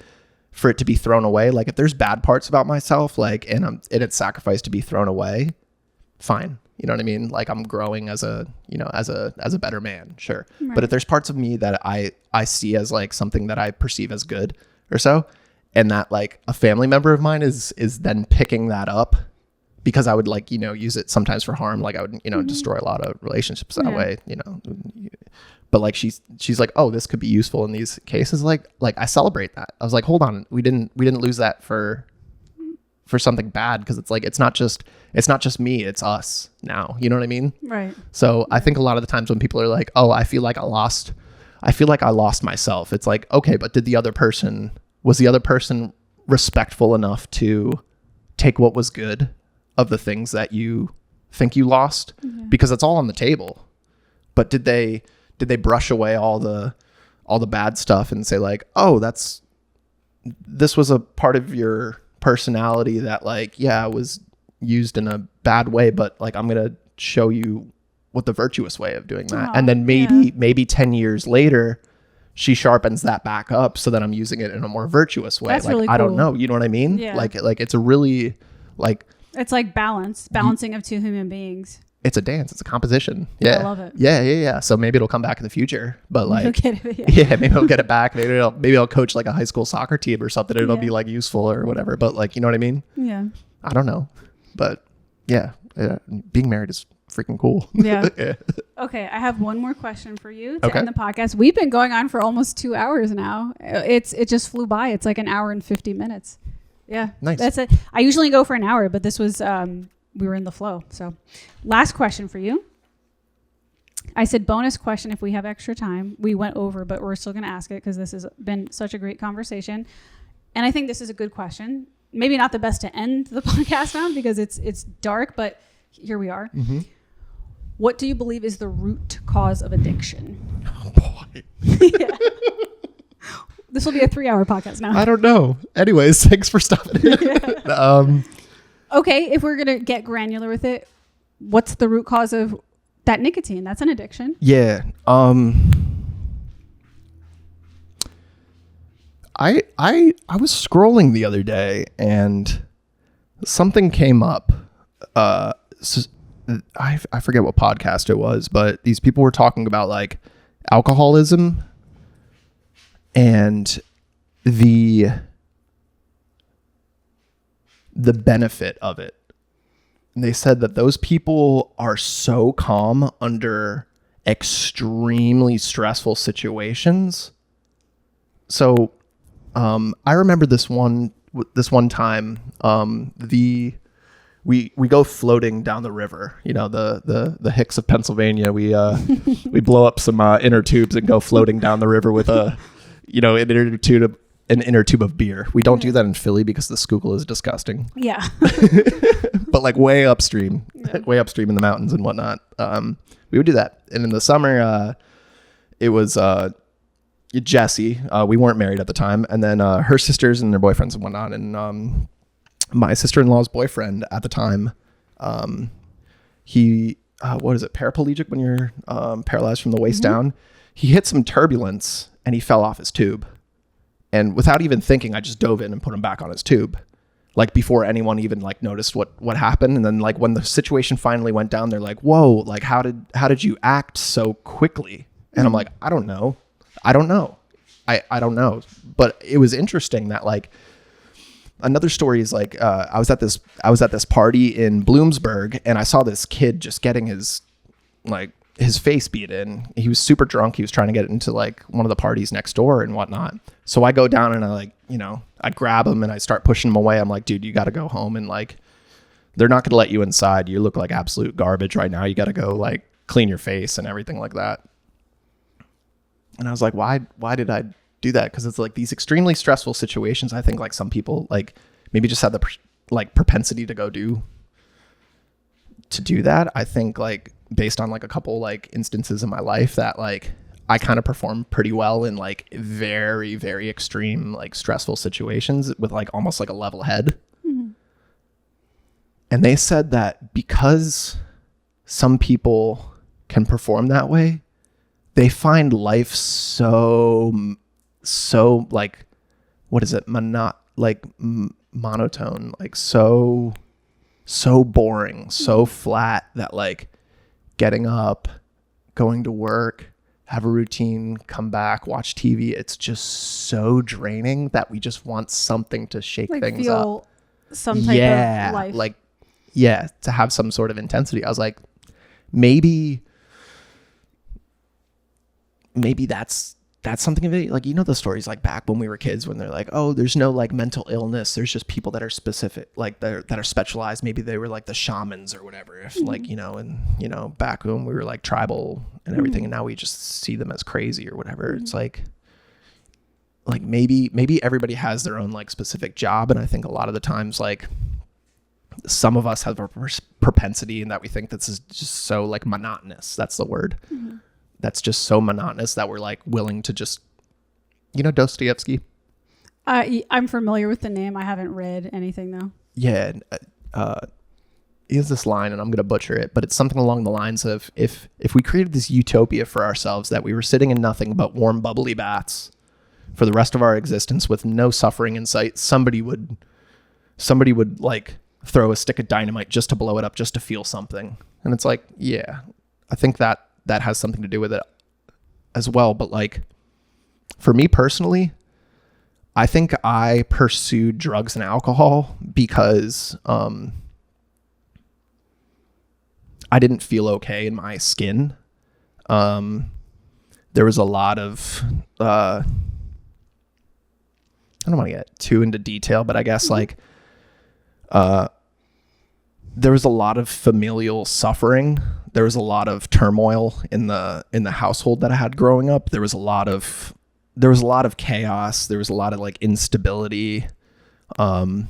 for it to be thrown away. Like if there's bad parts about myself, like, and it's sacrificed to be thrown away, fine. You know what I mean? Like I'm growing as a better man. Sure. Right. But if there's parts of me that I see as like something that I perceive as good or so, and that like a family member of mine is then picking that up, because I would like, you know, use it sometimes for harm. Like I would, you know, destroy a lot of relationships that way, you know, but like she's like, oh, this could be useful in these cases. Like I celebrate that. I was like, hold on, we didn't lose that for something bad. Because it's like, it's not just me, it's us now. You know what I mean? Right. So I think a lot of the times when people are like, oh, I feel like I lost myself. It's like, okay, but was the other person respectful enough to take what was good of the things that you think you lost? Yeah. Because it's all on the table. But did they brush away all the bad stuff and say like, oh, this was a part of your personality that like, yeah, was used in a bad way, but like, I'm going to show you what the virtuous way of doing that. And then maybe 10 years later, she sharpens that back up so that I'm using it in a more virtuous way. That's like, really cool. I don't know. You know what I mean? Yeah. Like it's a really like, it's like balancing of two human beings. It's a dance. It's a composition. Yeah. I love it. Yeah. So maybe it'll come back in the future, but like, maybe I'll get it back. Maybe I'll coach like a high school soccer team or something. It'll be like useful or whatever, but like, you know what I mean? Yeah. I don't know, but yeah, being married is freaking cool. Yeah. Okay. I have one more question for you to end the podcast. We've been going on for almost 2 hours now. It just flew by. It's like an hour and 50 minutes. Yeah. Nice. That's it. I usually go for an hour, but this was, we were in the flow. So last question for you. I said bonus question if we have extra time. We went over, but we're still going to ask it because this has been such a great conversation. And I think this is a good question. Maybe not the best to end the podcast on because it's dark, but here we are. Mm-hmm. What do you believe is the root cause of addiction? Oh, boy. Yeah. This will be a 3-hour podcast now. I don't know. Anyways, thanks for stopping. Okay, if we're going to get granular with it, what's the root cause of that nicotine? That's an addiction. Yeah. I was scrolling the other day and something came up. I forget what podcast it was, but these people were talking about like alcoholism and the benefit of it. And they said that those people are so calm under extremely stressful situations. So I remember this one time, we go floating down the river, you know, the Hicks of Pennsylvania. We blow up some inner tubes and go floating down the river with an inner tube of beer. We don't do that in Philly because the Schuylkill is disgusting. Yeah. But like way upstream in the mountains and whatnot, we would do that. And in the summer, it was Jessie. We weren't married at the time, and then her sisters and their boyfriends and whatnot. And my sister-in-law's boyfriend at the time, he what is it, paraplegic when you're paralyzed from the waist down? He hit some turbulence and he fell off his tube. And without even thinking, I just dove in and put him back on his tube, like before anyone even like noticed what happened. And then like when the situation finally went down, they're like, "Whoa! Like how did you act so quickly?" And I'm like, I don't know. I don't know. But it was interesting that like another story is like I was at this party in Bloomsburg and I saw this kid just getting his face beat in. He was super drunk. He was trying to get into like one of the parties next door and whatnot. So I go down and I grab him and I start pushing him away. I'm like, dude, you got to go home, and like, they're not going to let you inside. You look like absolute garbage right now. You got to go like clean your face and everything like that. And I was like, why did I do that? Because it's like these extremely stressful situations. I think like some people like maybe just have the propensity to go do that. I think like based on like a couple like instances in my life that like I kind of perform pretty well in like very, very extreme like stressful situations with like almost like a level head. Mm-hmm. And they said that because some people can perform that way, they find life so like, what is it? Monotone, like so boring, so flat that like getting up, going to work, have a routine, come back, watch TV. It's just so draining that we just want something to shake like things feel up. Some type of life. Like, yeah, to have some sort of intensity. I was like, maybe that's something of it. Like, you know, the stories like back when we were kids when they're like, oh, there's no like mental illness. There's just people that are specific, like that are specialized. Maybe they were like the shamans or whatever. If like, you know, and you know, back when we were like tribal and everything, and now we just see them as crazy or whatever. It's like maybe everybody has their own like specific job. And I think a lot of the times, like some of us have a propensity in that we think this is just so like monotonous. That's the word. Mm-hmm. That's just so monotonous that we're like willing to just, you know, Dostoevsky. I'm familiar with the name. I haven't read anything though. Yeah. He has this line and I'm going to butcher it, but it's something along the lines of if we created this utopia for ourselves that we were sitting in nothing but warm, bubbly baths for the rest of our existence with no suffering in sight, somebody would like throw a stick of dynamite just to blow it up, just to feel something. And it's like, yeah, I think that has something to do with it as well. But like for me personally, I think I pursued drugs and alcohol because I didn't feel okay in my skin. There was a lot of I don't want to get too into detail, but I guess like there was a lot of familial suffering. There was a lot of turmoil in the household that I had growing up. There was a lot of chaos. There was a lot of like instability. There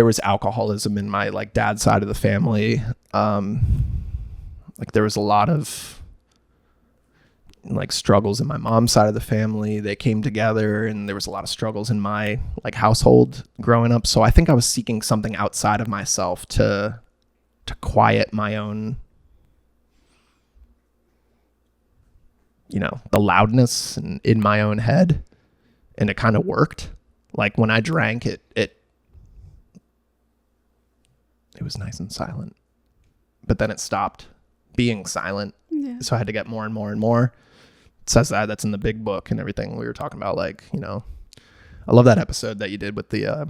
was alcoholism in my like dad's side of the family. Like there was a lot of like struggles in my mom's side of the family. They came together, and there was a lot of struggles in my like household growing up. So I think I was seeking something outside of myself to quiet my own, you know, the loudness in my own head. And it kind of worked. Like when I drank, it was nice and silent, but then it stopped being silent. Yeah. So I had to get more and more and more. It says that's in the big book and everything we were talking about. Like, you know, I love that episode that you did with the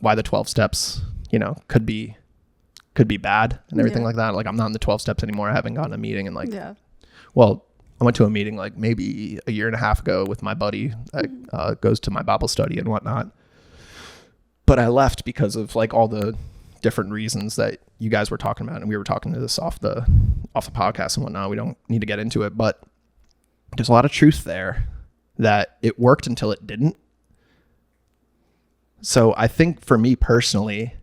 why the 12 steps, you know, could be bad and everything like that. Like I'm not in the 12 steps anymore. I haven't gotten a meeting in like, well, I went to a meeting like maybe a year and a half ago with my buddy that goes to my Bible study and whatnot. But I left because of like all the different reasons that you guys were talking about, and we were talking to this off the podcast and whatnot. We don't need to get into it, but there's a lot of truth there that it worked until it didn't. So I think for me personally,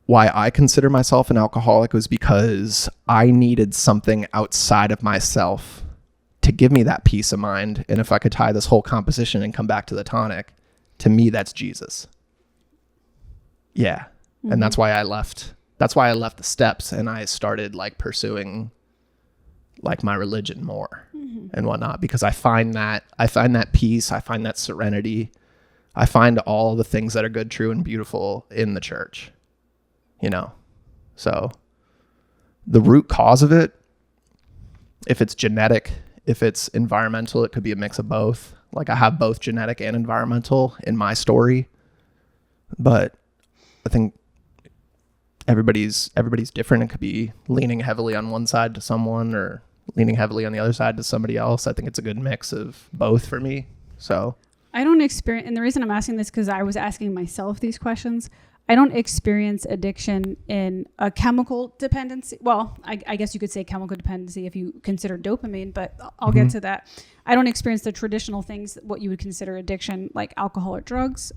why I consider myself an alcoholic was because I needed something outside of myself to give me that peace of mind. And if I could tie this whole composition and come back to the tonic, to me, that's Jesus. Yeah. Mm-hmm. And that's why I left. That's why I left the steps and I started like pursuing like my religion more and whatnot, because I find that peace. I find that serenity. I find all the things that are good, true, and beautiful in the church. You know, so the root cause of it, if it's genetic, if it's environmental, it could be a mix of both. Like I have both genetic and environmental in my story, but I think everybody's different. It could be leaning heavily on one side to someone or leaning heavily on the other side to somebody else. I think it's a good mix of both for me. So I don't experience, and the reason I'm asking this because I was asking myself these questions. I don't experience addiction in a chemical dependency. Well, I guess you could say chemical dependency if you consider dopamine, but I'll get to that. I don't experience the traditional things, what you would consider addiction, like alcohol or drugs.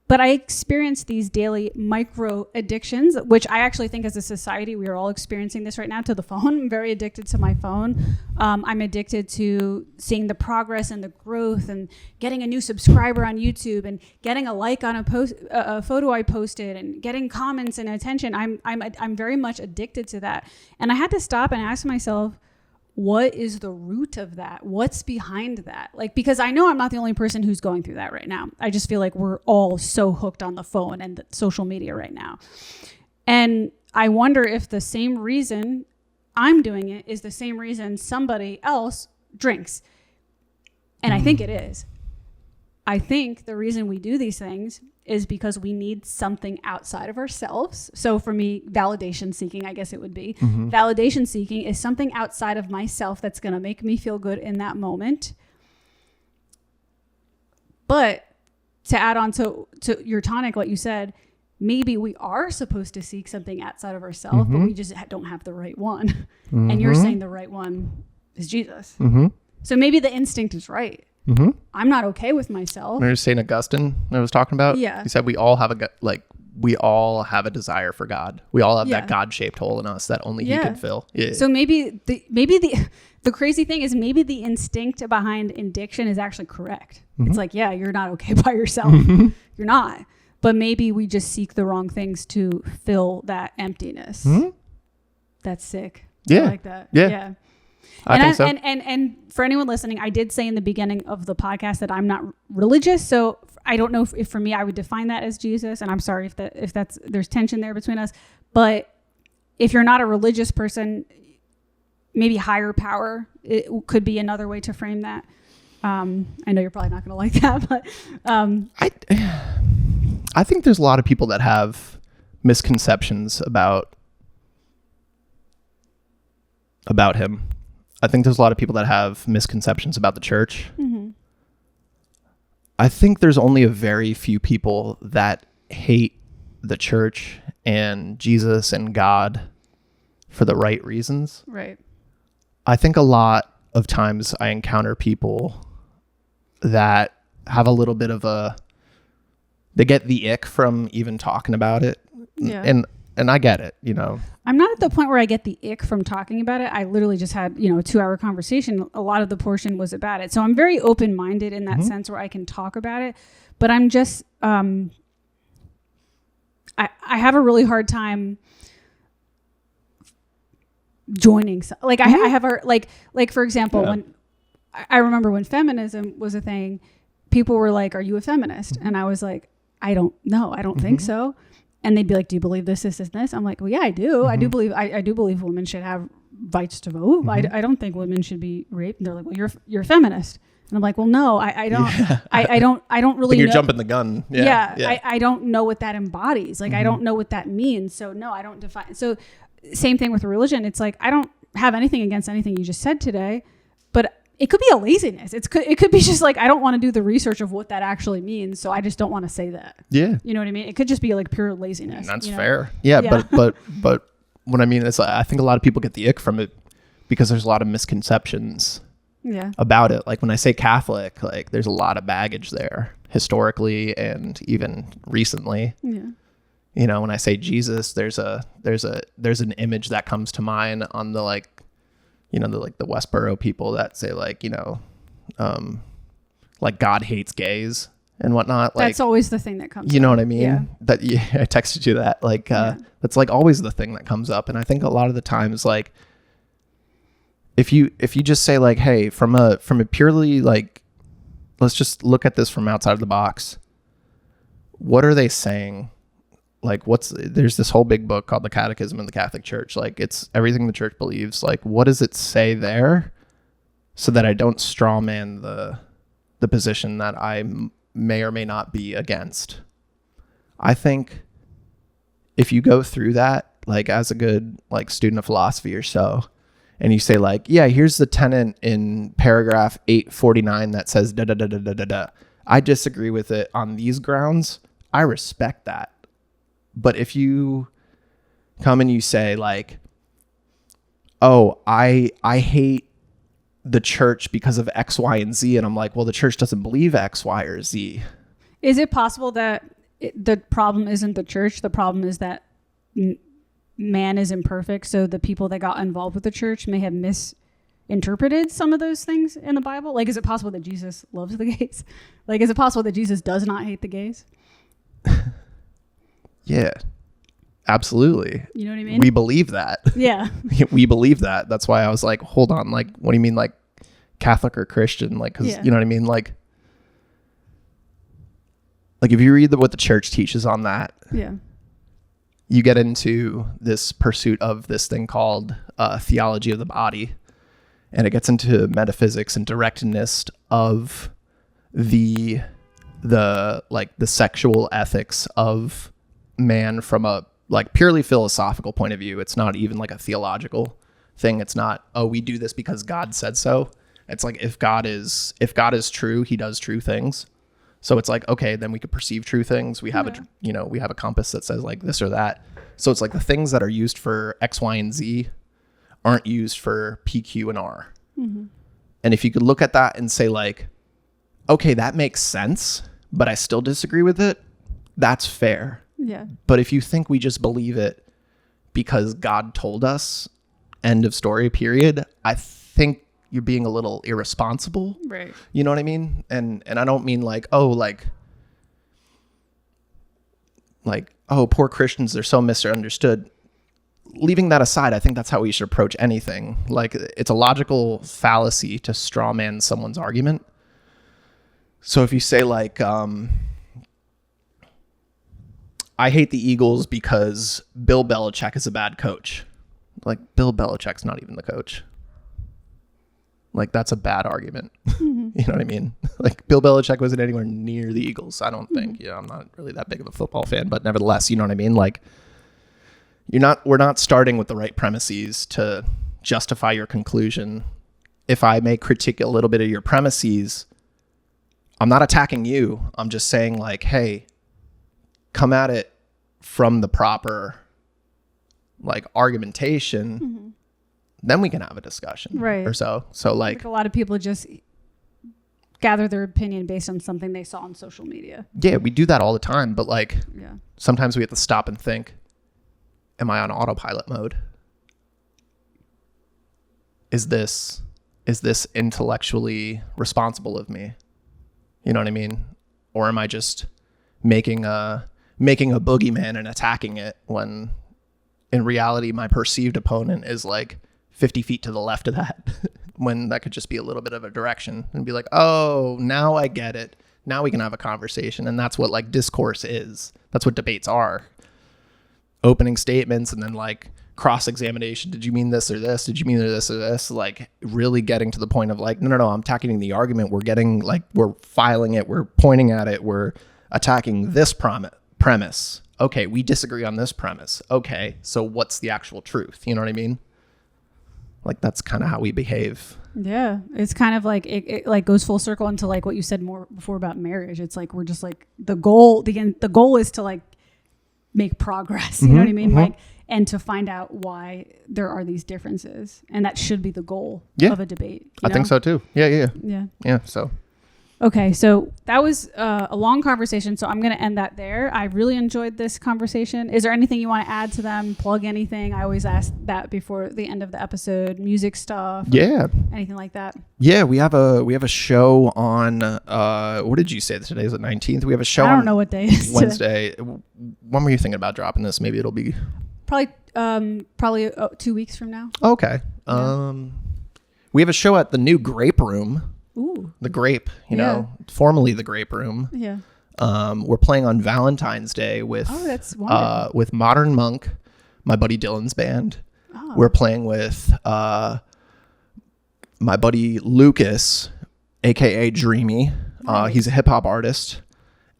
But I experience these daily micro addictions, which I actually think as a society, we are all experiencing this right now to the phone. I'm very addicted to my phone. I'm addicted to seeing the progress and the growth and getting a new subscriber on YouTube and getting a like on a photo I posted and getting comments and attention. I'm very much addicted to that. And I had to stop and ask myself, what is the root of that? What's behind that? Like, because I know I'm not the only person who's going through that right now. I just feel like we're all so hooked on the phone and the social media right now. And I wonder if the same reason I'm doing it is the same reason somebody else drinks. And I think it is. I think the reason we do these things is because we need something outside of ourselves. So for me, validation seeking, I guess it would be. Validation seeking is something outside of myself that's going to make me feel good in that moment. But to add on to your tonic, what you said, maybe we are supposed to seek something outside of ourselves, but we just don't have the right one. And you're saying the right one is Jesus. So maybe the instinct is right. I'm not okay with myself. Remember St. Augustine I was talking about? Yeah. He said we all have a desire for God. We all have that God-shaped hole in us that only he can fill. Yeah. So maybe the crazy thing is maybe the instinct behind addiction is actually correct. It's like, yeah, you're not okay by yourself. You're not. But maybe we just seek the wrong things to fill that emptiness. That's sick. Yeah. I like that. Yeah. I think so. And for anyone listening, I did say in the beginning of the podcast that I'm not religious, so I don't know if for me I would define that as Jesus. And I'm sorry if that's there's tension there between us. But if you're not a religious person, maybe higher power it could be another way to frame that. I know you're probably not going to like that, but I think there's a lot of people that have misconceptions about him. I think there's a lot of people that have misconceptions about the church. I think there's only a very few people that hate the church and Jesus and God for the right reasons. Right. I think a lot of times I encounter people that have a little bit of they get the ick from even talking about it. Yeah. And I get it, you know. I'm not at the point where I get the ick from talking about it. I literally just had, a 2-hour conversation. A lot of the portion was about it. So I'm very open-minded in that sense where I can talk about it. But I'm just, I have a really hard time joining. Like I have like for example, when I remember when feminism was a thing, people were like, "Are you a feminist?" And I was like, "I don't know. I don't think so." And they'd be like, "Do you believe this, this, and this?" I'm like, "Well, yeah, I do. I do believe women should have rights to vote. I don't think women should be raped." And they're like, "Well, you're a feminist." And I'm like, "Well, no, I don't. I don't really. You're know. Jumping the gun. Yeah. I don't know what that embodies. Like, I don't know what that means. So no, I don't define. So same thing with religion. It's like I don't have anything against anything you just said today, but it could be a laziness. It could be just like, I don't want to do the research of what that actually means. So I just don't want to say that. Yeah. You know what I mean? It could just be like pure laziness. That's fair. Yeah. But what I mean is I think a lot of people get the ick from it because there's a lot of misconceptions about it. Like when I say Catholic, like there's a lot of baggage there historically and even recently. Yeah. You know, when I say Jesus, there's an image that comes to mind on the like, you know, the Westboro people that say like, you know, like God hates gays and whatnot. Like, that's always the thing that comes up. You know what I mean? Yeah. I texted you that. Like, that's like always the thing that comes up. And I think a lot of the times, like, if you just say like, hey, from a purely like, let's just look at this from outside of the box. What are they saying? Like there's this whole big book called the Catechism of the Catholic Church. Like it's everything the church believes. Like what does it say there so that I don't straw man the position that I may or may not be against? I think if you go through that, like as a good like student of philosophy or so, and you say like, yeah, here's the tenet in paragraph 849 that says da da da da da da da. I disagree with it on these grounds. I respect that. But if you come and you say like, oh, I hate the church because of X, Y, and Z. And I'm like, well, the church doesn't believe X, Y, or Z. Is it possible that the problem isn't the church? The problem is that man is imperfect. So the people that got involved with the church may have misinterpreted some of those things in the Bible. Like, is it possible that Jesus loves the gays? Like, is it possible that Jesus does not hate the gays? Yeah, absolutely. You know what I mean? We believe that. Yeah. We believe that. That's why I was like, hold on. Like, what do you mean like Catholic or Christian? Like, cause you know what I mean? Like if you read what the church teaches on that, you get into this pursuit of this thing called theology of the body. And it gets into metaphysics and directness of the sexual ethics of man from a like purely philosophical point of view. It's not even like a theological thing. It's not, oh, we do this because God said so. It's like if God is true, he does true things. So it's like, okay, then we could perceive true things. We have we have a compass that says like this or that. So it's like the things that are used for X, Y, and Z aren't used for P, Q, and R. Mm-hmm. And if you could look at that and say like, okay, that makes sense, but I still disagree with it, that's fair. Yeah. But if you think we just believe it because God told us, end of story, period, I think you're being a little irresponsible. Right. You know what I mean? And I don't mean like, oh, poor Christians, they're so misunderstood. Leaving that aside, I think that's how we should approach anything. Like, it's a logical fallacy to straw man someone's argument. So if you say like, I hate the Eagles because Bill Belichick is a bad coach. Like, Bill Belichick's not even the coach. Like, that's a bad argument. Mm-hmm. You know what I mean? Like, Bill Belichick wasn't anywhere near the Eagles, I don't think. I'm not really that big of a football fan, but nevertheless, you know what I mean? Like, we're not starting with the right premises to justify your conclusion. If I may critique a little bit of your premises, I'm not attacking you. I'm just saying like, hey, come at it from the proper like argumentation. Mm-hmm. Then we can have a discussion. Right. Or so. So like a lot of people just gather their opinion based on something they saw on social media. Yeah, we do that all the time. But like sometimes we have to stop and think, am I on autopilot mode? Is this intellectually responsible of me? You know what I mean? Or am I just making a boogeyman and attacking it when in reality my perceived opponent is like 50 feet to the left of that? When that could just be a little bit of a direction and be like, oh, now I get it. Now we can have a conversation. And that's what like discourse is. That's what debates are. Opening statements and then like cross-examination. Did you mean this or this? Did you mean this or this? Like really getting to the point of like, no, I'm attacking the argument. We're filing it. We're pointing at it. We're attacking this premise. Okay, we disagree on this premise. Okay, so what's the actual truth? You know what I mean? Like that's kind of how we behave. Yeah, it's kind of like it like goes full circle into like what you said more before about marriage. It's like we're just like the goal is to like make progress. You know what I mean? Like, and to find out why there are these differences, and that should be the goal of a debate. I think so too. Yeah. So. Okay, so that was a long conversation, so I'm going to end that there. I really enjoyed this conversation. Is there anything you want to add to them? Plug anything? I always ask that before the end of the episode. Music stuff? Yeah. Anything like that? Yeah, we have a show on, what did you say? Today is the 19th. We have a show on... I don't know what day it is Wednesday. When were you thinking about dropping this? Maybe it'll be... Probably 2 weeks from now. Okay. Yeah. We have a show at the new Grape Room. Ooh. The Grape, formerly the Grape Room. Yeah. We're playing on Valentine's Day with Modern Monk, my buddy Dylan's band. Oh. We're playing with my buddy Lucas, aka Dreamy. Nice. He's a hip hop artist.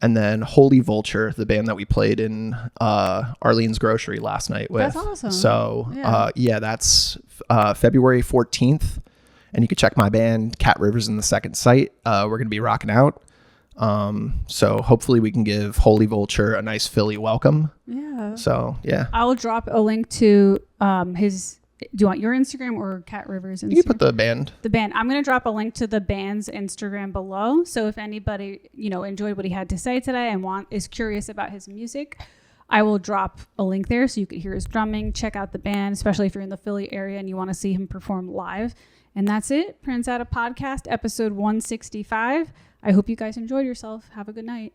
And then Holy Vulture, the band that we played in Arlene's Grocery last night with. That's awesome. So that's February 14th. And you can check my band, Cat Rivers in the Second Sight. We're going to be rocking out. So hopefully we can give Holy Vulture a nice Philly welcome. Yeah. So, yeah. I'll drop a link to his... Do you want your Instagram or Cat Rivers' Instagram? You put the band. The band. I'm going to drop a link to the band's Instagram below. So if anybody, enjoyed what he had to say today and is curious about his music, I will drop a link there so you could hear his drumming. Check out the band, especially if you're in the Philly area and you want to see him perform live. And that's it. Pranzata Podcast, episode 165. I hope you guys enjoyed yourself. Have a good night.